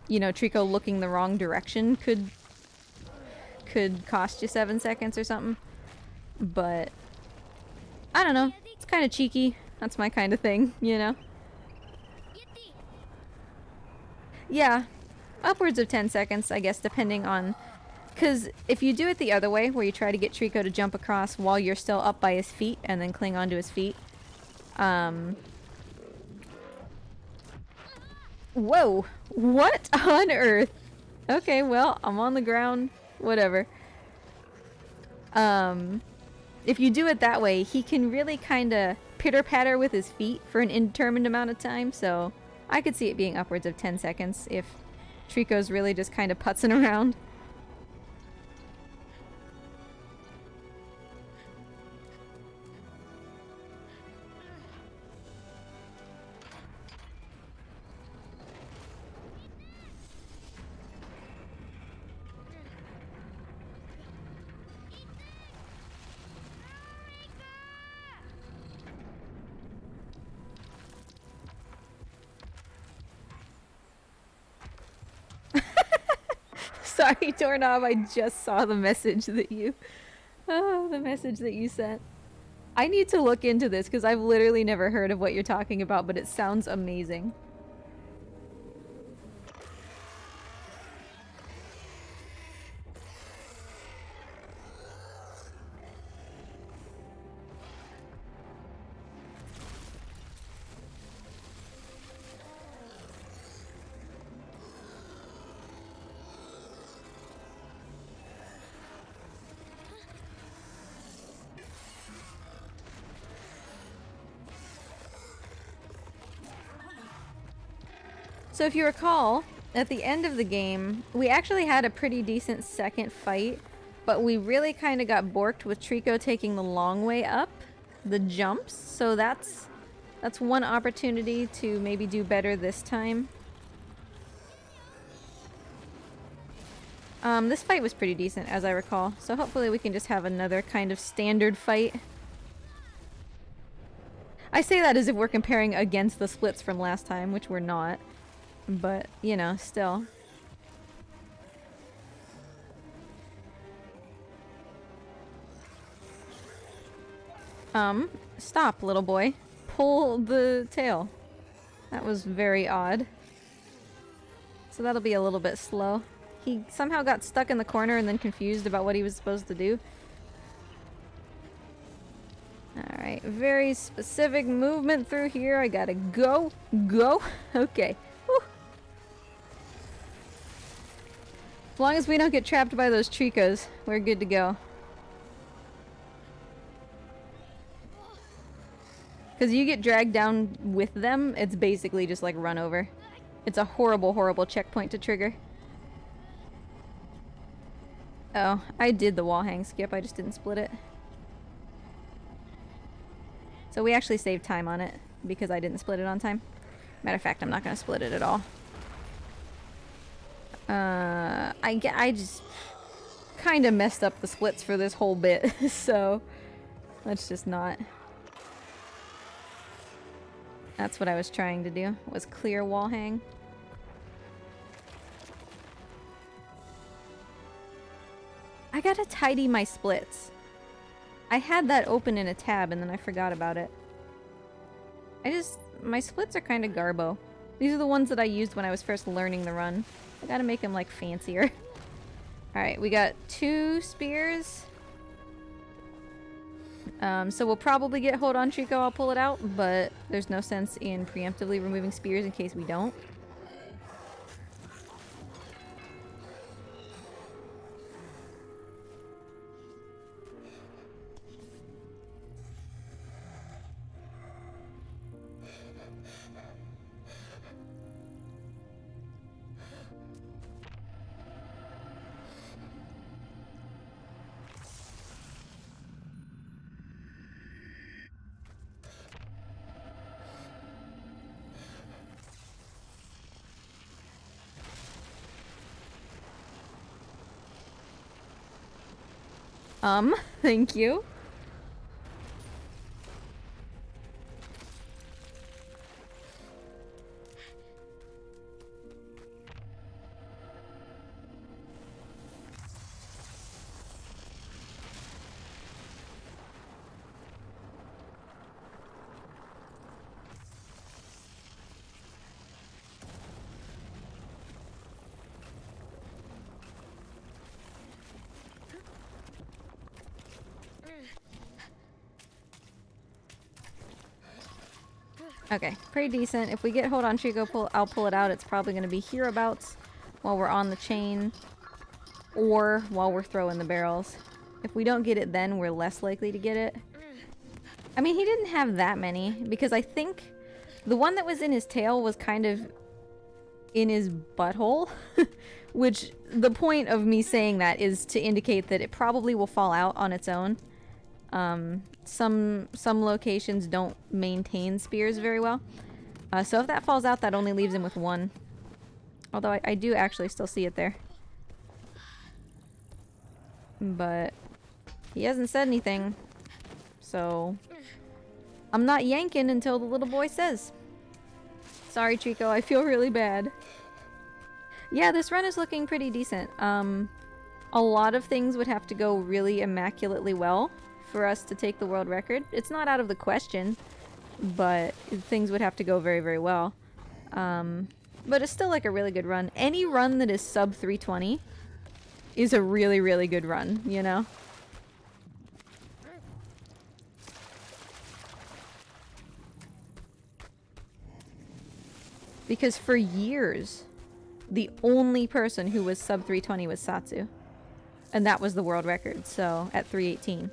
you know, Trico looking the wrong direction could cost you 7 seconds or something. But I don't know. It's kind of cheeky. That's my kind of thing, you know? Yeah. Upwards of 10 seconds, I guess, depending on... Because if you do it the other way, where you try to get Trico to jump across while you're still up by his feet and then cling onto his feet, whoa! What on earth? Okay, well, I'm on the ground. Whatever. If you do it that way, he can really kind of pitter-patter with his feet for an indeterminate amount of time, so I could see it being upwards of 10 seconds if Trico's really just kind of putzing around. Sorry, Doorknob, I just saw the message that you... Oh, the message that you sent. I need to look into this because I've literally never heard of what you're talking about, but it sounds amazing. So if you recall, at the end of the game, we actually had a pretty decent second fight, but we really kind of got borked with Trico taking the long way up, the jumps, so that's one opportunity to maybe do better this time. This fight was pretty decent, as I recall, so hopefully we can just have another kind of standard fight. I say that as if we're comparing against the splits from last time, which we're not. But, you know, still. Stop, little boy. Pull the tail. That was very odd. So that'll be a little bit slow. He somehow got stuck in the corner and then confused about what he was supposed to do. Alright, very specific movement through here. I gotta go. Go. Okay. Whew. As long as we don't get trapped by those Tricos, we're good to go. Because you get dragged down with them, it's basically just like run over. It's a horrible, horrible checkpoint to trigger. Oh, I did the wall hang skip, I just didn't split it. So we actually saved time on it because I didn't split it on time. Matter of fact, I'm not going to split it at all. I just kind of messed up the splits for this whole bit, so let's just not. That's what I was trying to do, was clear wall hang. I gotta tidy my splits. I had that open in a tab and then I forgot about it. My splits are kind of garbo. These are the ones that I used when I was first learning the run. I gotta make them like fancier. Alright, we got 2 spears. So we'll probably get hold on Trico, I'll pull it out, but there's no sense in preemptively removing spears in case we don't. Thank you. Okay, pretty decent. If we get hold on Trico, I'll pull it out. It's probably going to be hereabouts while we're on the chain or while we're throwing the barrels. If we don't get it then, we're less likely to get it. I mean, he didn't have that many because I think the one that was in his tail was kind of in his butthole, which the point of me saying that is to indicate that it probably will fall out on its own. Some locations don't maintain spears very well. So if that falls out, that only leaves him with 1. Although I do actually still see it there. But he hasn't said anything. So I'm not yanking until the little boy says. Sorry, Trico, I feel really bad. Yeah, this run is looking pretty decent. A lot of things would have to go really immaculately well for us to take the world record. It's not out of the question, but things would have to go very, very well. But it's still like a really good run. Any run that is sub 320 is a really, really good run, you know? Because for years, the only person who was sub 320 was Satsu. And that was the world record, so at 318.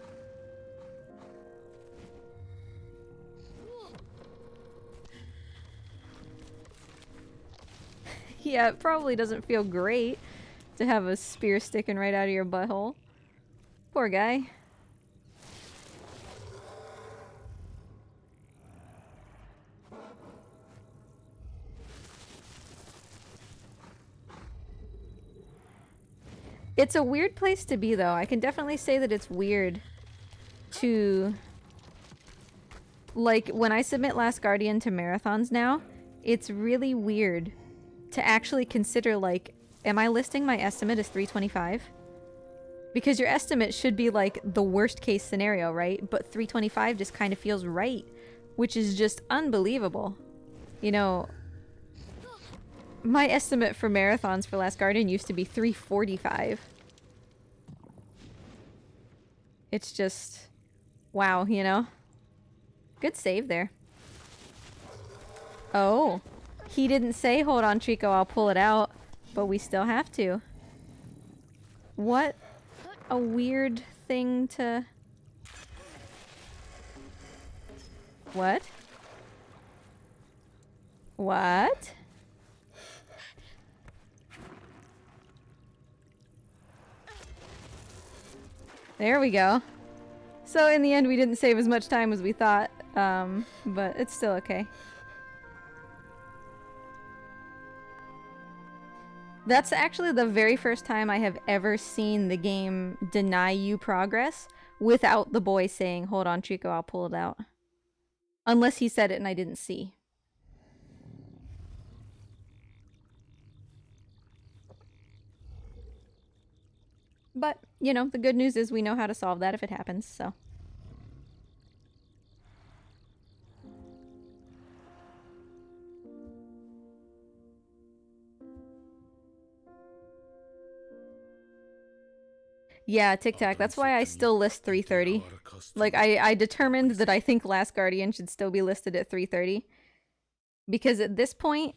Yeah, it probably doesn't feel great to have a spear sticking right out of your butthole. Poor guy. It's a weird place to be, though. I can definitely say that it's weird to... Like, when I submit Last Guardian to marathons now, it's really weird to actually consider, like, am I listing my estimate as 325? Because your estimate should be, like, the worst case scenario, right? But 325 just kind of feels right, which is just unbelievable. You know, my estimate for marathons for Last Guardian used to be 345. It's just, wow, you know? Good save there. Oh. He didn't say, hold on, Trico, I'll pull it out. But we still have to. What a weird thing to... What? What? There we go. So in the end, we didn't save as much time as we thought. But it's still okay. That's actually the very first time I have ever seen the game deny you progress without the boy saying, "Hold on, Trico, I'll pull it out." Unless he said it and I didn't see. But, you know, the good news is we know how to solve that if it happens, so. Yeah, Tic Tac. That's why I still list 3:30. Like, I determined that I think Last Guardian should still be listed at 3:30. Because at this point,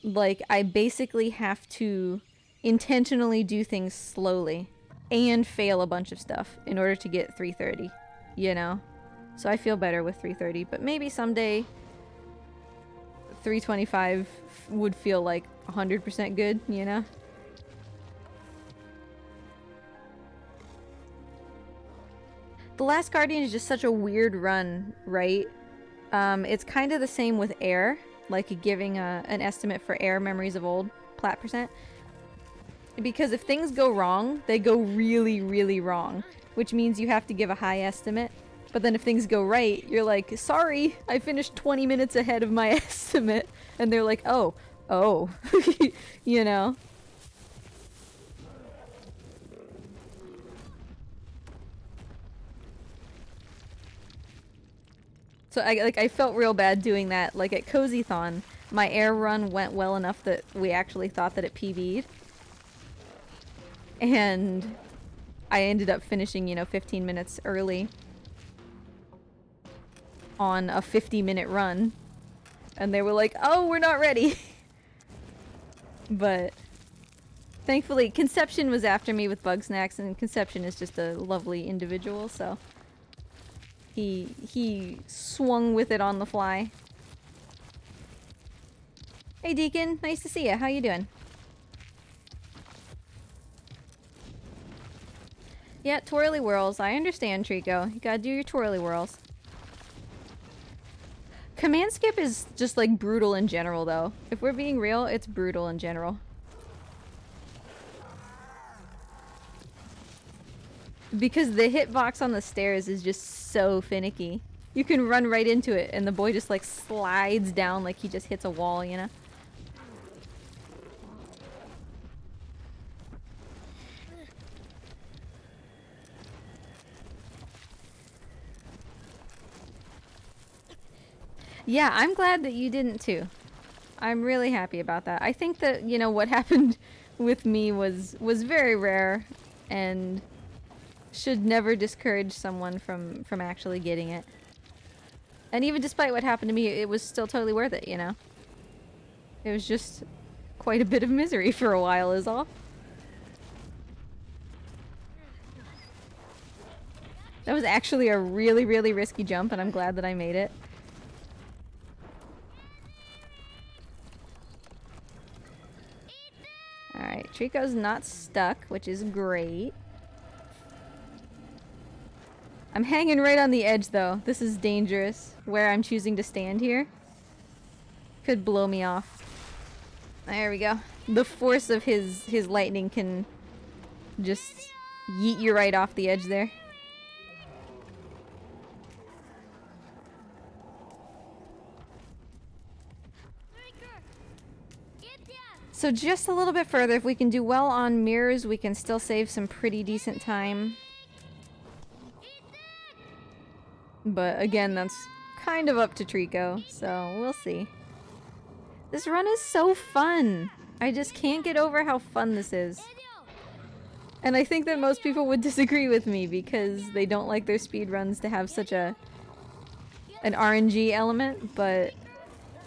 like, I basically have to intentionally do things slowly and fail a bunch of stuff in order to get 3:30, you know? So I feel better with 3:30, but maybe someday 3:25 would feel like 100% good, you know? The Last Guardian is just such a weird run, right? It's kind of the same with air, like giving an estimate for air memories of old, plat percent. Because if things go wrong, they go really, really wrong, which means you have to give a high estimate. But then if things go right, you're like, sorry, I finished 20 minutes ahead of my estimate. And they're like, oh, you know? So I felt real bad doing that. Like at Cozython, my air run went well enough that we actually thought that it PB'd. And I ended up finishing, you know, 15 minutes early on a 50-minute run. And they were like, oh, we're not ready. But thankfully, Conception was after me with Bug Snacks, and Conception is just a lovely individual, so he swung with it on the fly. Hey Deacon, nice to see you. How you doing? Yeah, twirly whirls. I understand, Trico. You gotta do your twirly whirls. Command skip is just like brutal in general, though. If we're being real, it's brutal in general. Because the hitbox on the stairs is just so finicky. You can run right into it and the boy just like slides down like he just hits a wall, you know? Yeah, I'm glad that you didn't too. I'm really happy about that. I think that, you know, what happened with me was very rare and should never discourage someone from actually getting it. And even despite what happened to me, it was still totally worth it, you know? It was just quite a bit of misery for a while is all. That was actually a really, really risky jump, and I'm glad that I made it. Alright, Trico's not stuck, which is great. I'm hanging right on the edge, though. This is dangerous. Where I'm choosing to stand here could blow me off. There we go. The force of his lightning can just yeet you right off the edge there. So just a little bit further, if we can do well on mirrors, we can still save some pretty decent time. But again, that's kind of up to Trico, so we'll see. This run is so fun! I just can't get over how fun this is. And I think that most people would disagree with me because they don't like their speedruns to have such an RNG element, but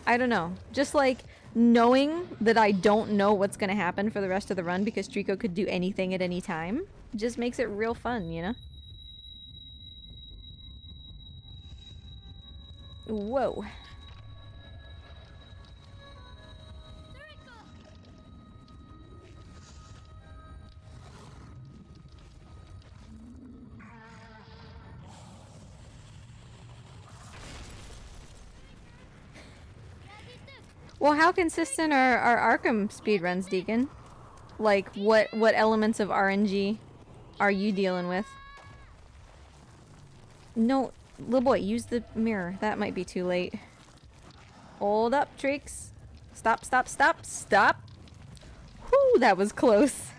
I don't know. Just like knowing that I don't know what's gonna happen for the rest of the run because Trico could do anything at any time just makes it real fun, you know? Whoa. Well, how consistent are Arkham speedruns, Deacon? Like, what elements of RNG are you dealing with? No, little boy, use the mirror. That might be too late. Hold up, Treeks. Stop, stop, stop, stop! Whew, that was close.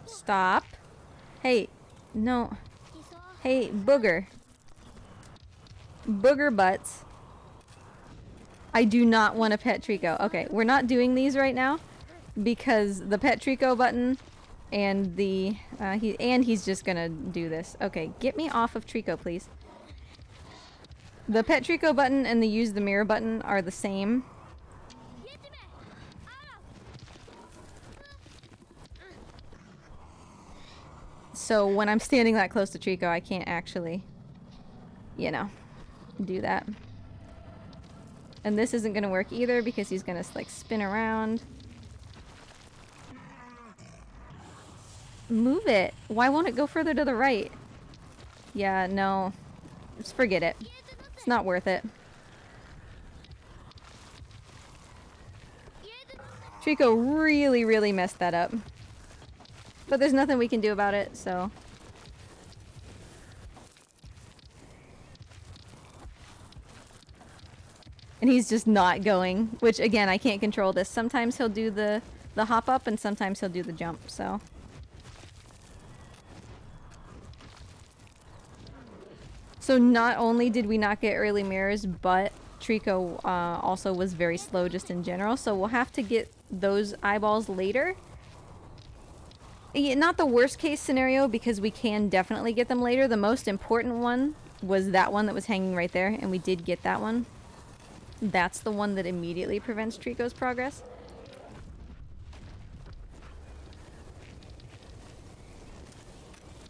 Stop. Hey, no. Hey, booger. Booger butts. I do not want a pet Trico. Okay, we're not doing these right now because the pet Trico button and the he's just gonna do this. Okay, get me off of Trico, please. The pet Trico button and the use the mirror button are the same. So when I'm standing that close to Trico, I can't actually, you know, do that. And this isn't gonna work either because he's gonna like spin around. Move it. Why won't it go further to the right? Yeah, no. Just forget it. It's not worth it. Trico really, really messed that up. But there's nothing we can do about it, so... And he's just not going, which again, I can't control this. Sometimes he'll do the hop up and sometimes he'll do the jump, so... So not only did we not get early mirrors, but Trico also was very slow just in general, so we'll have to get those eyeballs later. Yeah, not the worst case scenario because we can definitely get them later. The most important one was that one that was hanging right there, and we did get that one. That's the one that immediately prevents Trico's progress.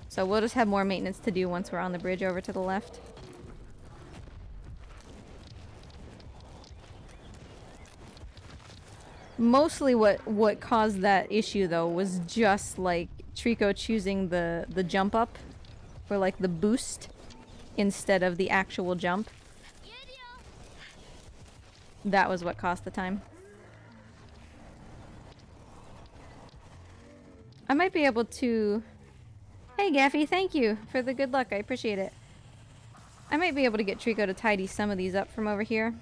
So we'll just have more maintenance to do once we're on the bridge over to the left. Mostly what caused that issue though was just like Trico choosing the jump up or like the boost instead of the actual jump. That was what cost the time. I might be able to... Hey Gaffy, thank you for the good luck. I appreciate it. I might be able to get Trico to tidy some of these up from over here.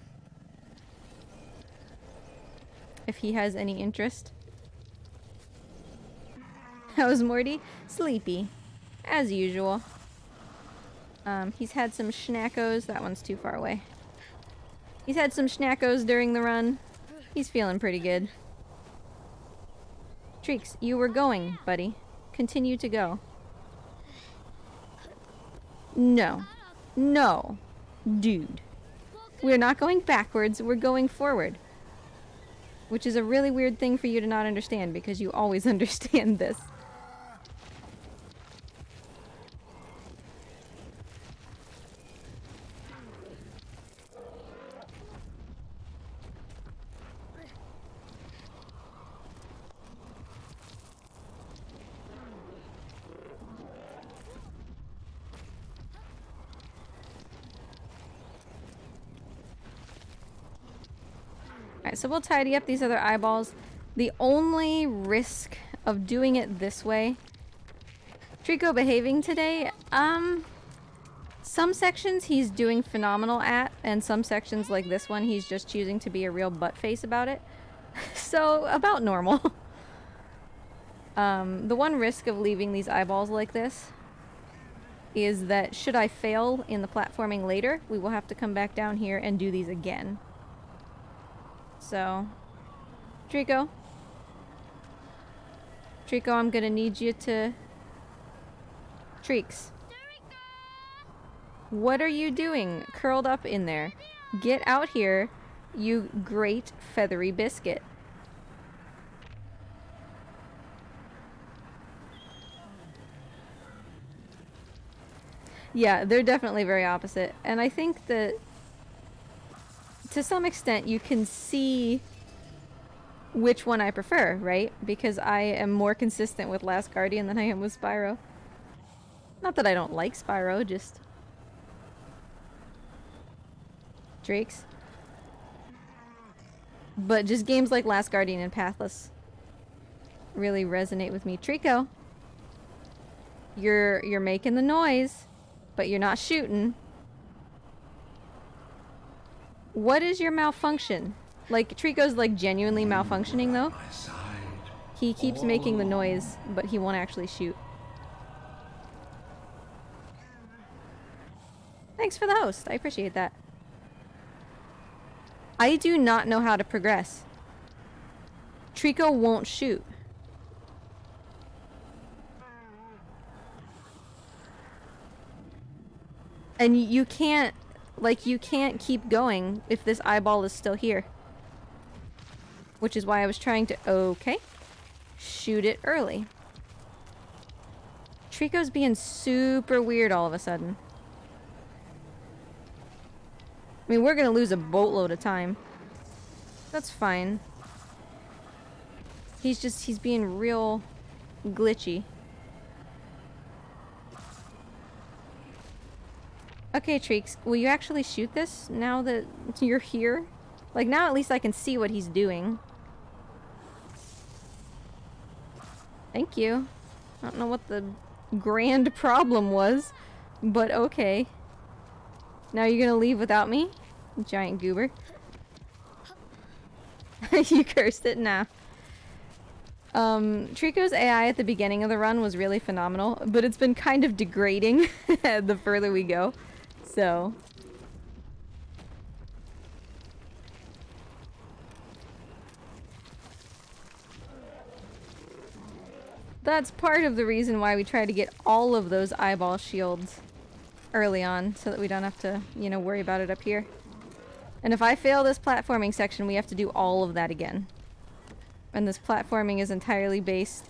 If he has any interest. How's Morty? Sleepy. As usual. He's had some schnackos. That one's too far away. He's had some schnackos during the run. He's feeling pretty good. Treeks, you were going, buddy. Continue to go. No. No. Dude. We're not going backwards, we're going forward. Which is a really weird thing for you to not understand because you always understand this. Alright, so we'll tidy up these other eyeballs. The only risk of doing it this way... Trico behaving today? Some sections he's doing phenomenal at, and some sections like this one he's just choosing to be a real butt face about it. So, about normal. The one risk of leaving these eyeballs like this is that should I fail in the platforming later, we will have to come back down here and do these again. So, Trico, I'm gonna need you to... Treeks. What are you doing curled up in there? Get out here, you great feathery biscuit. Yeah, they're definitely very opposite. And I think that to some extent you can see which one I prefer, right? Because I am more consistent with Last Guardian than I am with Spyro. Not that I don't like Spyro, just... Drakes. But just games like Last Guardian and Pathless really resonate with me. Trico, you're making the noise, but you're not shooting. What is your malfunction? Like, Trico's like genuinely malfunctioning though. He keeps making the noise, but he won't actually shoot. Thanks for the host. I appreciate that. I do not know how to progress. Trico won't shoot. And you can't, like, you can't keep going if this eyeball is still here. Which is why I was trying to, okay, shoot it early. Trico's being super weird all of a sudden. I mean, we're gonna lose a boatload of time. That's fine. He's being real glitchy. Okay, Treeks, will you actually shoot this now that you're here? Like, now at least I can see what he's doing. Thank you. I don't know what the grand problem was, but okay. Now you're gonna leave without me? Giant goober. You cursed it? Nah. Trico's AI at the beginning of the run was really phenomenal, but it's been kind of degrading the further we go. So... that's part of the reason why we try to get all of those eyeball shields early on, so that we don't have to, you know, worry about it up here. And if I fail this platforming section, we have to do all of that again. And this platforming is entirely based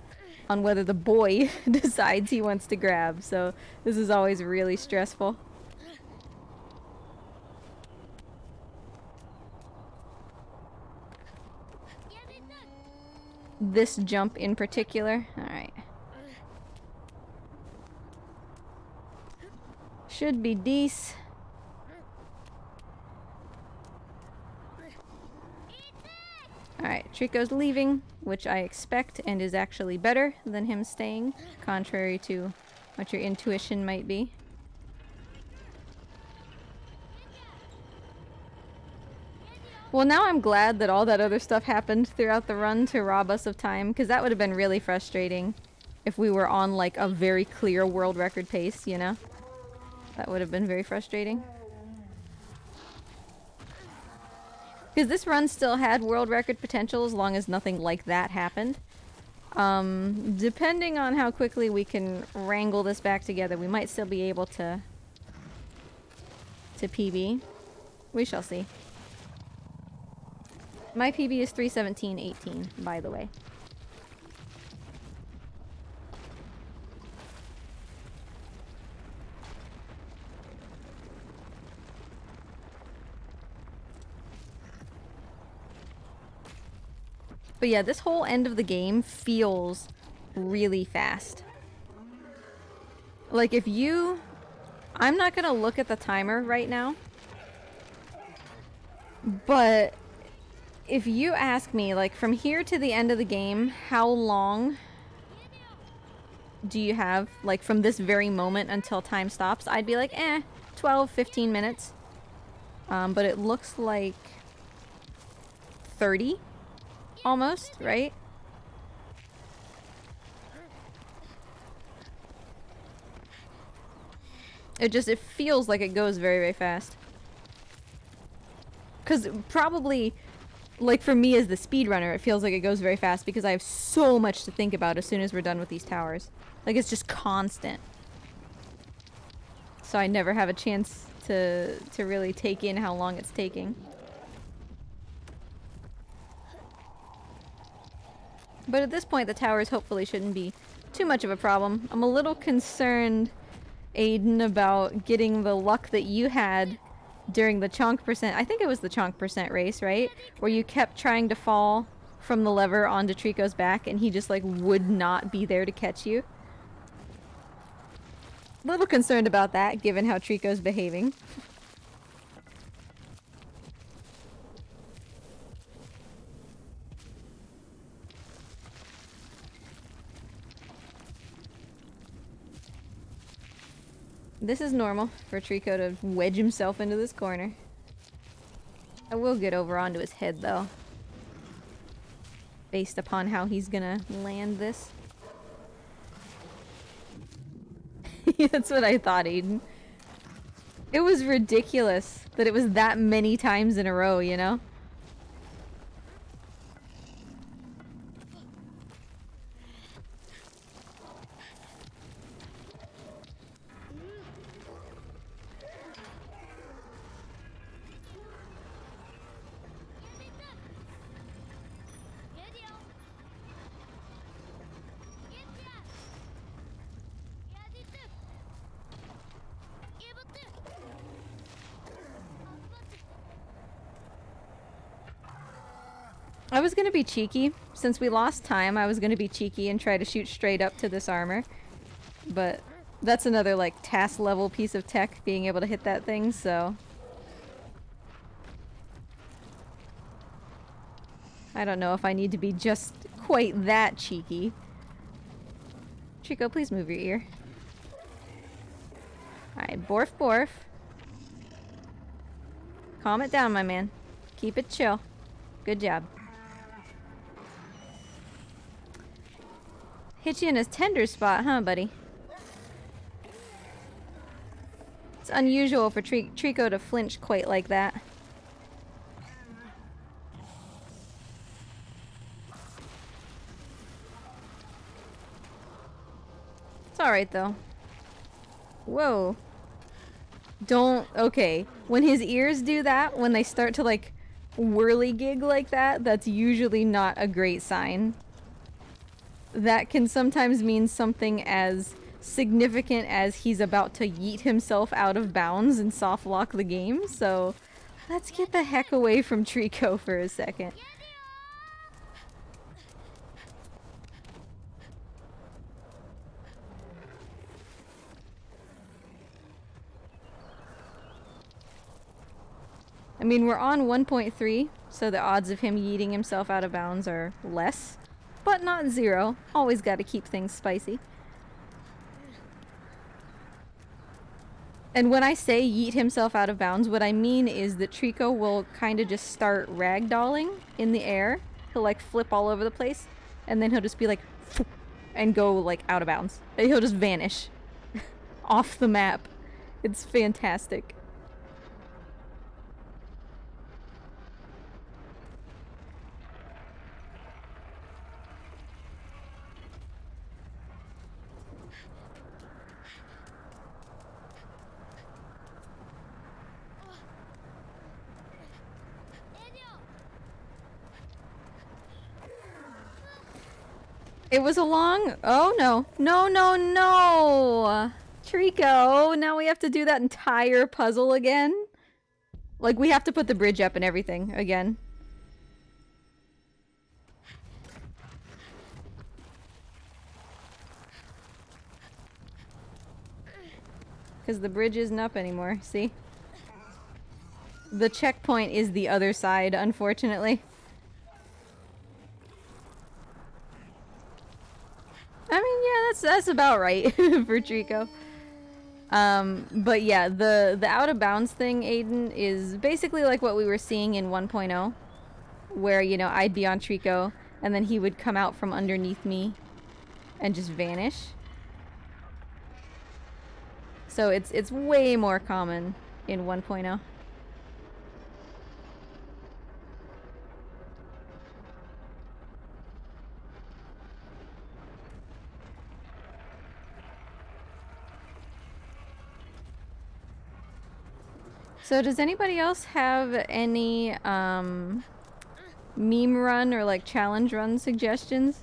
on whether the boy decides he wants to grab, so this is always really stressful. This jump in particular. Alright. Should be decent. Alright, Trico's leaving, which I expect and is actually better than him staying, contrary to what your intuition might be. Well, now I'm glad that all that other stuff happened throughout the run to rob us of time, because that would have been really frustrating if we were on, like, a very clear world record pace, you know? That would have been very frustrating. Because this run still had world record potential as long as nothing like that happened. Depending on how quickly we can wrangle this back together, we might still be able to PB. We shall see. My PB is 3:17:18, by the way. But yeah, this whole end of the game feels really fast. Like, if you... I'm not gonna look at the timer right now. But if you ask me, like, from here to the end of the game, how long do you have, like, from this very moment until time stops? I'd be like, 12, 15 minutes. But it looks like 30. Almost, right? It feels like it goes very, very fast. Because probably, like, for me as the speedrunner, it feels like it goes very fast because I have so much to think about as soon as we're done with these towers. Like, it's just constant. So I never have a chance to really take in how long it's taking. But at this point, the towers hopefully shouldn't be too much of a problem. I'm a little concerned Aiden, about getting the luck that you had during the chonk percent. I think it was the chonk percent race, right? Where you kept trying to fall from the lever onto Trico's back and he just like would not be there to catch you. A little concerned about that given how Trico's behaving. This is normal for Trico to wedge himself into this corner. I will get over onto his head though, based upon how he's gonna land this. That's what I thought, Aiden. It was ridiculous that it was that many times in a row, you know? I was gonna be cheeky. Since we lost time, I was gonna be cheeky and try to shoot straight up to this armor. But that's another, like, task level piece of tech, being able to hit that thing, so... I don't know if I need to be just quite that cheeky. Trico, please move your ear. Alright, borf borf. Calm it down, my man. Keep it chill. Good job. Hit you in a tender spot, huh, buddy? It's unusual for Trico to flinch quite like that. It's alright, though. Whoa. Don't... Okay. When his ears do that, when they start to, like, whirligig like that, that's usually not a great sign. That can sometimes mean something as significant as he's about to yeet himself out of bounds and soft lock the game, so let's get the heck away from Trico for a second. I mean, we're on 1.3, so the odds of him yeeting himself out of bounds are less. But not zero. Always gotta keep things spicy. And when I say yeet himself out of bounds, what I mean is that Trico will kind of just start ragdolling in the air. He'll like flip all over the place, and then he'll just be like, and go like out of bounds. And he'll just vanish off the map. It's fantastic. It was a long... Oh, no. No, no, no! Trico, now we have to do that entire puzzle again? Like, we have to put the bridge up and everything again. Because the bridge isn't up anymore, see? The checkpoint is the other side, unfortunately. I mean, yeah, that's about right for Trico. But yeah, the out of bounds thing, Aiden, is basically like what we were seeing in 1.0, where, you know, I'd be on Trico, and then he would come out from underneath me and just vanish. So it's way more common in 1.0. So does anybody else have any meme run or like challenge run suggestions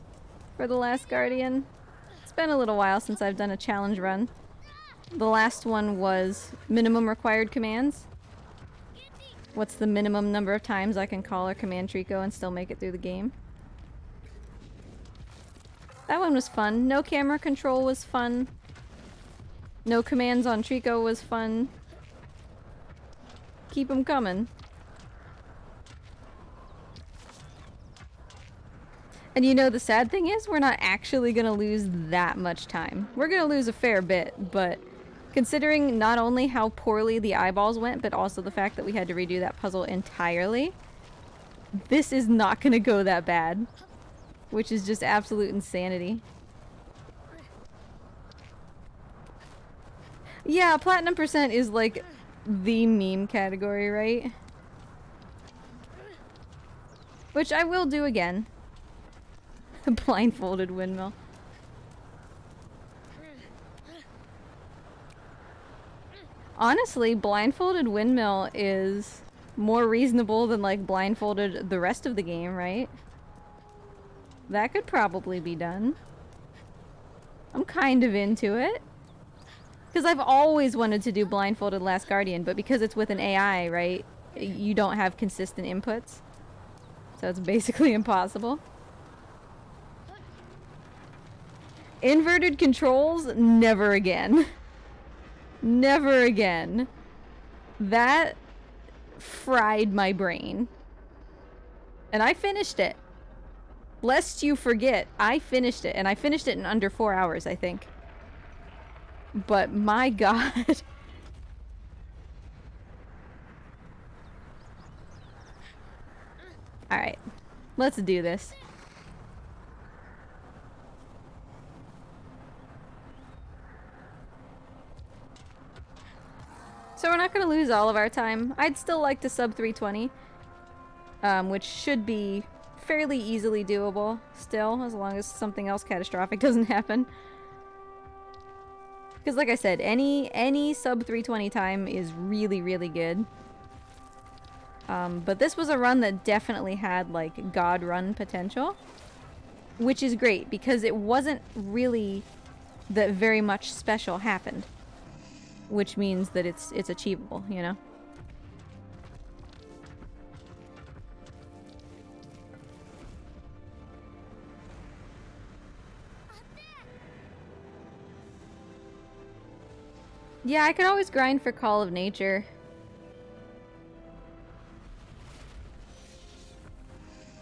for The Last Guardian? It's been a little while since I've done a challenge run. The last one was minimum required commands. What's the minimum number of times I can call or command Trico and still make it through the game? That one was fun. No camera control was fun. No commands on Trico was fun. Keep them coming. And you know, the sad thing is, we're not actually gonna lose that much time. We're gonna lose a fair bit, but considering not only how poorly the eyeballs went, but also the fact that we had to redo that puzzle entirely, this is not gonna go that bad. Which is just absolute insanity. Yeah, platinum percent is like the meme category, right? Which I will do again. Blindfolded windmill. Honestly, blindfolded windmill is more reasonable than like blindfolded the rest of the game, right? That could probably be done. I'm kind of into it. Because I've always wanted to do blindfolded Last Guardian, but because it's with an AI, right? You don't have consistent inputs. So it's basically impossible. Inverted controls? Never again. Never again. That fried my brain. And I finished it. Lest you forget, I finished it. And I finished it in under 4 hours, I think. But my god. Alright. Let's do this. So we're not going to lose all of our time. I'd still like to sub 320. Which should be fairly easily doable still, as long as something else catastrophic doesn't happen. Because like I said, any sub 320 time is really, really good. But this was a run that definitely had like God run potential. Which is great, because it wasn't really that very much special happened. Which means that it's achievable, you know? Yeah, I could always grind for Call of Nature.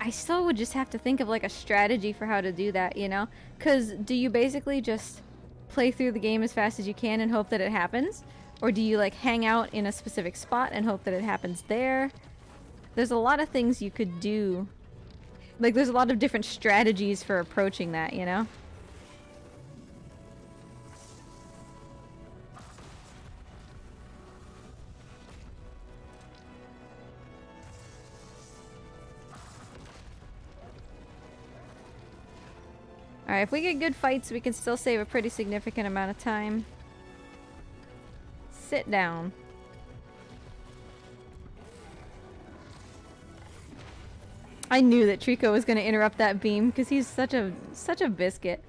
I still would just have to think of like a strategy for how to do that, you know? Because do you basically just play through the game as fast as you can and hope that it happens? Or do you like hang out in a specific spot and hope that it happens there? There's a lot of things you could do. Like there's a lot of different strategies for approaching that, you know? Alright, if we get good fights, we can still save a pretty significant amount of time. Sit down. I knew that Trico was going to interrupt that beam because he's such a biscuit.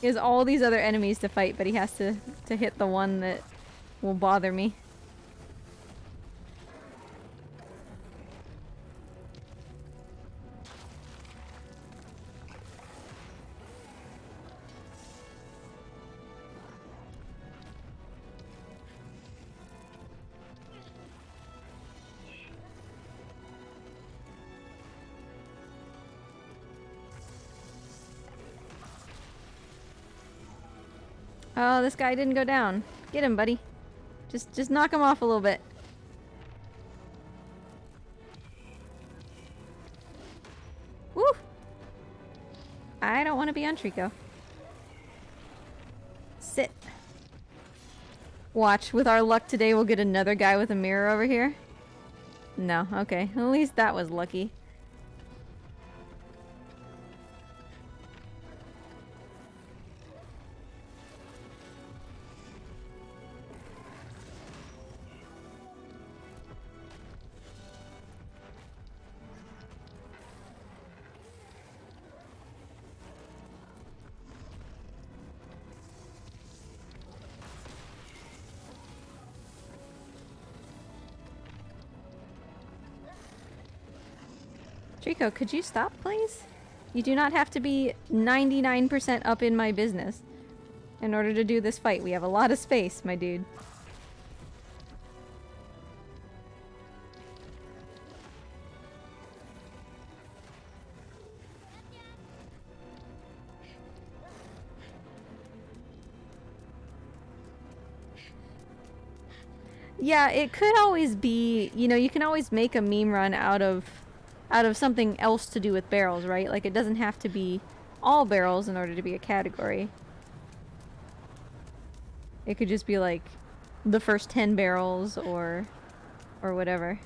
He has all these other enemies to fight, but he has to hit the one that will bother me. Oh, this guy didn't go down. Get him, buddy. Just knock him off a little bit. Woo! I don't want to be on Trico. Sit. Watch, with our luck today, we'll get another guy with a mirror over here. No, okay. At least that was lucky. Trico, could you stop, please? You do not have to be 99% up in my business in order to do this fight. We have a lot of space, my dude. Yeah, it could always be, you know, you can always make a meme run out of something else to do with barrels, right? Like, it doesn't have to be all barrels in order to be a category. It could just be like the first 10 barrels or whatever.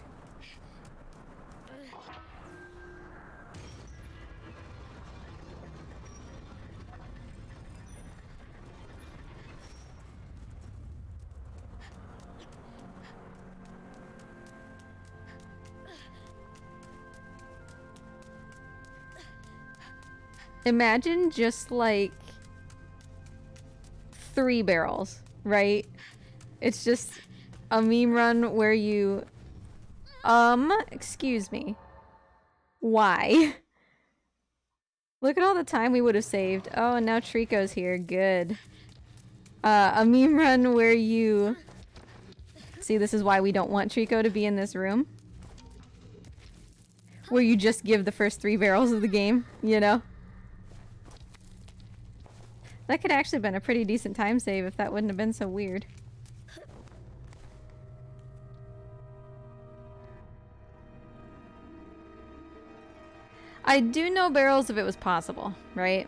Imagine just like 3 barrels, right? It's just a meme run where you excuse me. Why? Look at all the time we would have saved. Oh, and now Trico's here. Good. A meme run where you... See, this is why we don't want Trico to be in this room. Where you just give the first 3 barrels of the game, you know? That could actually have been a pretty decent time save if that wouldn't have been so weird. I'd do no barrels if it was possible, right?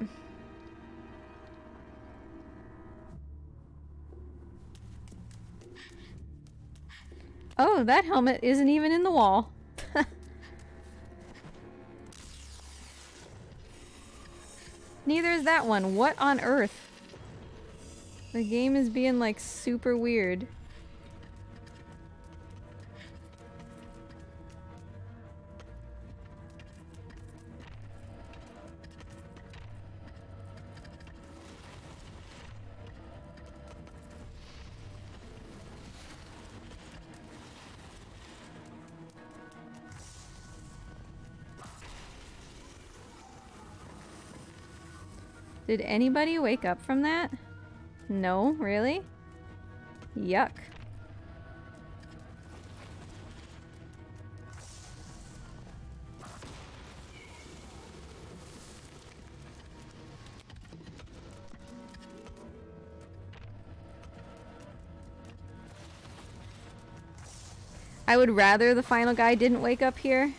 Oh, that helmet isn't even in the wall. Neither is that one. What on earth? The game is being like super weird. Did anybody wake up from that? No, really? Yuck. I would rather the final guy didn't wake up here.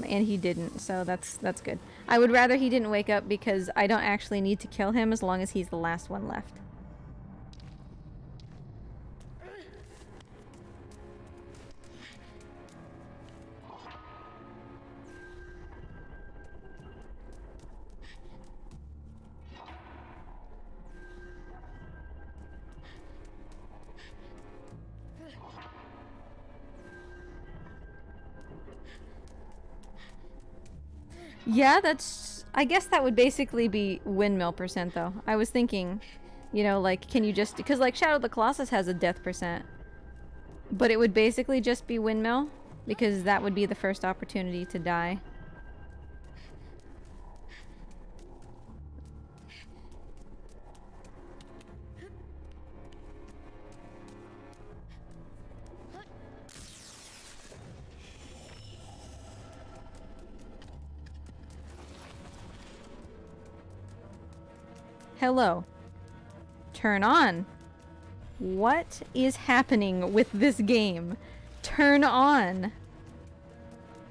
And he didn't, so that's good. I would rather he didn't wake up because I don't actually need to kill him as long as he's the last one left. Yeah, I guess that would basically be windmill percent, though. I was thinking, you know, like, can you just... Because, like, Shadow of the Colossus has a death percent. But it would basically just be windmill, because that would be the first opportunity to die. Hello. Turn on. What is happening with this game? Turn on.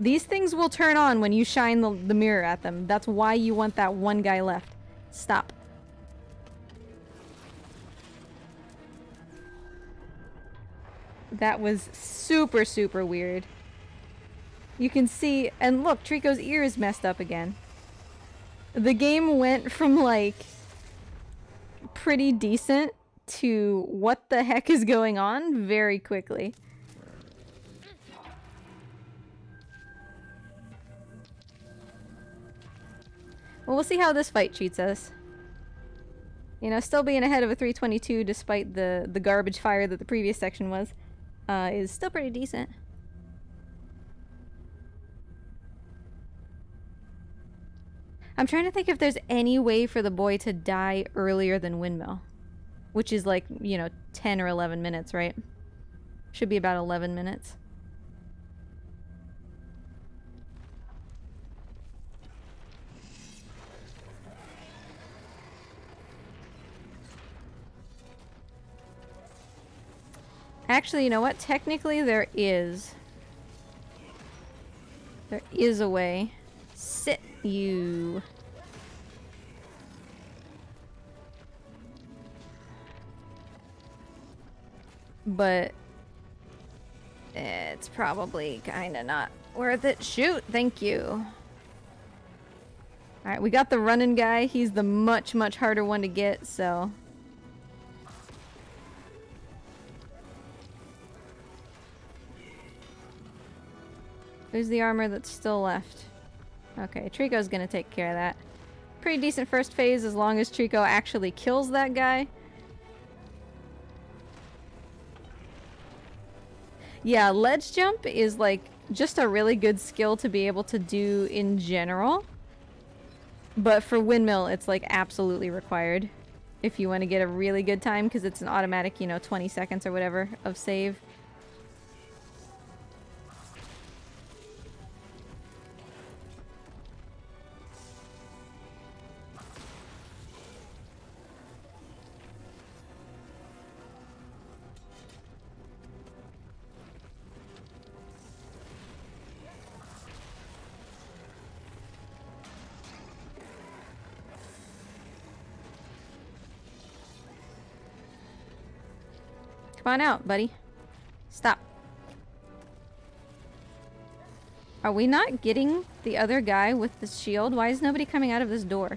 These things will turn on when you shine the mirror at them. That's why you want that one guy left. Stop. That was super, super weird. You can see, and look, Trico's ear is messed up again. The game went from like pretty decent to what the heck is going on very quickly. Well, we'll see how this fight treats us. You know, still being ahead of a 322 despite the garbage fire that the previous section was, is still pretty decent. I'm trying to think if there's any way for the boy to die earlier than Windmill. Which is like, you know, 10 or 11 minutes, right? Should be about 11 minutes. Actually, you know what? Technically, there is. There is a way. Sit, you. But it's probably kind of not worth it. Shoot, thank you. Alright, we got the running guy. He's the much, much harder one to get, so... Who's the armor that's still left? Okay, Trico's gonna take care of that. Pretty decent first phase as long as Trico actually kills that guy. Yeah, ledge jump is like just a really good skill to be able to do in general. But for windmill, it's like absolutely required if you want to get a really good time because it's an automatic, you know, 20 seconds or whatever of save. Come on out, buddy. Stop. Are we not getting the other guy with the shield? Why is nobody coming out of this door?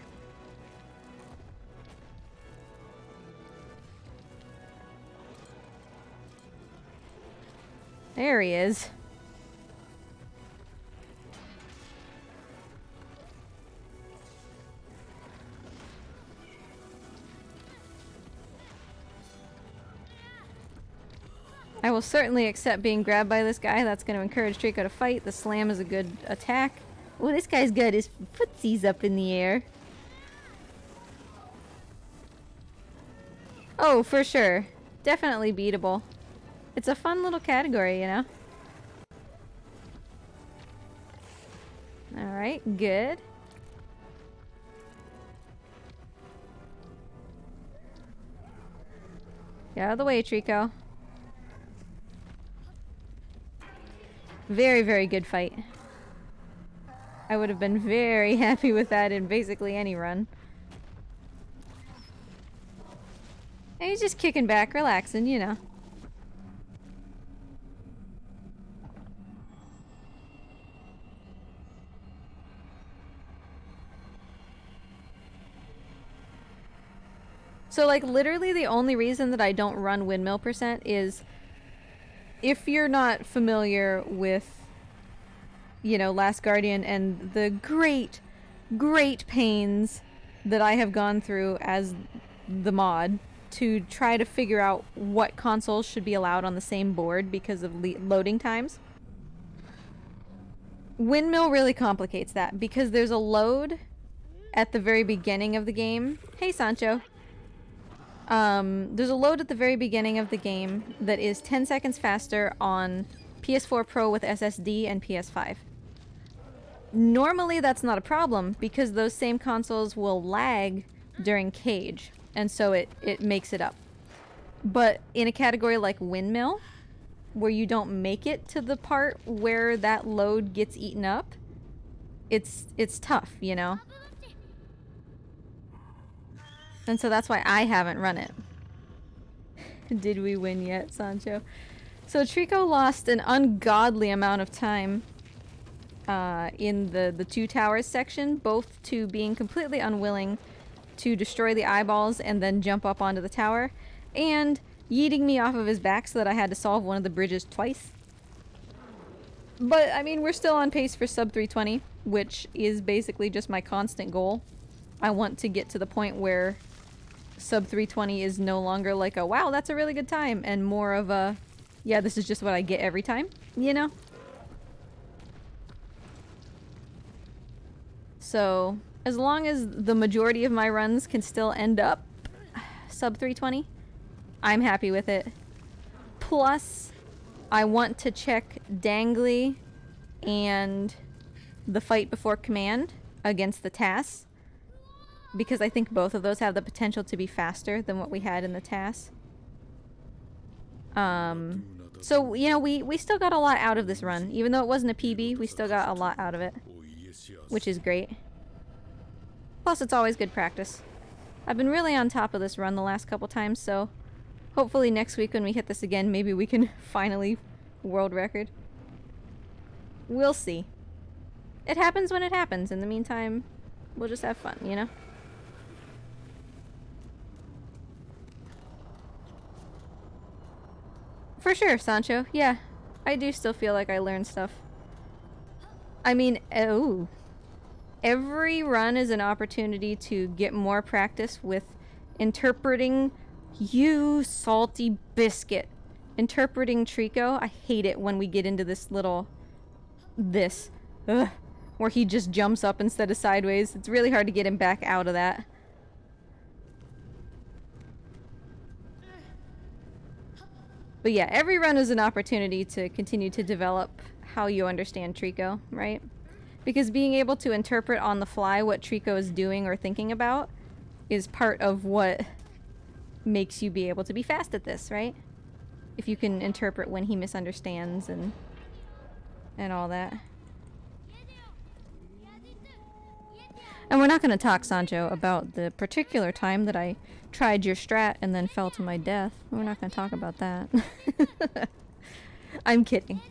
There he is. I will certainly accept being grabbed by this guy. That's going to encourage Trico to fight. The slam is a good attack. Oh, this guy's got his footsies up in the air. Oh, for sure. Definitely beatable. It's a fun little category, you know? Alright, good. Get out of the way, Trico. Very, very good fight. I would have been very happy with that in basically any run. And he's just kicking back, relaxing, you know. So, like, literally the only reason that I don't run windmill percent is if you're not familiar with, you know, Last Guardian and the great, great pains that I have gone through as the mod to try to figure out what consoles should be allowed on the same board because of loading times. Windmill really complicates that because there's a load at the very beginning of the game. Hey, Sancho. There's a load at the very beginning of the game that is 10 seconds faster on PS4 Pro with SSD and PS5. Normally that's not a problem because those same consoles will lag during Cage, and so it makes it up. But in a category like Windmill, where you don't make it to the part where that load gets eaten up, it's tough, you know? And so that's why I haven't run it. Did we win yet, Sancho? So Trico lost an ungodly amount of time in the two towers section, both to being completely unwilling to destroy the eyeballs and then jump up onto the tower, and yeeting me off of his back so that I had to solve one of the bridges twice. But, I mean, we're still on pace for sub 320, which is basically just my constant goal. I want to get to the point where sub 320 is no longer like a wow, that's a really good time, and more of a yeah, this is just what I get every time, you know? So As long as the majority of my runs can still end up sub 320, I'm happy with it. Plus, I want to check Dangly and the fight before command against the TAS, because I think both of those have the potential to be faster than what we had in the TAS. So, you know, we still got a lot out of this run. Even though it wasn't a PB, we still got a lot out of it, which is great. Plus, it's always good practice. I've been really on top of this run the last couple times, so hopefully next week when we hit this again, maybe we can finally world record. We'll see. It happens when it happens. In the meantime, we'll just have fun, you know? For sure, Sancho. Yeah, I do still feel like I learned stuff. I mean, oh. Every run is an opportunity to get more practice with interpreting, you salty biscuit. Interpreting Trico. I hate it when we get into this little... Ugh. Where he just jumps up instead of sideways. It's really hard to get him back out of that. But yeah, every run is an opportunity to continue to develop how you understand Trico, right? Because being able to interpret on the fly what Trico is doing or thinking about is part of what makes you be able to be fast at this, right? If you can interpret when he misunderstands and all that. And we're not going to talk, Sancho, about the particular time that I tried your strat and then fell to my death. We're not going to talk about that. I'm kidding.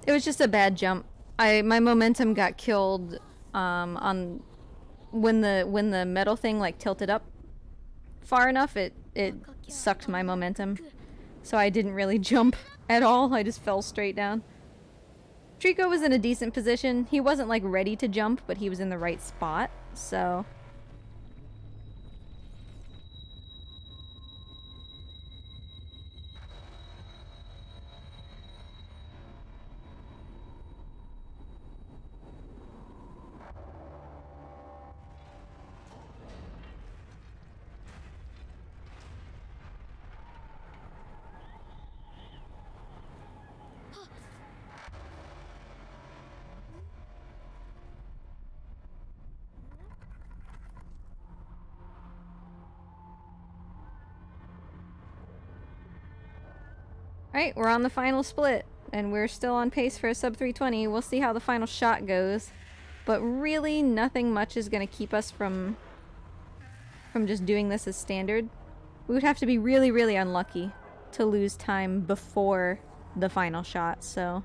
It was just a bad jump. My momentum got killed on when the metal thing like tilted up far enough. It sucked my momentum, so I didn't really jump at all. I just fell straight down. Trico was in a decent position. He wasn't like ready to jump, but he was in the right spot. So. Alright, we're on the final split, and we're still on pace for a sub 320. We'll see how the final shot goes, but really nothing much is going to keep us from just doing this as standard. We would have to be really, really unlucky to lose time before the final shot, so...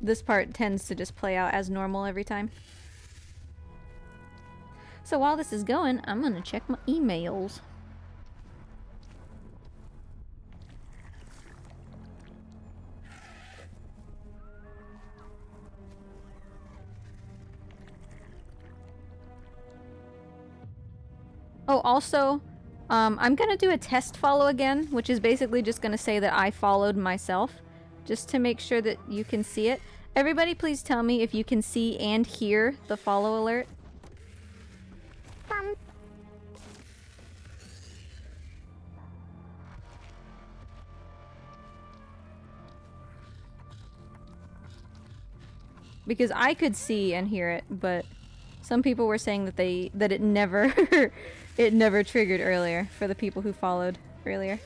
This part tends to just play out as normal every time. So while this is going, I'm gonna check my emails. Oh, also, I'm gonna do a test follow again, which is basically just gonna say that I followed myself, just to make sure that you can see it. Everybody please tell me if you can see and hear the follow alert. Because I could see and hear it, but some people were saying that it never it never triggered earlier for the people who followed earlier.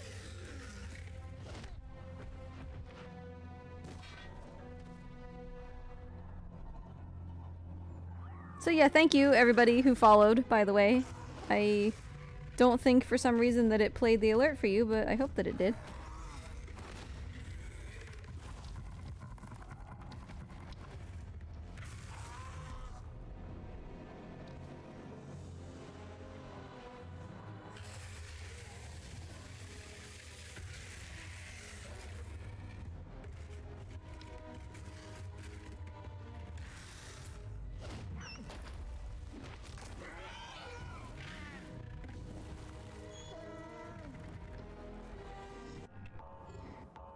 So yeah, thank you everybody who followed, by the way. I don't think for some reason that it played the alert for you, but I hope that it did.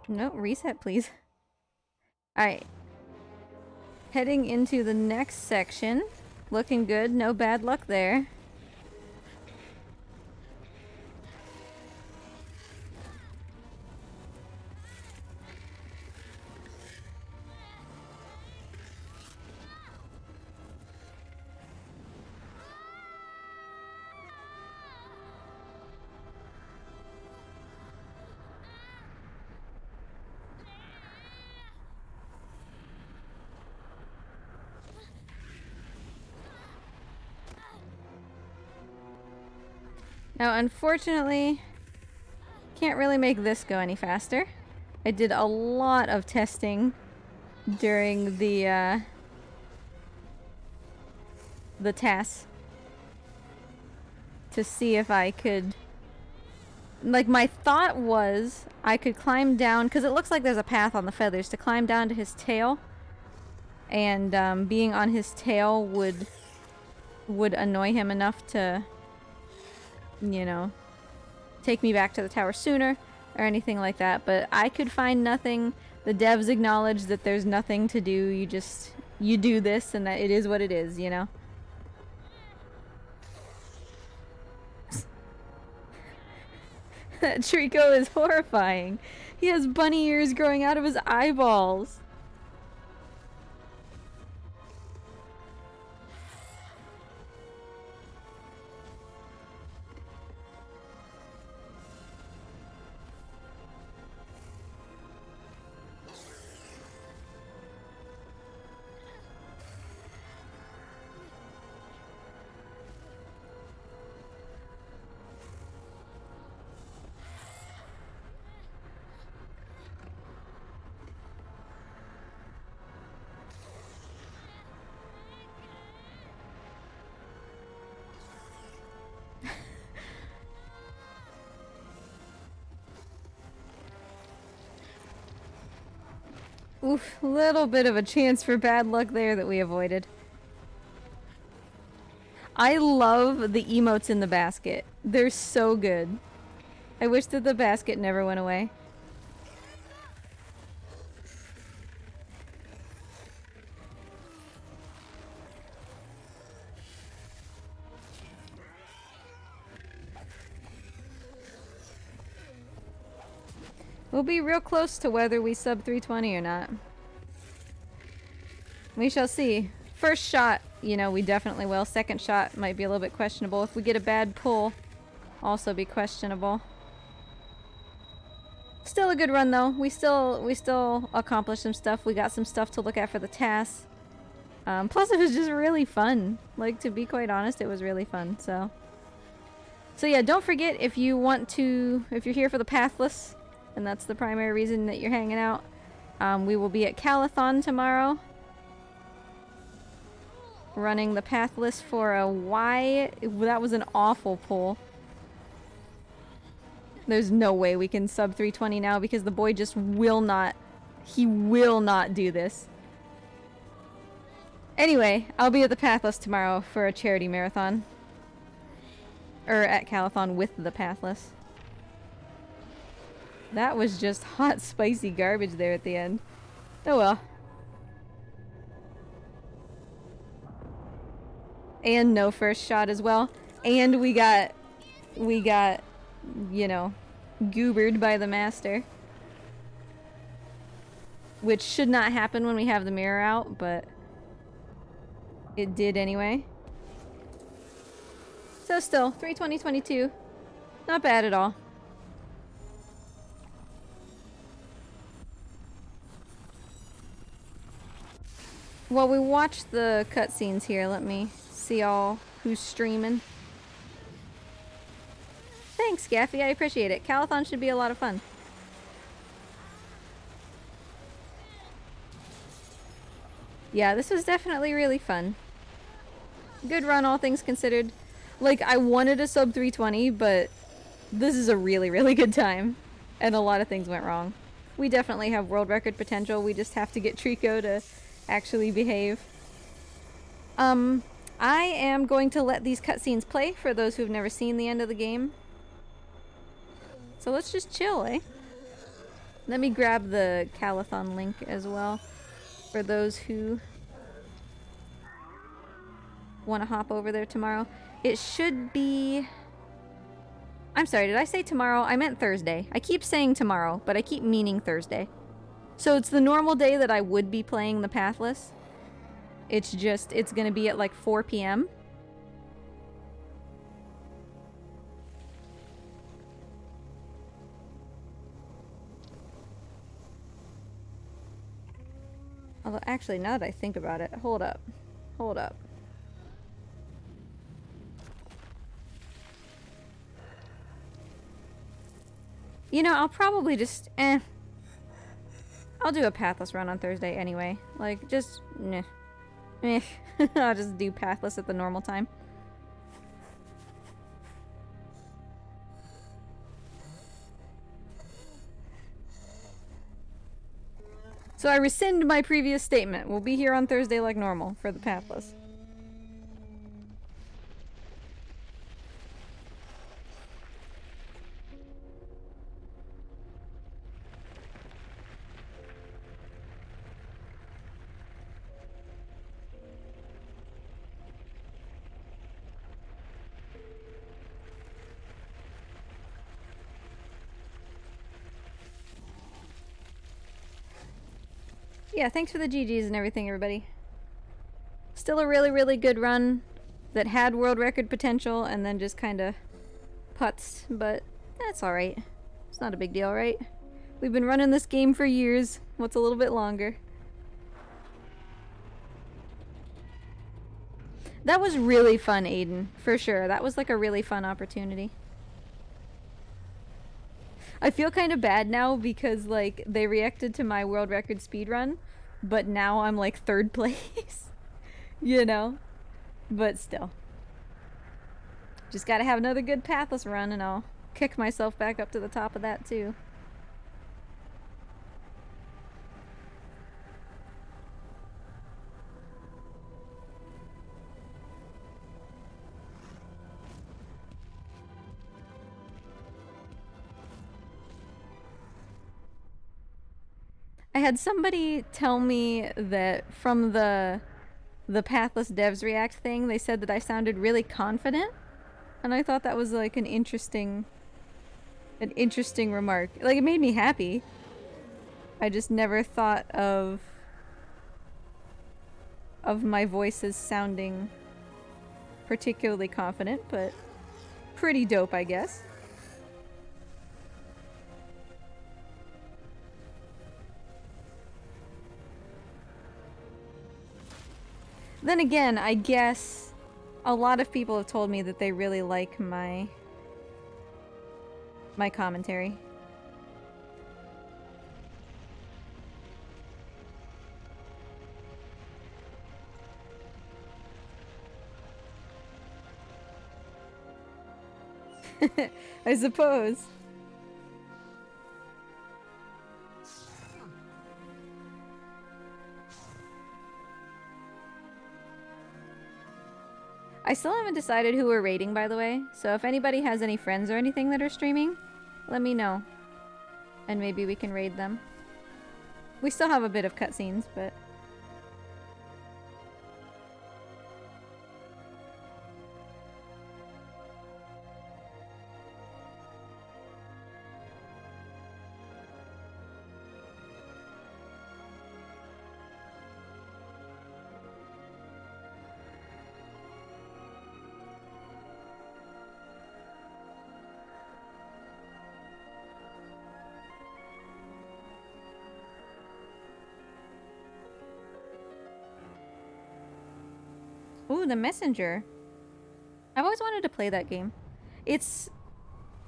No, reset, please. Alright. Heading into the next section. Looking good, no bad luck there. Now, unfortunately, can't really make this go any faster. I did a lot of testing during the tasks to see if I could... Like, my thought was I could climb down, because it looks like there's a path on the feathers, to climb down to his tail. And being on his tail would annoy him enough to, you know, take me back to the tower sooner or anything like that. But I could find nothing. The devs acknowledge that there's nothing to do. You do this and that it is what it is, you know? That Trico is horrifying. He has bunny ears growing out of his eyeballs. Oof, little bit of a chance for bad luck there that we avoided. I love the emotes in the basket. They're so good. I wish that the basket never went away. We'll be real close to whether we sub 320 or not. We shall see. First shot, you know, we definitely will. Second shot might be a little bit questionable. If we get a bad pull, also be questionable. Still a good run though. We still accomplished some stuff. We got some stuff to look at for the tasks. Plus it was just really fun. Like, to be quite honest, it was really fun. So yeah, don't forget, if you want to, if you're here for the pathless, and that's the primary reason that you're hanging out, we will be at Calathon tomorrow. Running the pathless for a Y. That was an awful pull. There's no way we can sub 320 now because the boy just will not. He will not do this. Anyway, I'll be at the pathless tomorrow for a charity marathon. Or at Calathon with the pathless. That was just hot, spicy garbage there at the end. Oh well. And no first shot as well. And we got, you know, goobered by the master. Which should not happen when we have the mirror out, but it did anyway. So still, 320-22. Not bad at all. While we watch the cutscenes here, let me see all who's streaming. Thanks, Gaffy, I appreciate it. Calathon should be a lot of fun. Yeah, this was definitely really fun. Good run, all things considered. Like, I wanted a sub 320, but this is a really, really good time. And a lot of things went wrong. We definitely have world record potential. We just have to get Trico to actually behave. I am going to let these cutscenes play for those who've never seen the end of the game. So let's just chill, eh? Let me grab the Calathon link as well for those who want to hop over there tomorrow. It should be... I'm sorry, did I say tomorrow? I meant Thursday. I keep saying tomorrow, but I keep meaning Thursday. So it's the normal day that I would be playing the Pathless. It's just, it's gonna be at like 4 p.m. Although, actually, now that I think about it, hold up. Hold up. You know, I'll probably just, I'll do a Pathless run on Thursday anyway. Like, just, I'll just do Pathless at the normal time. So I rescind my previous statement. We'll be here on Thursday like normal for the Pathless. Yeah, thanks for the GGs and everything, everybody. Still a really, really good run that had world record potential and then just kind of putzed, but that's alright. It's not a big deal, right? We've been running this game for years. What's a little bit longer? That was really fun, Aiden, for sure. That was like a really fun opportunity. I feel kind of bad now because, like, they reacted to my world record speedrun, but now I'm, like, 3rd place. You know? But still. Just gotta have another good Pathless run and I'll kick myself back up to the top of that, too. I had somebody tell me that from the Pathless Devs React thing, they said that I sounded really confident, and I thought that was like an interesting remark. Like, it made me happy. I just never thought of my voice as sounding particularly confident, but pretty dope, I guess. Then again, I guess a lot of people have told me that they really like my commentary. I suppose. I still haven't decided who we're raiding, by the way, so if anybody has any friends or anything that are streaming, let me know. And maybe we can raid them. We still have a bit of cutscenes, but... Ooh, The Messenger. I've always wanted to play that game.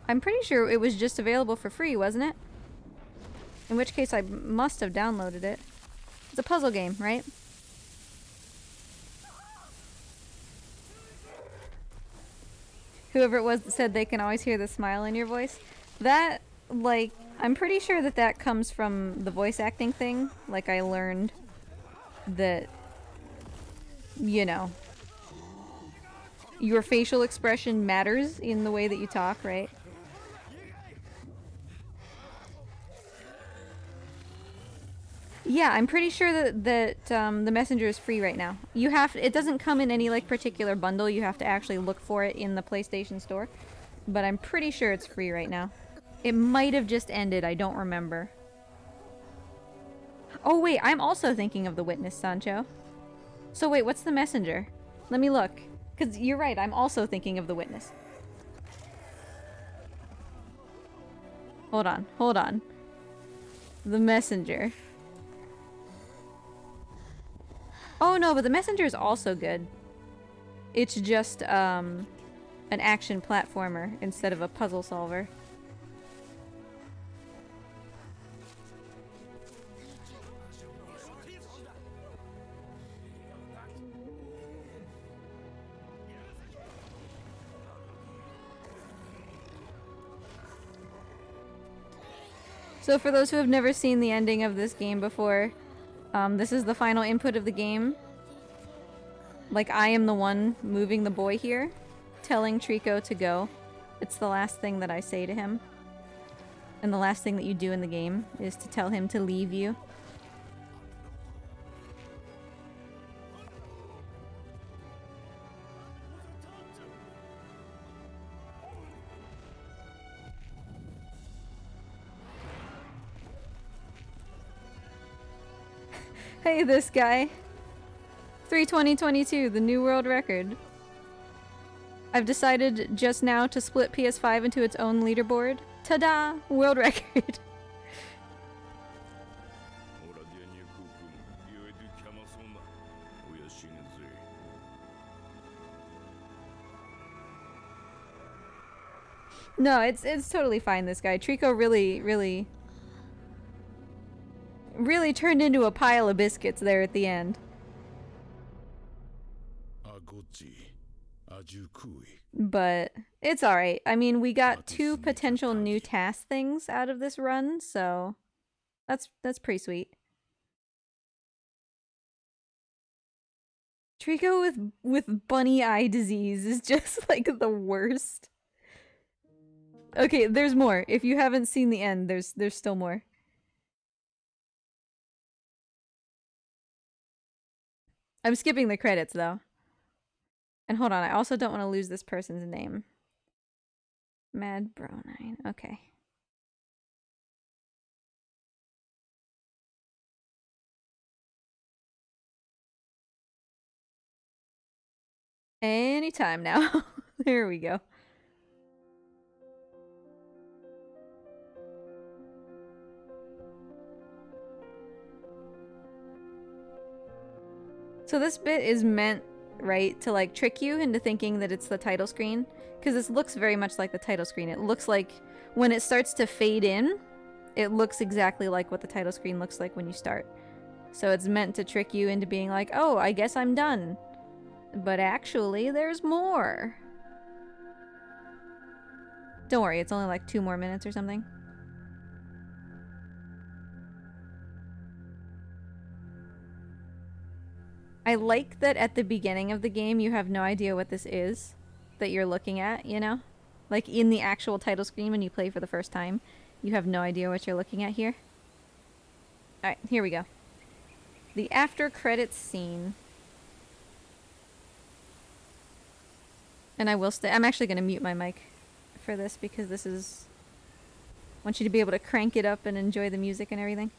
I'm pretty sure it was just available for free, wasn't it? In which case I must have downloaded it. It's a puzzle game, right? Whoever it was that said they can always hear the smile in your voice. That, like, I'm pretty sure that that comes from the voice acting thing. Like, I learned that, you know, your facial expression matters in the way that you talk, right? Yeah, I'm pretty sure that the messenger is free right now. You have it doesn't come in any like particular bundle. You have to actually look for it in the PlayStation Store. But I'm pretty sure it's free right now. It might have just ended. I don't remember. Oh wait, I'm also thinking of the witness, Sancho. So wait, what's the messenger? Let me look. Because you're right, I'm also thinking of the witness. Hold on, hold on. The messenger. Oh no, but the messenger is also good. It's just an action platformer instead of a puzzle solver. So for those who have never seen the ending of this game before, this is the final input of the game. Like, I am the one moving the boy here, telling Trico to go. It's the last thing that I say to him. And the last thing that you do in the game is to tell him to leave you. Hey, this guy. 3:20:22, the new world record. I've decided just now to split PS5 into its own leaderboard. Ta-da! World record. No, it's totally fine, this guy. Trico really turned into a pile of biscuits there at the end. But it's alright. I mean, we got 2 potential new task things out of this run, so that's pretty sweet. Trico with bunny eye disease is just like the worst. Okay, there's more. If you haven't seen the end, there's still more. I'm skipping the credits though. And hold on, I also don't want to lose this person's name. Mad Bro9. Okay. Anytime now. There we go. So this bit is meant, right, to like trick you into thinking that it's the title screen. Because this looks very much like the title screen. It looks like when it starts to fade in, it looks exactly like what the title screen looks like when you start. So it's meant to trick you into being like, oh, I guess I'm done. But actually, there's more. Don't worry, it's only like 2 more minutes or something. I like that at the beginning of the game you have no idea what this is that you're looking at, you know? Like in the actual title screen when you play for the first time, you have no idea what you're looking at here. Alright, here we go. The after credits scene. And I will stay. I'm actually going to mute my mic for this because this is... I want you to be able to crank it up and enjoy the music and everything.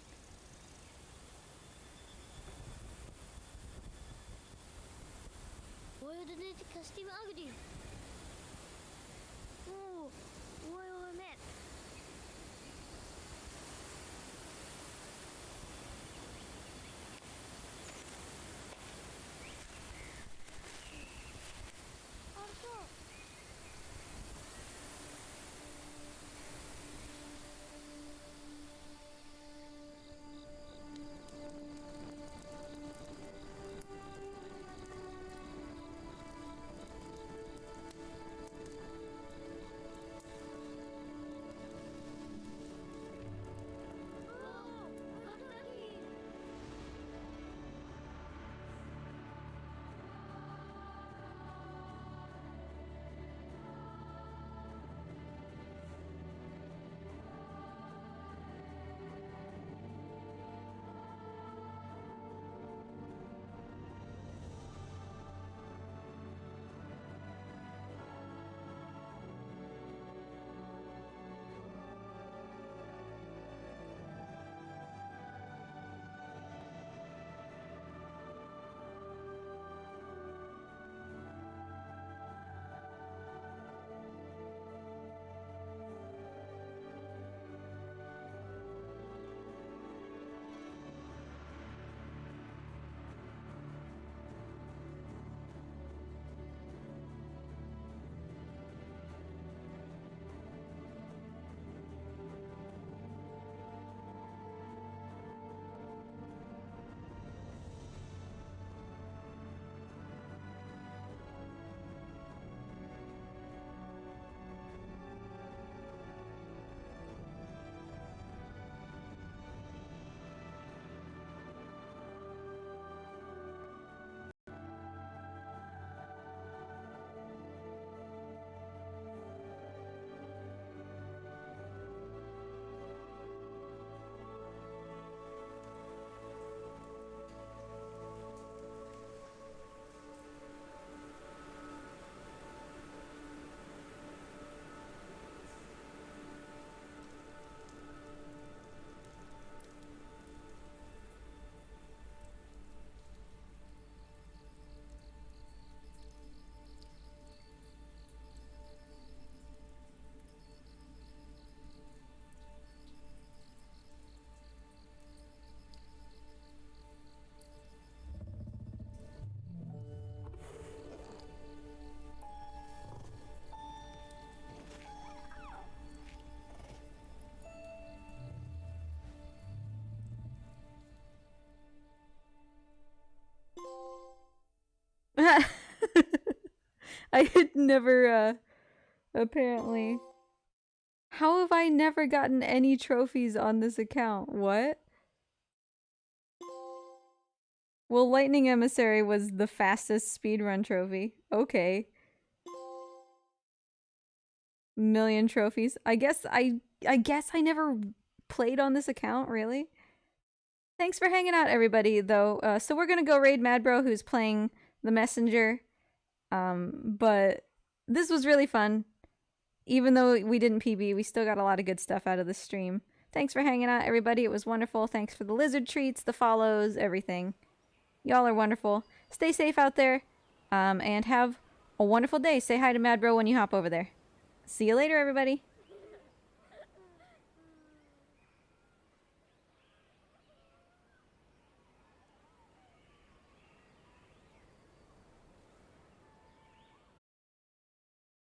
I had never, apparently. How have I never gotten any trophies on this account? What? Well, Lightning Emissary was the fastest speedrun trophy. Okay. Million trophies. I guess I never played on this account, really. Thanks for hanging out, everybody, though. So we're gonna go raid Madbro, who's playing the messenger. But this was really fun. Even though we didn't PB, we still got a lot of good stuff out of the stream. Thanks for hanging out, everybody. It was wonderful. Thanks for the lizard treats, the follows, everything. Y'all are wonderful. Stay safe out there, and have a wonderful day. Say hi to Madbro when you hop over there. See you later, everybody.